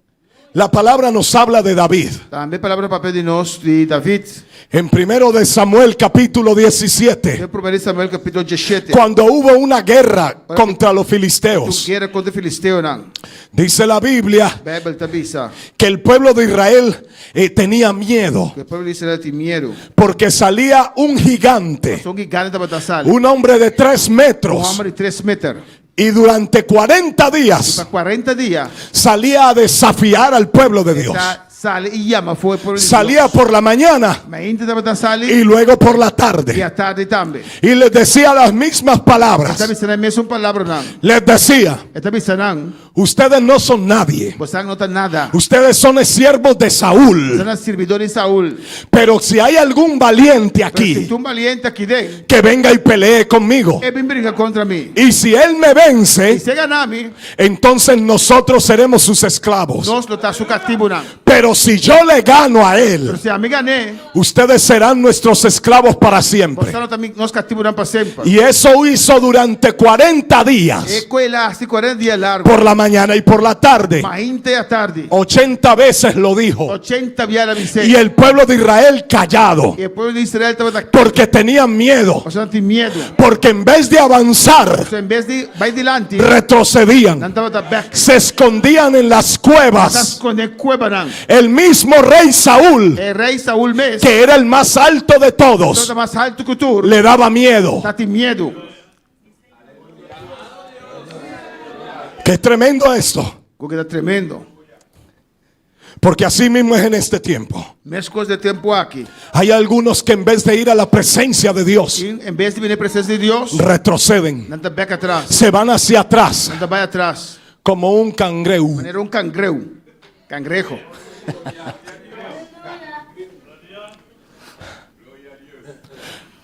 la palabra nos habla de David. Também a palavra no papel de nós, de David. En 1 de Samuel capítulo 17. Em 1 Samuel capítulo 17. Cuando hubo una guerra contra los Tu filisteos. guerra contra o Filisteu, não. Dice la Biblia Bíblia também diz que el pueblo de Israel tenía miedo. que o povo de Israel tem medo. Porque salía un gigante. São gigantes da batalha. Un hombre de 3 metros. Homem de 3 metros. Y durante 40 Para días 40 dias. salía a desafiar al pueblo de Dios. Sale e chama foi por Salía por la mañana Mas da batalha y luego por la e tarde. à tarde também. Y les decía las mismas Está palabras. dizendo a mesma palavra não. Les decía, Está dizendo ustedes no son nadie. você não está nada. Ustedes son siervos de Você Saúl. é servidor de Saúl. Pero si hay algún valiente Se aquí, tu valiente aqui dentro, que venga y pelee conmigo. ele briga contra mim. Y si él me E vence, se ganar-me, entonces nosotros seremos sus esclavos. nós não está su cativo não. Pero si yo le gano a Pero él, se a mim ganhar, ustedes serán nuestros esclavos para siempre. você não também nós cativo não para sempre. Y eso hizo durante 40 E días, com ele assim 40 dias largos. por la mañana y por la tarde. Mas inte à tarde. 80 veces lo dijo. 80 dias a vencer. Y el pueblo de Israel callado, E o povo de Israel estava aqui. porque tenían miedo. Você não tem medo. Porque en vez de avanzar, Você em vez de vai delante, retrocedían. não estava da back. Se escondían en las Estás cuevas. com a cueva não. El mismo rey Saúl, O rei Saúl mesmo. que era el más alto de Então todos, está mais alto que tu. le daba miedo. Está tem medo. Qué tremendo esto. Porque está tremendo. Porque así mismo es en este tiempo. Mesma coisa de tempo aqui. Hay algunos que en vez de ir a la presencia de Dios, E, em vez de vir na presença de Deus, retroceden. não está back atrás. Se van hacia atrás Não está vai atrás. como un cangrejo. Era cangrejo. Cangrejo.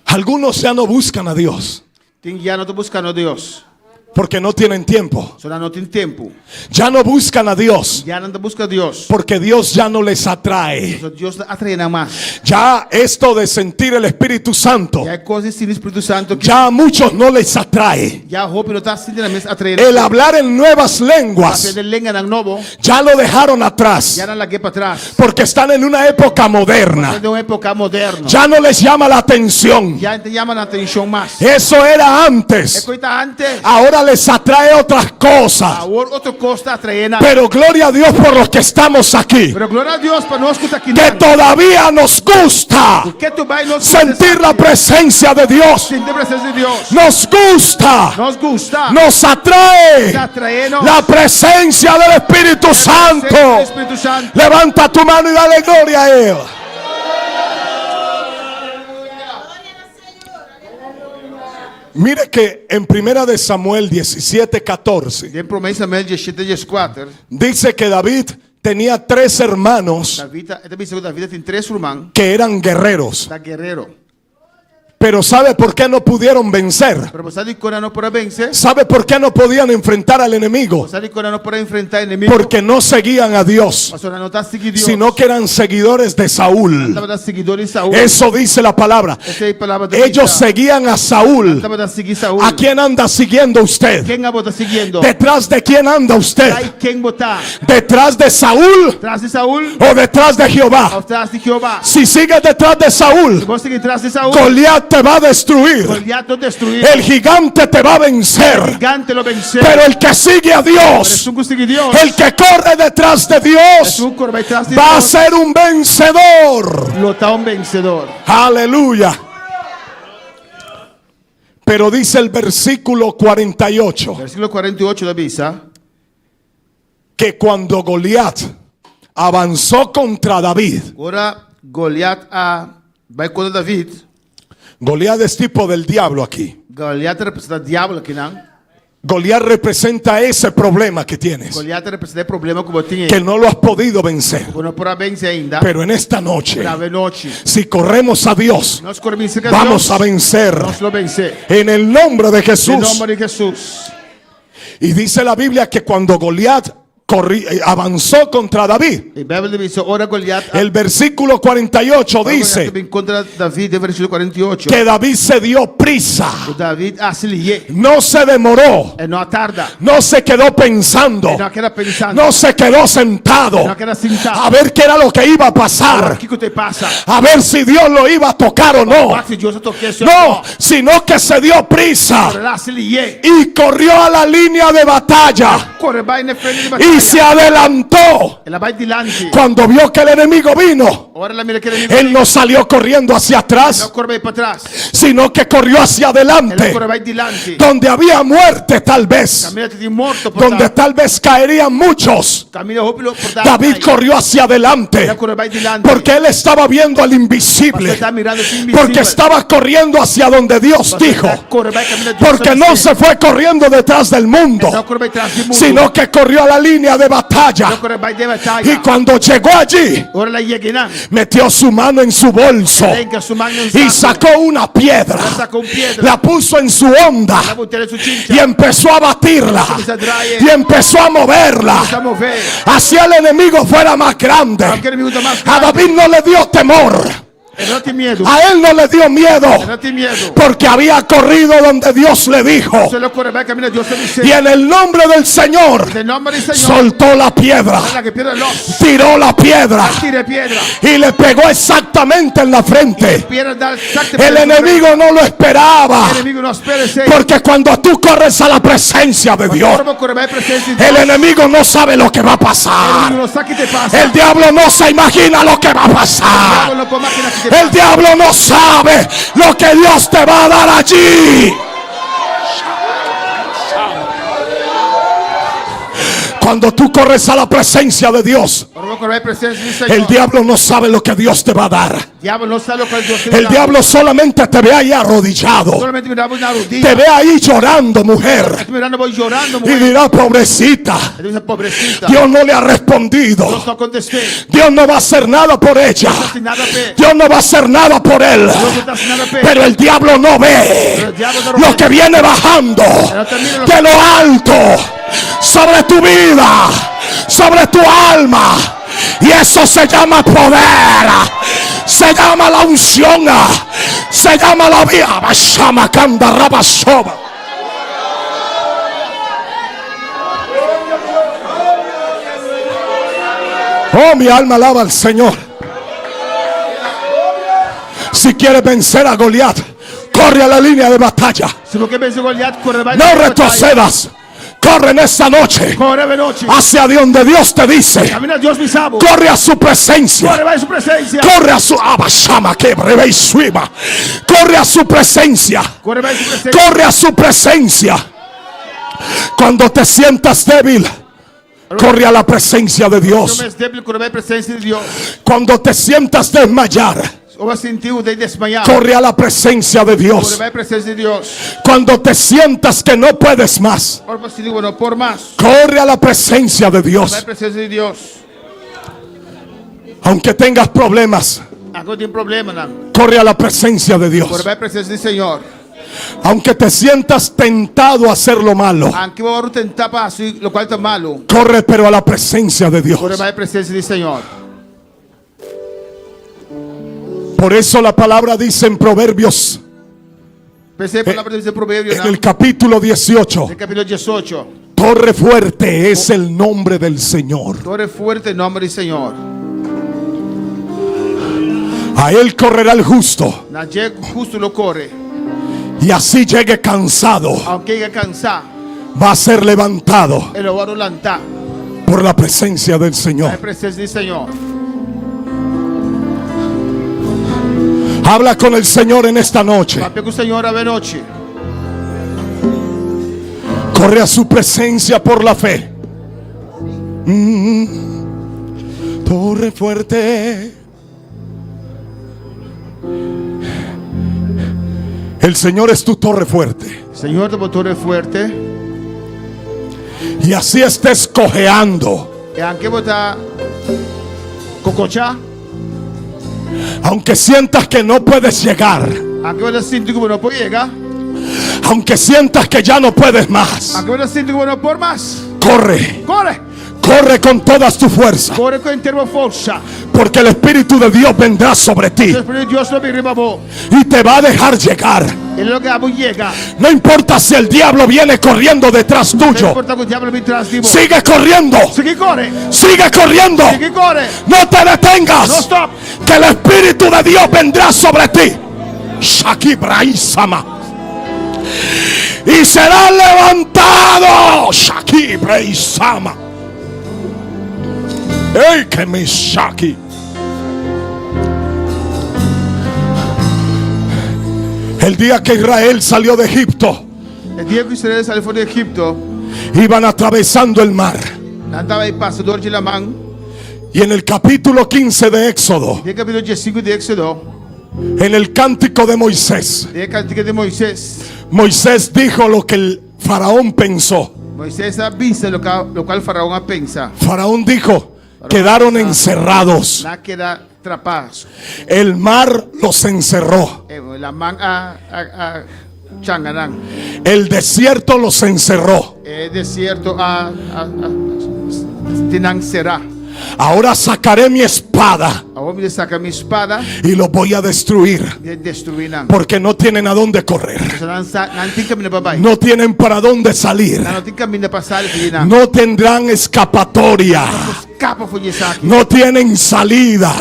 Algunos ya no buscan a Dios Já não está buscando Deus. porque no tienen tiempo. Só não tem tempo. Ya no buscan a Dios Já não está buscando Deus. porque Dios ya no les atrae. Só Deus atrai nada mais. Ya esto de sentir el Espíritu Santo, Já é coisa assim do Espírito Santo que ya a muchos no les atrae. já a roupa não está sentindo a mesma atrair. El hablar en nuevas lenguas Aprender lenga não novo. ya lo dejaron atrás Já não larguei para trás. porque están en una época moderna. É uma época moderna. Ya no les llama la atención. Já te chama a atenção mais. Eso era É antes. coisa antes. Ahora les atrae otras cosas. Agora outra coisa está atraindo. Pero gloria a Dios por los que estamos aquí. Pero glória a Deus para nós que está aqui. Que todavía nos gusta Que tu vai nos sentir la presencia de Dios. sentir a presença de Deus. Nos gusta. Nos gusta. Nos atrae Está atraindo. la presencia del Espíritu Santo. Espírito Santo. Levanta tu mano y dale gloria a Él. Mire que en 1 de Samuel 17:14 Em 1 Samuel 17:4, dice que David tenía 3 hermanos David tem 3 irmãos, que eran guerreros. da guerreiro. Pero ¿sabe por qué no pudieron vencer? Pero você de Corã não pode vencer. ¿Sabe por qué no podían enfrentar al enemigo? Você de Corã não pode enfrentar inimigo. Porque no seguían a Dios, Você não está seguindo Deus. sino que eran seguidores de Saúl. Estava da seguidor de Saúl. Eso dice la palabra. Essa é a palavra de Ellos seguían a Saúl. Estava da seguir Saúl. ¿A quién anda siguiendo usted? Quem a está seguindo? ¿Detrás de quién anda usted? Aí quem botar? ¿Detrás de Saúl Atrás de Saúl o detrás de Jehová? atrás de Jeová? Si sigues detrás de Saúl, Você seguir atrás de Saúl. Goliat te va a destruir. Goliat não destruir. El gigante te va a vencer. Gigante lo vencer. Pero el que sigue a Dios, um conseguir Deus. el que corre detrás de Dios, Um corre atrás de va a Deus. ser un vencedor. Lutar vencedor. Aleluya. Pero dice el versículo 48 Versículo 48 da Bíblia. que cuando Goliat avanzó contra David, Agora Goliat vai contra David. Goliat es tipo del diablo aquí. Goliat representa o diabo aqui, não? Goliat representa ese problema que tienes, Goliat representa o problema que você tem. que no lo has podido vencer. Que não pode vencer ainda. Pero en esta noche, Grave noite. si corremos a Dios, Nós corremos a vamos a vencer Nós lo vencer. en el nombre de Em Jesús. nome de Jesus. Y dice la Biblia que cuando Goliat avanzó contra David. I Bijbel dice, ora Goliat El versículo 48 dice contra David, el versículo 48. que David se dio prisa, David asilié, no se demoró, no tarda, no se quedó pensando, no queda pensando, no se quedó sentado no queda sentado. a ver qué era lo que iba a pasar, ¿Qué te pasa? a ver si Dios lo iba a tocar o no. No, sino que se dio prisa y corrió a la línea de batalla y se adelantó. Cuando vio que el enemigo vino, él no salió corriendo hacia atrás, sino que corrió hacia adelante, donde había muerte tal vez, donde tal vez caerían muchos. David corrió hacia adelante porque él estaba viendo al invisible, porque estaba corriendo hacia donde Dios dijo, porque no se fue corriendo detrás del mundo, sino que corrió a la línea de batalla. Y cuando llegó allí, metió su mano en su bolso y sacó una piedra, la puso en su onda y empezó a batirla y empezó a moverla hacia el enemigo fuera más grande. A David no le dio temor, a él no le dio miedo, porque había corrido donde Dios le dijo, y en el nombre del Señor soltó la piedra, tiró la piedra y le pegó exactamente en la frente. El enemigo no lo esperaba, porque cuando tú corres a la presencia de Dios, el enemigo no sabe lo que va a pasar. El diablo no se imagina lo que va a pasar. El diablo no sabe lo que Dios te va a dar allí. Cuando tú corres a la presencia de Dios, el diablo no sabe lo que Dios te va a dar. El diablo solamente te ve ahí arrodillado, te ve ahí llorando, mujer, y dirá, pobrecita, Dios no le ha respondido, Dios no va a hacer nada por ella, Dios no va a hacer nada por él. Pero el diablo no ve lo que viene bajando de lo alto sobre tu vida, sobre tu alma. Y eso se llama poder, se llama la unción, se llama la vida. Oh, mi alma alaba al Señor. Si quieres vencer a Goliat, corre a la línea de batalla. No retrocedas. Corre en esta noche hacia donde Dios te dice. Corre a su presencia. Corre a su abashama que breve y suima. Corre a su presencia. Corre a su presencia. Cuando te sientas débil, corre a la presencia de Dios. Cuando te sientas desmayar, corre a la presencia de Dios. Cuando te sientas que no puedes más, corre a la presencia de Dios. Aunque tengas problemas, corre a la presencia de Dios. Aunque te sientas tentado a hacer lo malo, corre pero a la presencia de Dios. Por eso la palabra dice en Proverbios, en el capítulo 18, torre fuerte es el nombre del Señor. A él correrá el justo, y así llegue cansado, va a ser levantado por la presencia del Señor. Habla con el Señor en esta noche. Corre a su presencia por la fe. Torre fuerte. El Señor es tu torre fuerte. Y así estés cojeando, aunque sientas que no puedes llegar, aunque sientas que ya no puedes más, corre, Corre con todas tu fuerza, Corre con entera forza. porque el Espíritu de Dios vendrá sobre ti Lo Spirito di Dio sobre mi rimavo. y te va a dejar llegar. E lo che amo llega. No importa si el diablo viene corriendo detrás Non tuyo. importa che il diavolo mi trasdimo. Sigue corriendo. Sigue corre. Sigue corriendo. Sigue corre. No te No detengas. stop. Que el Espíritu de Dios vendrá sobre ti. Shaki Braisama. Y será levantado. Shaki Braisama. ¡Ey, que mi Shaki! El día que Israel salió de Egipto, Il dia che Israele sale fuori di Egitto, iban atravesando el mar. andava ai passatori di Laman. Y en el capítulo 15 de Éxodo, Nel capitolo 5 di Exodo, en el cántico de Moisés, nel cantico di Moisés, Moisés dijo lo que el faraón pensó. Moisés ha visto lo qual Faraón ha pensato. Faraón dijo, quedaron encerrados. La queda atrapados. El mar los encerró. Laman a Changanán. El desierto los encerró. El desierto a Tinan será. Ahora sacaré mi espada Ahora me saca mi espada y los voy a destruir, y destruirán. porque no tienen a dónde correr. No No tienen para dónde salir. No tendrán escapatoria. No tienen salida.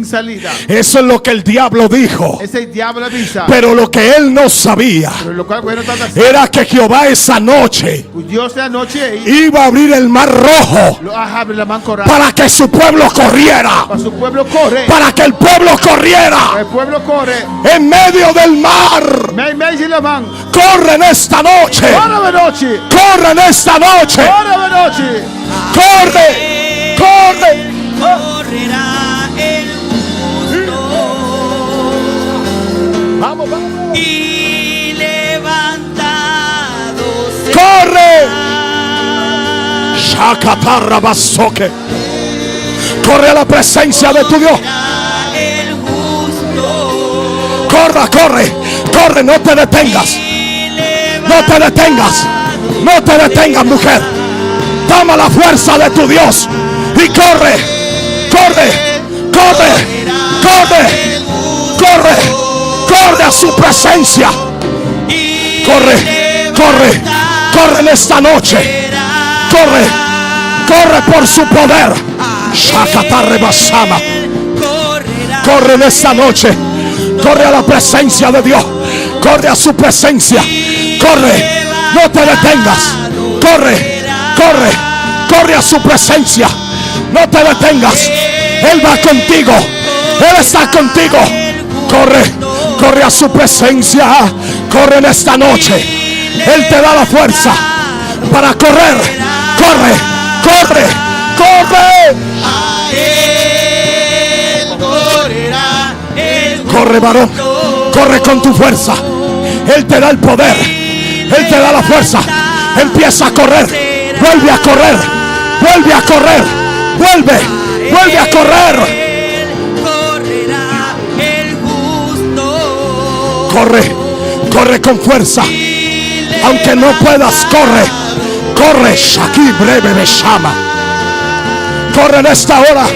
salida. Eso es lo que el diablo dijo. Ese diablo avisa. Pero lo que él no sabía Pero lo cual bueno trata era que Jehová esa noche Dios de anoche iba a abrir el mar rojo lo abre la mano corral. para que su pueblo corriera. Para su pueblo corre. Para que el pueblo corriera El pueblo corre. en medio del mar. Me la mano. Corre en esta noche. Corre noche. Corre en esta noche. Corre noche. Corre. Corre. Correrá el justo Vamos, vamos. y levantado Corre. Shakatarra basoke. Corre a la presencia de tu Dios. será el justo Corra, corre. Corre, no te detengas. No te detengas. No te detengas, mujer. Toma la fuerza de tu Dios y corre. Corre. Corre. Corre. Corre. Corre a su presencia. Corre. Corre. Corre en esta noche. Corre. Corre por su poder. Shakatarre basama. Corre en esta noche. Corre a la presencia de Dios. Corre a su presencia. Corre. No te detengas. Corre. Corre. Corre a su presencia. No te detengas. Él va contigo. Él está contigo. Corre. Corre a su presencia. Corre en esta noche. Él te da la fuerza para correr. Corre. Corre. Corre. Corre, varón. Corre con tu fuerza. Él te da el poder. Él te da la fuerza. Empieza a correr. Vuelve a correr. Vuelve a correr. Vuelve. Vuelve a correr. correrá el justo. Corre. Corre con fuerza. Aunque no puedas, corre. Corre. Shaki breve me llama. Corre en esta hora.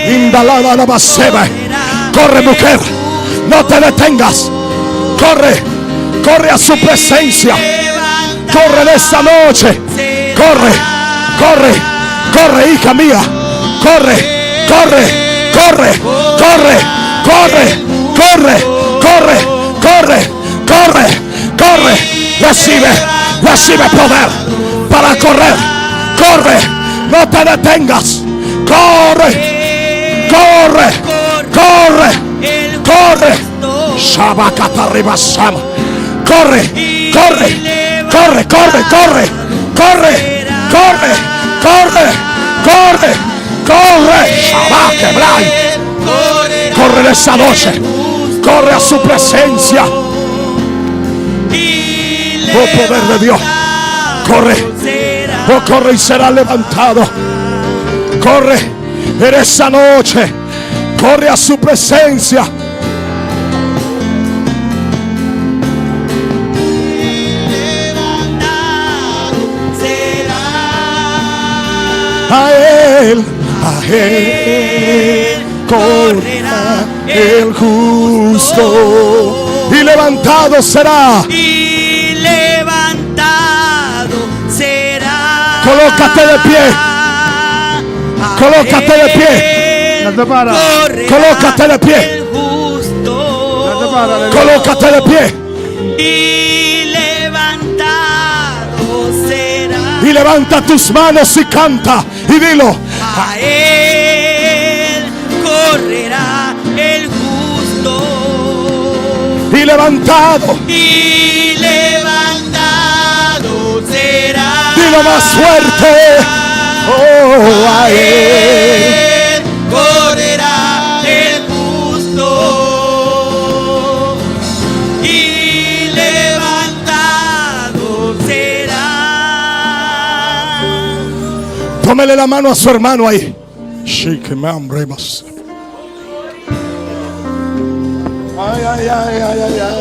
Indalada la baseba. Corre, mujer. No te detengas. Corre. Corre a su presencia. Corre en esta noche. Corre. Corre. Corre, hija mía. Corre. Corre. Corre. Corre. Corre. Corre. Corre. Corre. Corre. Corre. Recibe. Recibe poder para correr. Corre. No te detengas. Corre. Corre. Corre. Corre. Shabakataribasama. Corre. Corre. Corre. Corre. Corre. Corre. Corre. Corre. Corre. Corre. Shabakebrai. Corre en esta noche. Corre a su presencia. Oh, poder de Dios. Corre. Oh, corre y será levantado. Corre en esa noche. Corre a su presencia. a Él correrá el justo, y levantado será. Y levantado será. Colócate de pie. Colócate de pie. Colócate de pie. Colócate de pie. Y levantado será. Y levanta tus manos y canta y dilo. A Él correrá el justo. Y levantado. Y levantado será. Dilo más fuerte. Oh, a Él correrá el justo. Y levantado será. Tómele la mano a su hermano ahí. Ay, ay, ay, ay, ay, ay.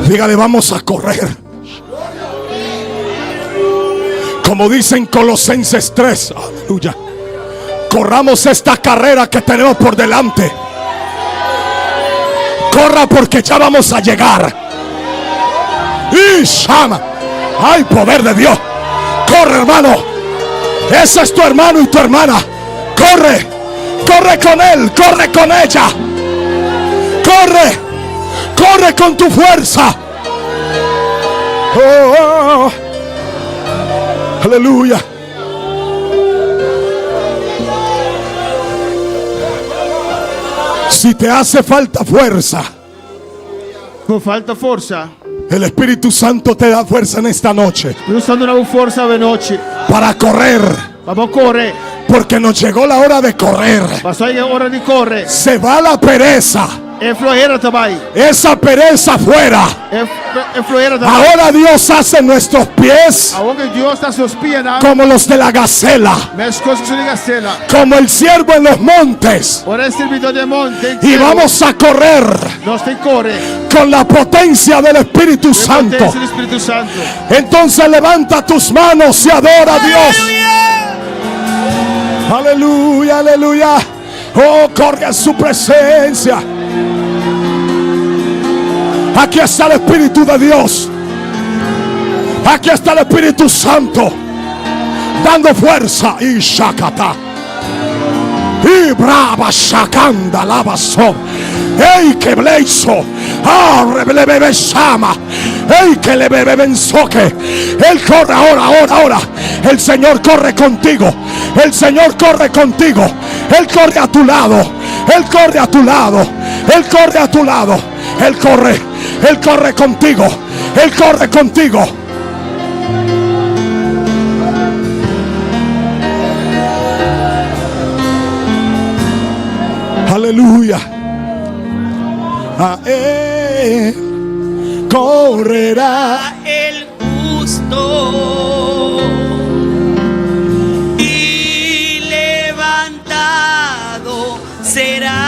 Dígale, vamos a correr. Como dicen Colosenses 3, aleluya. Corramos esta carrera que tenemos por delante. Corra porque ya vamos a llegar. Y llama. Hay poder de Dios. Corre, hermano. Ese es tu hermano y tu hermana. Corre. Corre con él. Corre con ella. Corre. Corre con tu fuerza. Oh, oh. Aleluya. Si te hace falta fuerza, Con falta forza. el Espíritu Santo te da fuerza en esta noche Io sto dando forza veloce. para correr, Vamos a correre. porque nos llegó la hora de correr. Ma sai che è ora di correre. Se va la pereza, È flojera también. esa pereza fuera. È flojera también. Ahora Dios hace nuestros pies Ahora que Dios está sus piernas. como los de la gacela, Mes cose sono di Gastella. como el ciervo en los montes, Ora è il servitore del monte. y vamos a correr Non stai corre. con la potencia del Espíritu Santo. Potenza del Spirito Santo. Entonces levanta tus manos y adora a Dios. Aleluya, aleluya. Oh, corre a su presencia. Aquí está el Espíritu de Dios. Aquí está el Espíritu Santo dando fuerza. Y shakata. Y brava shakanda lavaso. Ey, que bleizo. Ah, rebelebe shama. Ey, que le bebe benzoque. Él corre ahora. El Señor corre contigo. El Señor corre contigo. Él corre a tu lado. Él corre a tu lado. Él corre a tu lado. Él corre contigo. Él corre contigo. Aleluya. A Él correrá el justo. Y levantado será.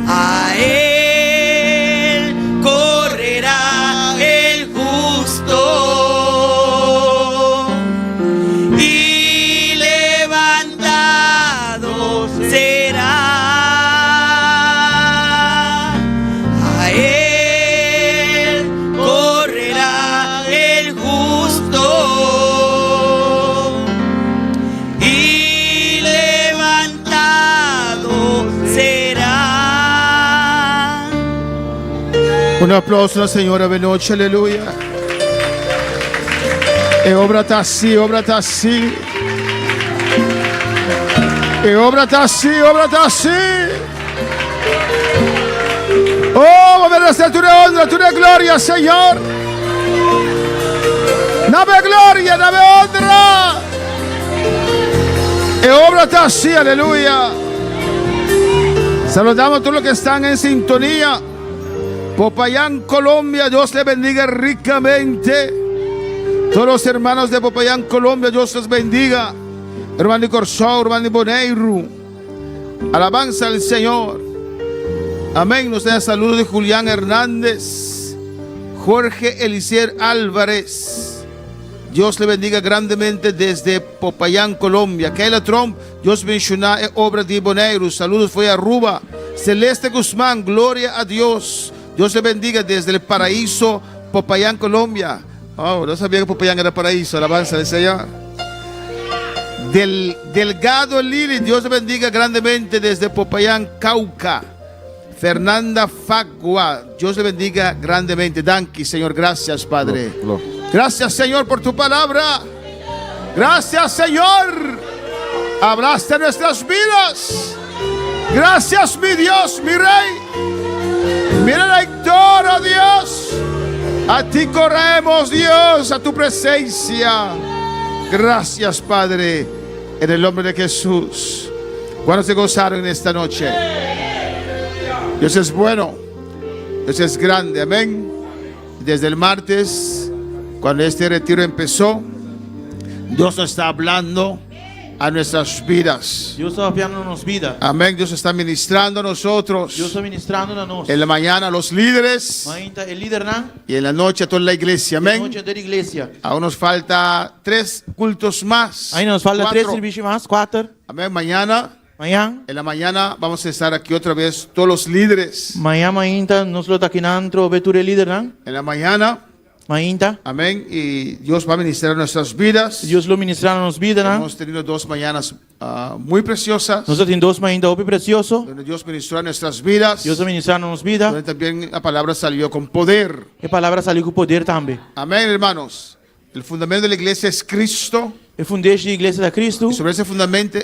A Él correrá el justo. Y levantado será. A Él correrá el justo. Y levantado será. Un applauso alla Signora veloce, alleluia. E obrata sì. E obrata sì. Oh, verrà tu honra, tu gloria, Señor. Dame gloria, dame honra. E obrata sì, aleluya. Saludamos a todos los que están en sintonía. Popayán, Colombia, Dios le bendiga ricamente. Todos los hermanos de Popayán, Colombia, Dios los bendiga. Hermano Corsó, hermano Boneiro. Alabanza al Señor. Amén. Nos da saludos de Julián Hernández. Jorge Eliezer Álvarez, Dios le bendiga grandemente desde Popayán, Colombia. Keila Trump, Dios menciona obra de Boneiro. Saludos, fue a Aruba. Celeste Guzmán, gloria a Dios. Dios le bendiga desde el paraíso, Popayán, Colombia. Oh, no sabía que Popayán era paraíso. Alabanza del Señor. Delgado Lili, Dios le bendiga grandemente desde Popayán, Cauca. Fernanda Fagua, Dios le bendiga grandemente. Danki, Señor, gracias, Padre. Gracias, Señor, por tu palabra. Gracias, Señor. Hablaste nuestras vidas. Gracias, mi Dios, mi Rey. Mira, Héctor, oh Dios. A ti corremos, Dios, a tu presencia. Gracias, Padre, en el nombre de Jesús. ¿Cuántos se gozaron en esta noche? Dios es bueno, Dios es grande, amén. Desde el martes, cuando este retiro empezó, Dios nos está hablando a nuestras vidas. Dios está hablando vida. Amén. Dios está ministrando a nosotros. Dios está ministrando a nosotros. En la mañana a los líderes El líder y en la noche a toda la iglesia. Amén. noche de la iglesia. Aún nos falta 3 cultos más. Ahí nos falta 3 4. servicios más, 4. Amén. Mañana. En la mañana vamos a estar aquí otra vez todos los líderes. Mañana nos lo taquinantro veture líder. En la mañana. Amén. Y Dios va a ministrar nuestras vidas. Dios lo ministra nos vidas. Hemos tenido 2 mañanas muy preciosas. Nosotros tenemos 2 mañanas muy precioso. Donde Dios ministró nuestras vidas. Dios ministra nos vidas. Donde también la palabra salió con poder. La palabra salió con poder también. Amén, hermanos. El fundamento de la iglesia es Cristo. El fundamento de la iglesia es Cristo. Y sobre ese fundamento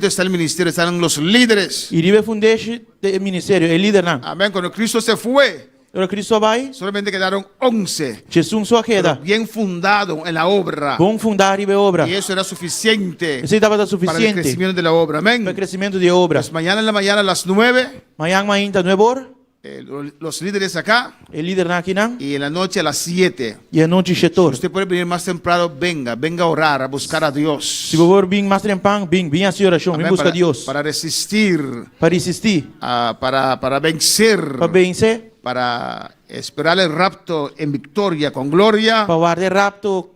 está el ministerio, están los líderes. Y arriba el fundamento del ministerio, el líder. Amén. Cuando Cristo se fue, Ahora Cristo va, solamente quedaron 11. Jesús só queda. Bien fundado en la obra. Bom fundar y obra. Y eso era suficiente. Eso estaba Para el suficiente. crecimiento de la obra. Amén. Para el crecimiento de obra. Pues mañana en la mañana a las 9. Mañana 9 horas. Los líderes acá. El líder aquí. Y en la noche a las 7. Y en noche setor. Si usted puede venir más temprano, venga a orar, a buscar a Dios. Si você vir mais temprano, venha a oração, venha buscar a Deus. Para resistir. Para resistir. Para vencer. Para vencer. Para esperar el rapto en victoria con gloria. Para guardar el rapto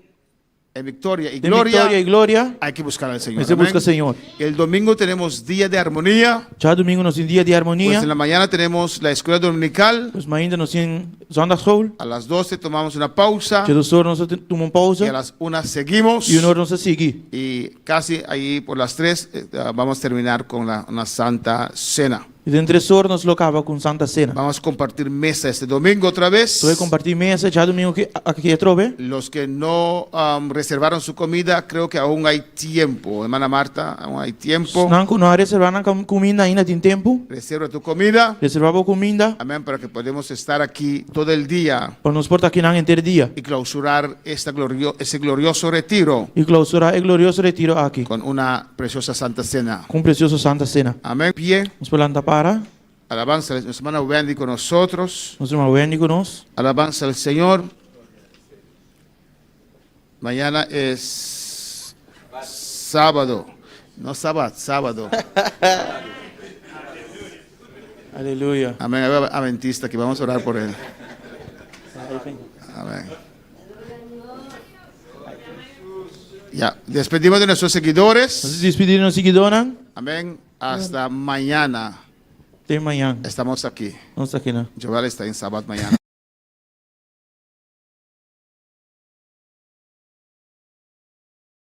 en victoria y gloria. Hay que buscar al Señor. Você busca al Señor. El domingo tenemos día de armonía. Ya domingo nos día de armonía. Pues en la mañana tenemos la escuela dominical. Pues mañana nos en zondagschool. A las 12 tomamos una pausa. Ya 2 horas nos tomamos pausa. Y a las 1 seguimos. Y 1 hora nos sigue. Y casi ahí por las 3 vamos a terminar con una santa cena. Y de 3 horas nos lo acaba con Santa Cena. Vamos a compartir mesa este domingo otra vez. Voy a compartir mesa ya domingo aquí otra vez. Los que no reservaron su comida, creo que aún hay tiempo. Hermana Marta, aún hay tiempo. No reservaron comida ainda tem tempo. Reserva tu comida. Reserva comida. Amén, para que podamos estar aquí todo el día. Para nos portar aquí entero día. Y clausurar ese glorioso retiro. Y clausurar el glorioso retiro aquí. Con una preciosa Santa Cena. Con preciosa Santa Cena. Amén. Pie. Nos planta para. Alabanza, nuestra hermana Wendy con nosotros. Nuestra hermana Wendy con nosotros. Alabanza al Señor. Mañana es sábado. No sábado. Aleluya. Amén. Hay un adventista que vamos a orar por él. Amén. Ya, despedimos de nuestros seguidores. Nos despedimos de nuestros seguidores. Amén. Hasta mañana. Até mañana. Estamos aquí. Estamos aqui, né? Joel está en sábado mañana.